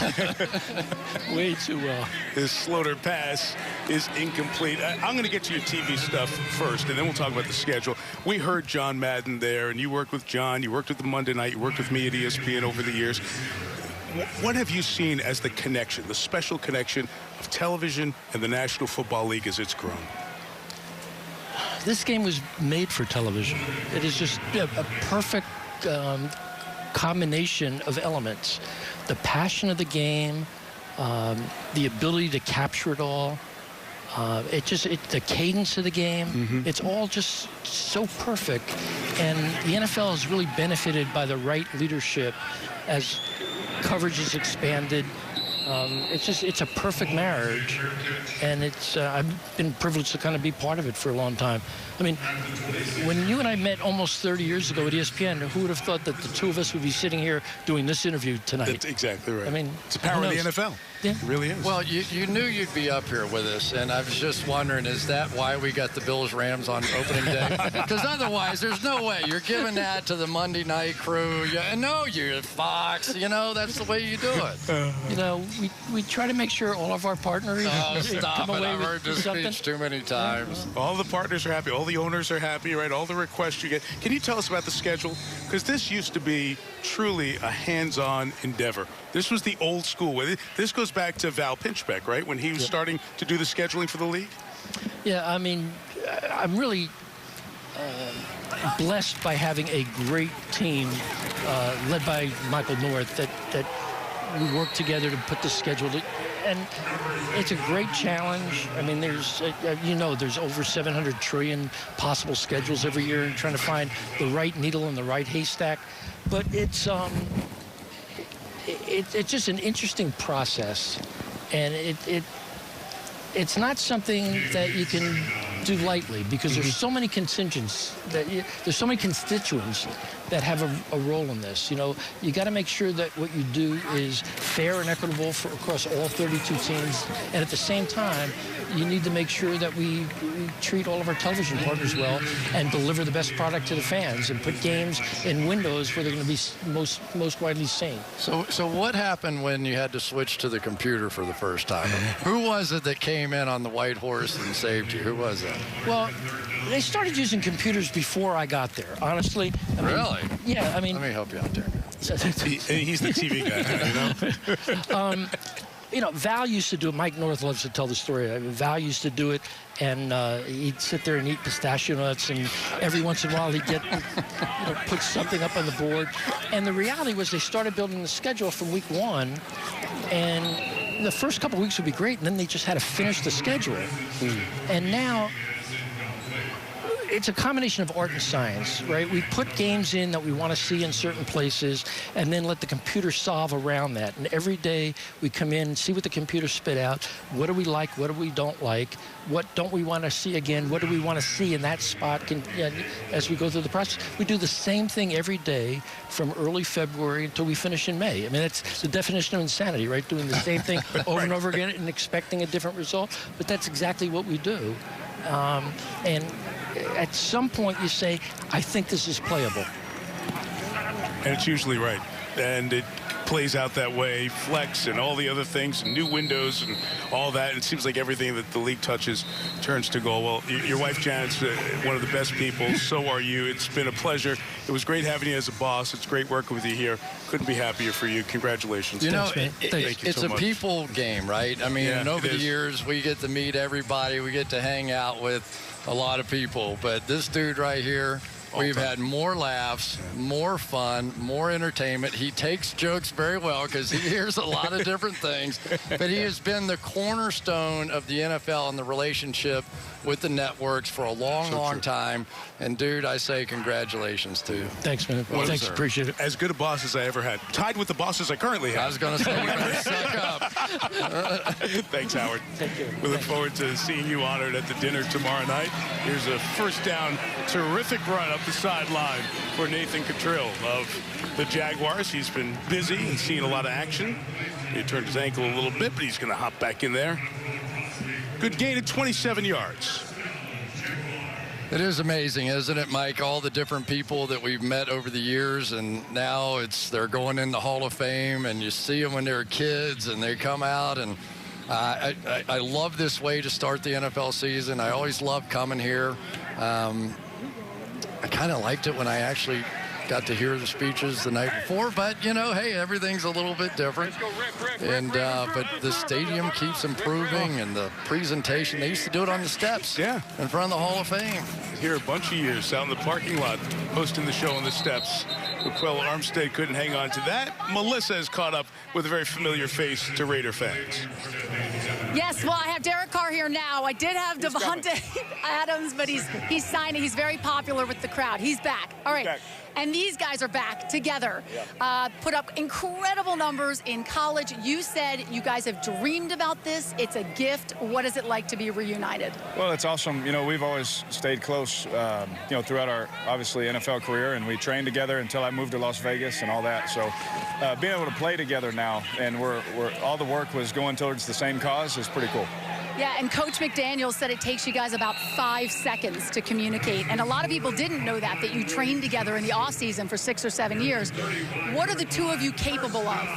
P: Way too well.
G: This Sloter pass is incomplete. I'm going to get to your TV stuff first, and then we'll talk about the schedule. We heard John Madden there, and you worked with John, you worked with the Monday Night, you worked with me at ESPN over the years. What have you seen as the connection, the special connection of television and the National Football League as it's grown?
P: This game was made for television. It is just a perfect combination of elements. The passion of the game, the ability to capture it all, the cadence of the game, it's all just so perfect. And the NFL has really benefited by the right leadership as coverage is expanded. It's a perfect marriage, and I've been privileged to kind of be part of it for a long time. I mean, when you and I met almost 30 years ago at ESPN, who would have thought that the two of us would be sitting here doing this interview tonight?
G: That's exactly right.
P: I mean,
G: it's the power of the NFL. It really is.
D: Well, you knew you'd be up here with us, and I was just wondering, is that why we got the Bills-Rams on opening day? Because otherwise, there's no way. You're giving that to the Monday night crew. No, you're Fox. You know, that's the way you do it.
P: You know, we try to make sure all of our partners
D: stop
P: come
D: it.
P: away
D: I've
P: with
D: heard this
P: something.
D: speech too many times.
G: All the partners are happy. All the owners are happy, right? All the requests you get. Can you tell us about the schedule? Because this used to be truly a hands-on endeavor. This was the old school way. This goes back to Val Pinchbeck, right? When he was starting to do the scheduling for the league?
P: Yeah, I mean, I'm really blessed by having a great team led by Michael North that we work together to put the schedule and it's a great challenge. I mean, there's over 700 trillion possible schedules every year and trying to find the right needle in the right haystack. But it's just an interesting process, and it's not something that you can do lightly because there's so many constituents there's so many constituents that have a role in this. You know, you got to make sure that what you do is fair and equitable across all 32 teams, and at the same time, you need to make sure that we treat all of our television partners well and deliver the best product to the fans and put games in windows where they're going to be most widely seen.
D: So what happened when you had to switch to the computer for the first time? Who was it that came in on the white horse and saved you? Who was that?
P: Well, they started using computers before I got there, honestly.
D: Really?
P: Yeah, I mean...
D: Let me help you out there.
G: He's the TV guy, you know?
P: You know, Val used to do it. Mike North loves to tell the story. I mean, Val used to do it, and he'd sit there and eat pistachio nuts, and every once in a while he'd get, put something up on the board. And the reality was they started building the schedule from week 1, and the first couple of weeks would be great, and then they just had to finish the schedule. And now it's a combination of art and science, right? We put games in that we want to see in certain places and then let the computer solve around that. And every day we come in and see what the computer spit out. What do we like? What do we don't like? What don't we want to see again? What do we want to see in that spot as we go through the process? We do the same thing every day from early February until we finish in May. I mean, it's the definition of insanity, right? Doing the same thing over and over again and expecting a different result. But that's exactly what we do. And at some point you say, I think this is playable.
G: And it's usually right. And it plays out that way, flex and all the other things, and new windows and all that. It seems like everything that the league touches turns to gold. Well, your wife Janet's one of the best people. So are you. It's been a pleasure. It was great having you as a boss. It's great working with you here. Couldn't be happier for you. Congratulations.
D: You know,
G: Thank you
D: it's
G: so
D: a
G: much.
D: people game, right? I mean, and over the years, we get to meet everybody. We get to hang out with a lot of people. But this dude right here, we've had more laughs, more fun, more entertainment. He takes jokes very well because he hears a lot of different things. But he has been the cornerstone of the NFL and the relationship with the networks for a long time. And, dude, I say congratulations to you.
P: Thanks, man.
G: Well,
P: Thanks, appreciate it.
G: As good a boss as I ever had. Tied with the bosses I currently have.
D: I was going to say, you better suck up.
G: Thanks, Howard.
P: Thank you.
G: We look forward to seeing you honored at the dinner tomorrow night. Here's a first down, terrific run up the sideline for Nathan Cottrell of the Jaguars. He's been busy and seen a lot of action. He turned his ankle a little bit, but he's going to hop back in there. Good gain of 27 yards.
D: It is amazing, isn't it, Mike? All the different people that we've met over the years, and now they're going in the Hall of Fame, and you see them when they're kids, and they come out, and I love this way to start the NFL season. I always love coming here. I kind of liked it when I actually got to hear the speeches the night before, but hey, everything's a little bit different. And but the stadium keeps improving, and the presentation, they used to do it on the steps in front of the Hall of Fame.
G: Here a bunch of years out in the parking lot hosting the show on the steps. Raquel Armstead couldn't hang on to that. Melissa has caught up with a very familiar face to Raider fans.
I: Yes, well, I have Derek Carr here now. I did have Devontae Adams, but he's signing. He's very popular with the crowd. He's back. All right. And these guys are back together. Put up incredible numbers in college. You said you guys have dreamed about this. It's a gift. What is it like to be reunited?
M: Well, it's awesome. You know, we've always stayed close, you know, throughout our, obviously, NFL career, and we trained together until I moved to Las Vegas and all that. So being able to play together now, and we're all the work was going towards the same cause is pretty cool.
I: Yeah, and Coach McDaniel said it takes you guys about 5 seconds to communicate. And a lot of people didn't know that you trained together in the offseason for 6 or 7 years. What are the two of you capable of?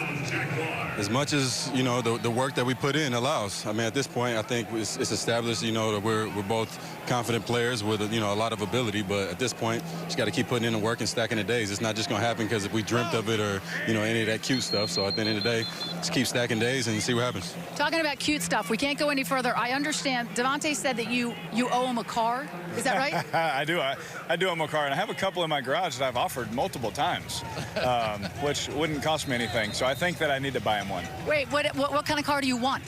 Q: As much as, you know, the work that we put in allows. I mean, at this point, I think it's established, you know, that we're both confident players with, you know, a lot of ability. But at this point, just got to keep putting in the work and stacking the days. It's not just going to happen because if we dreamt of it or, you know, any of that cute stuff. So at the end of the day, just keep stacking days and see what happens.
I: Talking about cute stuff, we can't go any further. I understand Davante said that you owe him a car. Is that right?
M: I do. I do owe him a car, and I have a couple in my garage that I've offered multiple times, which wouldn't cost me anything. So I think that I need to buy him one.
I: Wait, what kind of car do you want?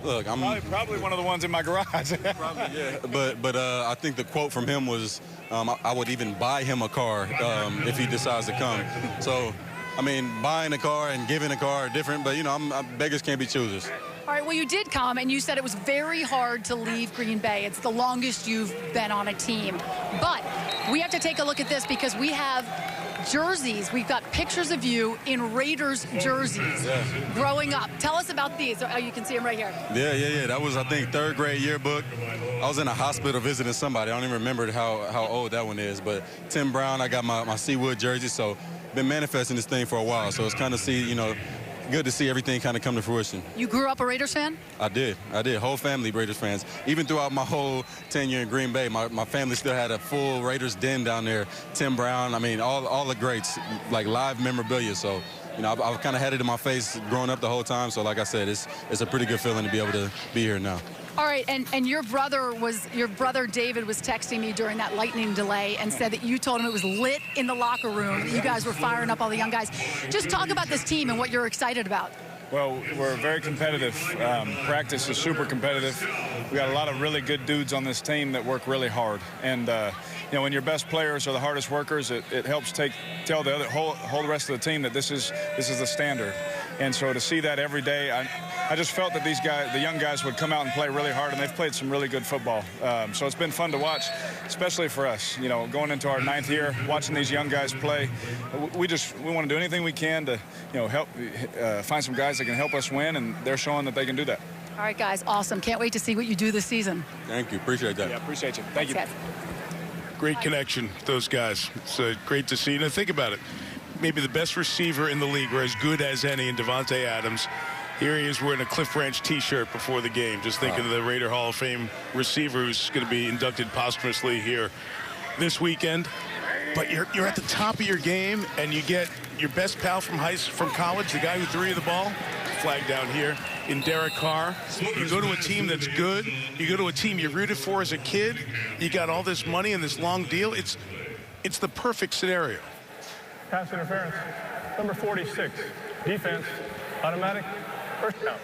Q: Look, I'm
M: probably one of the ones in my garage.
Q: Probably, yeah. But I think the quote from him was, I would even buy him a car if he decides to come. So, I mean, buying a car and giving a car are different, but, you know, beggars can't be choosers.
I: All right, well, you did come, and you said it was very hard to leave Green Bay. It's the longest you've been on a team. But we have to take a look at this because we have jerseys. We've got pictures of you in Raiders jerseys growing up. Tell us about these. Oh, you can see them right here.
Q: Yeah. That was, I think, 3rd grade yearbook. I was in a hospital visiting somebody. I don't even remember how old that one is. But Tim Brown, I got my Seawood jersey, so been manifesting this thing for a while. So it's kind of good to see everything kind of come to fruition.
I: You grew up a Raiders fan?
Q: I did. Whole family Raiders fans. Even throughout my whole tenure in Green Bay, my family still had a full Raiders den down there. Tim Brown, I mean, all the greats, like live memorabilia. So, you know, I've kind of had it in my face growing up the whole time. So, like I said, it's a pretty good feeling to be able to be here now.
I: All right, and your brother David was texting me during that lightning delay and said that you told him it was lit in the locker room, that you guys were firing up all the young guys. Just talk about this team and what you're excited about.
M: Well, we're very competitive. Practice is super competitive. We got a lot of really good dudes on this team that work really hard. And, you know, when your best players are the hardest workers, it helps tell the whole rest of the team that this is the standard. And so to see that every day, I just felt that the young guys would come out and play really hard, and they've played some really good football. So it's been fun to watch, especially for us. You know, going into our 9th year, watching these young guys play, we want to do anything we can to, you know, help find some guys that can help us win, and they're showing that they can do that.
I: All right, guys, awesome. Can't wait to see what you do this season.
Q: Thank you. Appreciate that.
M: Yeah, appreciate you. Thank you.
I: Guys.
R: Great connection with those guys. It's great to see. Now, think about it. Maybe the best receiver in the league, or as good as any, in Davante Adams. Here he is wearing a Cliff Branch T-shirt before the game. Just thinking of the Raider Hall of Fame receiver who's going to be inducted posthumously here this weekend. But you're at the top of your game, and you get your best pal from college, the guy who threw you the ball, flag down here, in Derek Carr. You go to a team that's good. You go to a team you rooted for as a kid. You got all this money and this long deal. It's the perfect scenario.
J: Pass interference. Number 46. Defense. Automatic. First down.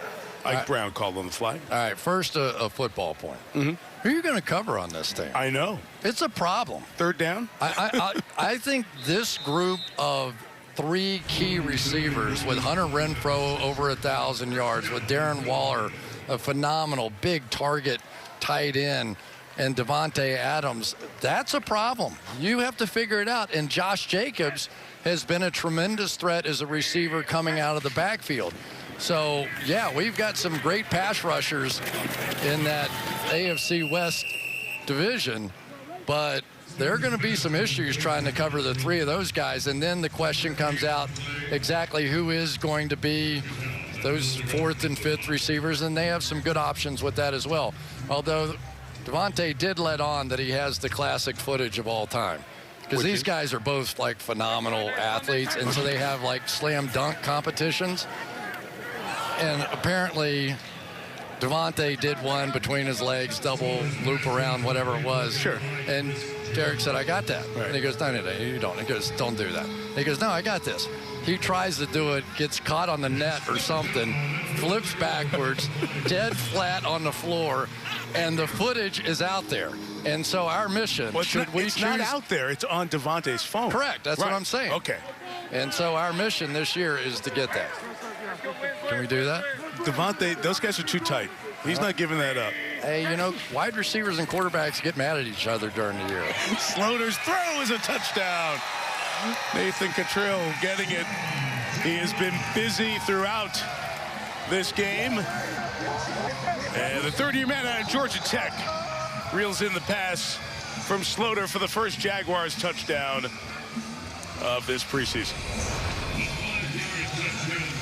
R: Ike Brown called on the flag.
D: All right, first a football point. Who are you going to cover on this team?
R: I know.
D: It's a problem.
R: 3rd down?
D: I think this group of 3 key receivers with Hunter Renfrow over 1,000 yards, with Darren Waller, a phenomenal big target tight end, and Davante Adams, that's a problem. You have to figure it out. And Josh Jacobs has been a tremendous threat as a receiver coming out of the backfield. So, yeah, we've got some great pass rushers in that AFC West division, but there are going to be some issues trying to cover the 3 of those guys. And then the question comes out exactly who is going to be those 4th and 5th receivers, and they have some good options with that as well. Although Davante did let on that he has the classic footage of all time, because these guys are both like phenomenal athletes, and so they have like slam dunk competitions. And apparently Davante did one between his legs, double loop around, whatever it was.
R: Sure.
D: And Derek said, I got that. Right. And he goes, no, you don't. He goes, don't do that. He goes, no, I got this. He tries to do it, gets caught on the net or something, flips backwards, dead flat on the floor, and the footage is out there. And so our mission,
R: it's not out there. It's on Devontae's phone.
D: Correct. That's what I'm saying.
R: Okay.
D: And so our mission this year is to get that. Can we do that?
R: Devontae, those guys are too tight. He's not giving that up.
D: Hey, you know, wide receivers and quarterbacks get mad at each other during the year.
R: Sloter's throw is a touchdown. Nathan Cottrell getting it. He has been busy throughout this game. And the third-year man out of Georgia Tech reels in the pass from Sloter for the first Jaguars touchdown of this preseason.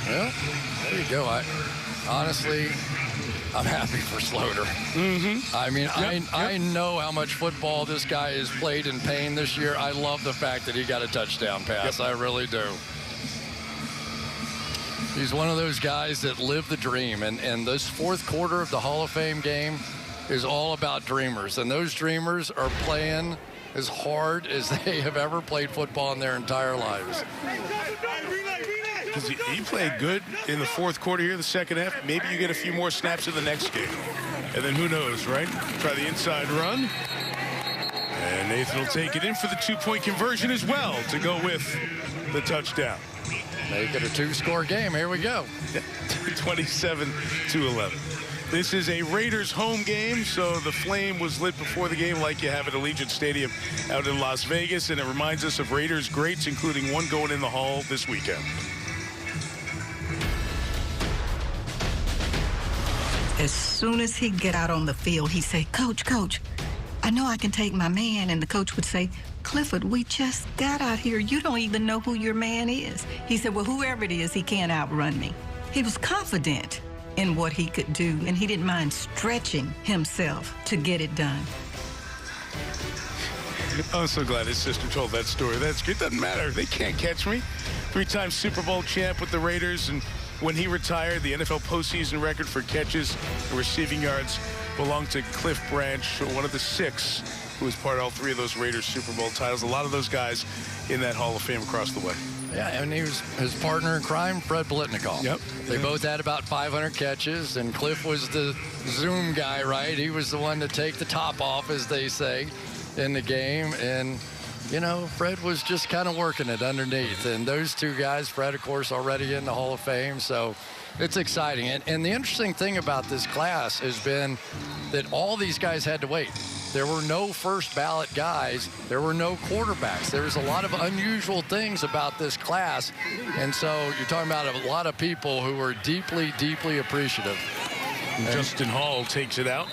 D: Well, there you go. Honestly, I'm happy for Sloter. I mean, I know how much football this guy has played in pain this year. I love the fact that he got a touchdown pass. I really do. He's one of those guys that live the dream. And this fourth quarter of the Hall of Fame game is all about dreamers. And those dreamers are playing as hard as they have ever played football in their entire lives.
R: Because he played good in the fourth quarter here, the second half. Maybe you get a few more snaps in the next game. And then who knows, right? Try the inside run. And Nathan will take it in for the two-point conversion as well to go with the touchdown.
D: Make it a two-score game. Here we go.
R: 27-11. This is a Raiders home game, so the flame was lit before the game like you have at Allegiant Stadium out in Las Vegas, and it reminds us of Raiders greats, including one going in the Hall this weekend.
H: As soon as he'd get out on the field, he'd say, Coach, I know I can take my man. And the coach would say, Clifford, we just got out here. You don't even know who your man is. He said, well, whoever it is, he can't outrun me. He was confident in what he could do, and he didn't mind stretching himself to get it done.
R: I'm so glad his sister told that story. That's good. It doesn't matter. They can't catch me. Three-time Super Bowl champ with the Raiders, and when he retired, the NFL postseason record for catches and receiving yards belonged to Cliff Branch, one of the six who was part of all three of those Raiders Super Bowl titles. A lot of those guys in that Hall of Fame across the way.
D: Yeah, and he was his partner in crime, Fred Biletnikoff.
R: Yep.
D: They both had about 500 catches, and Cliff was the Zoom guy, right? He was the one to take the top off, as they say, in the game. And, you know, Fred was just kind of working it underneath. And those two guys, Fred, of course, already in the Hall of Fame. So it's exciting. And the interesting thing about this class has been that all these guys had to wait. There were no first ballot guys. There were no quarterbacks. There was a lot of unusual things about this class. And so you're talking about a lot of people who were deeply, deeply appreciative.
R: And Justin Hall takes it out.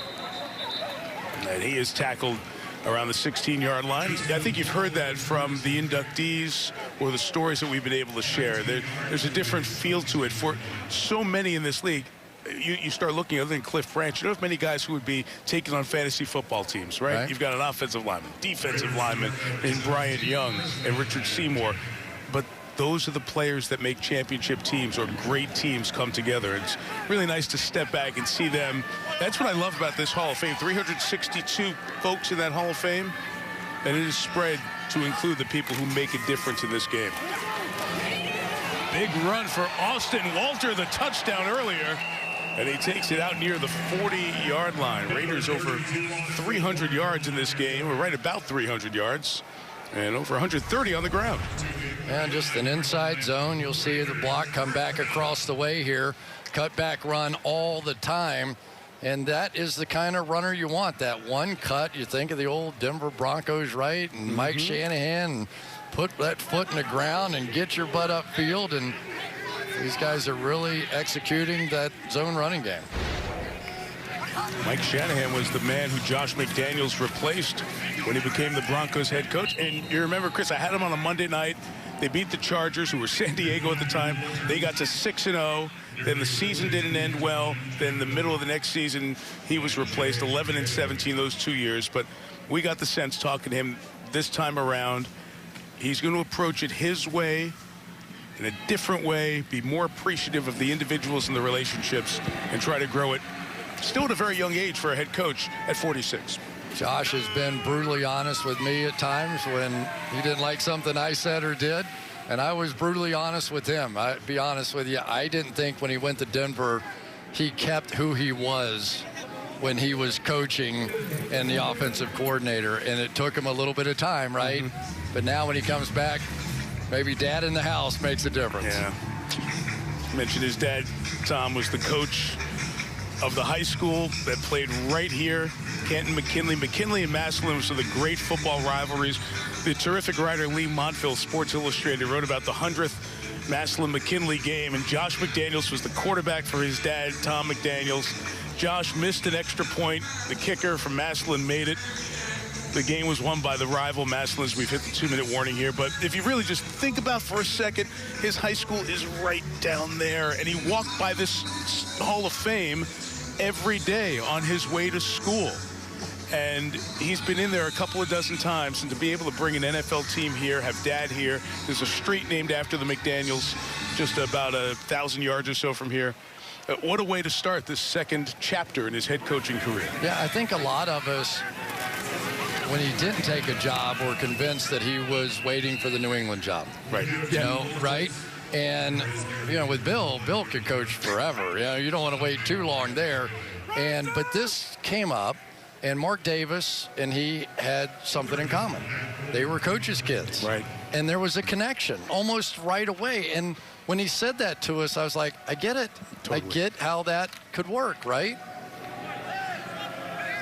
R: And he is tackled around the 16-yard line. I think you've heard that from the inductees or the stories that we've been able to share. There's a different feel to it. For so many in this league, you start looking, other than Cliff Branch, you don't have many guys who would be taken on fantasy football teams, right? You've got an offensive lineman, defensive lineman in Bryant Young and Richard Seymour. But those are the players that make championship teams or great teams come together. It's really nice to step back and see them. That's what I love about this Hall of Fame. 362 folks in that Hall of Fame, and it is spread to include the people who make a difference in this game. Big run for Austin Walter, the touchdown earlier, and he takes it out near the 40-yard line. Raiders over 300 yards in this game, or right about 300 yards, and over 130 on the ground.
D: And just an inside zone. You'll see the block come back across the way here. Cutback run all the time. And that is the kind of runner you want. That one cut, you think of the old Denver Broncos, right? And Mike Shanahan, and put that foot in the ground and get your butt upfield. And these guys are really executing that zone running game.
R: Mike Shanahan was the man who Josh McDaniels replaced when he became the Broncos head coach. And you remember, Chris, I had him on a Monday night. They beat the Chargers, who were San Diego at the time. They got to 6-0. Then the season didn't end well. Then the middle of the next season, he was replaced, 11-17 those 2 years. But we got the sense talking to him this time around, he's going to approach it his way, in a different way, be more appreciative of the individuals and the relationships, and try to grow it still at a very young age for a head coach at 46.
D: Josh has been brutally honest with me at times when he didn't like something I said or did. And I was brutally honest with him. I'll be honest with you. I didn't think when he went to Denver, he kept who he was when he was coaching and the offensive coordinator. And it took him a little bit of time, right? But now when he comes back, maybe dad in the house makes a difference.
R: Yeah. Mentioned his dad, Tom, was the coach of the high school that played right here, Canton McKinley. McKinley and Massillon was the great football rivalries. The terrific writer Lee Montville, Sports Illustrated, wrote about the 100th Massillon-McKinley game, and Josh McDaniels was the quarterback for his dad, Tom McDaniels. Josh missed an extra point. The kicker from Massillon made it. The game was won by the rival Massillons. We've hit the 2-minute warning here, but if you really just think about for a second, his high school is right down there, and he walked by this Hall of Fame every day on his way to school. And he's been in there a couple of dozen times, and to be able to bring an NFL team here, have dad here. There's a street named after the McDaniels, just about 1,000 yards or so from here. What a way to start this second chapter in his head coaching career.
D: Yeah, I think a lot of us, when he didn't take a job, were convinced that he was waiting for the New England job.
R: Right.
D: You know, right? And, you know, with Bill could coach forever. You know, you don't want to wait too long there. But this came up, and Mark Davis and he had something in common. They were coaches' kids.
R: Right.
D: And there was a connection almost right away. And when he said that to us, I was like, I get it. Totally. I get how that could work, right?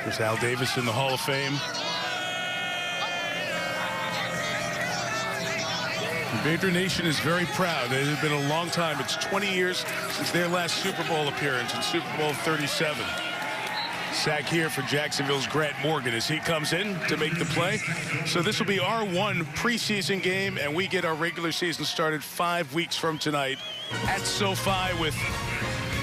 R: There's Al Davis in the Hall of Fame. The Badger Nation is very proud. It has been a long time. It's 20 years since their last Super Bowl appearance in Super Bowl 37. Sack here for Jacksonville's Grant Morgan as he comes in to make the play. So this will be our one preseason game, and we get our regular season started 5 weeks from tonight at SoFi with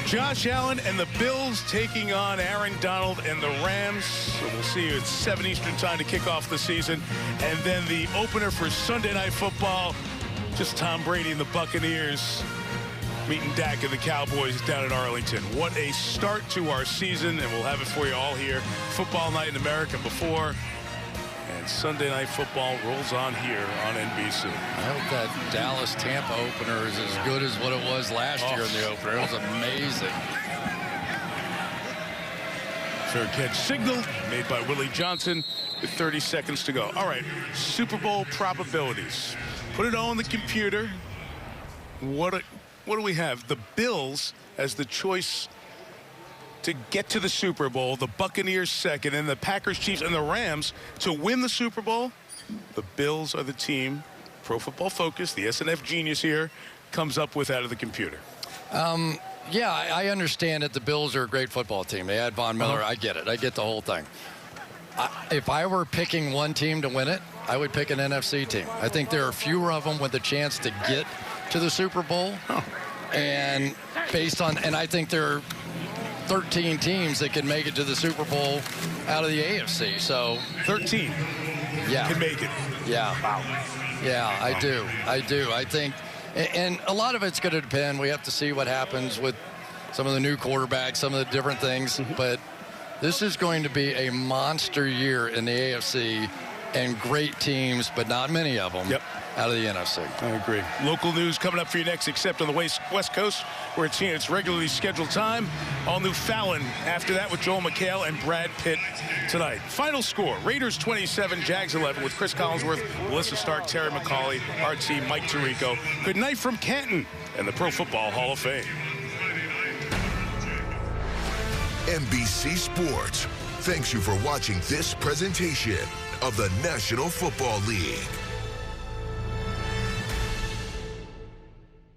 R: Josh Allen and the Bills taking on Aaron Donald and the Rams. So we'll see you at 7 Eastern time to kick off the season. And then the opener for Sunday Night Football, just Tom Brady and the Buccaneers meeting Dak and the Cowboys down in Arlington. What a start to our season, and we'll have it for you all here. Football Night in America before, and Sunday Night Football rolls on here on NBC.
D: I hope that Dallas-Tampa opener is as good as what it was last year in the opener. It was amazing.
R: Third catch signal made by Willie Johnson with 30 seconds to go. All right, Super Bowl probabilities. Put it all on the computer. What do we have? The Bills as the choice to get to the Super Bowl, the Buccaneers second, and the Packers, Chiefs, and the Rams to win the Super Bowl. The Bills are the team. Pro Football Focus, the SNF genius here, comes up with out of the computer.
D: Yeah, I understand that the Bills are a great football team. They had Von Miller. I get it. I get the whole thing. If I were picking one team to win it, I would pick an NFC team. I think there are fewer of them with a chance to get to the Super Bowl. And I think there are 13 teams that can make it to the Super Bowl out of the AFC. So
R: 13 can make it.
D: Yeah. Wow. Yeah, I do. I think, and a lot of it's going to depend. We have to see what happens with some of the new quarterbacks, some of the different things. But this is going to be a monster year in the AFC, and great teams, but not many of them. Out of the NFC.
R: I agree. Local news coming up for you next, except on the West Coast, where it's here. It's regularly scheduled time. All new Fallon after that with Joel McHale and Brad Pitt tonight. Final score, Raiders 27, Jags 11 with Chris Collinsworth, Melissa Stark, Terry McCauley, our team, Mike Tirico. Good night from Canton and the Pro Football Hall of Fame.
K: NBC Sports thanks you for watching this presentation of the National Football League.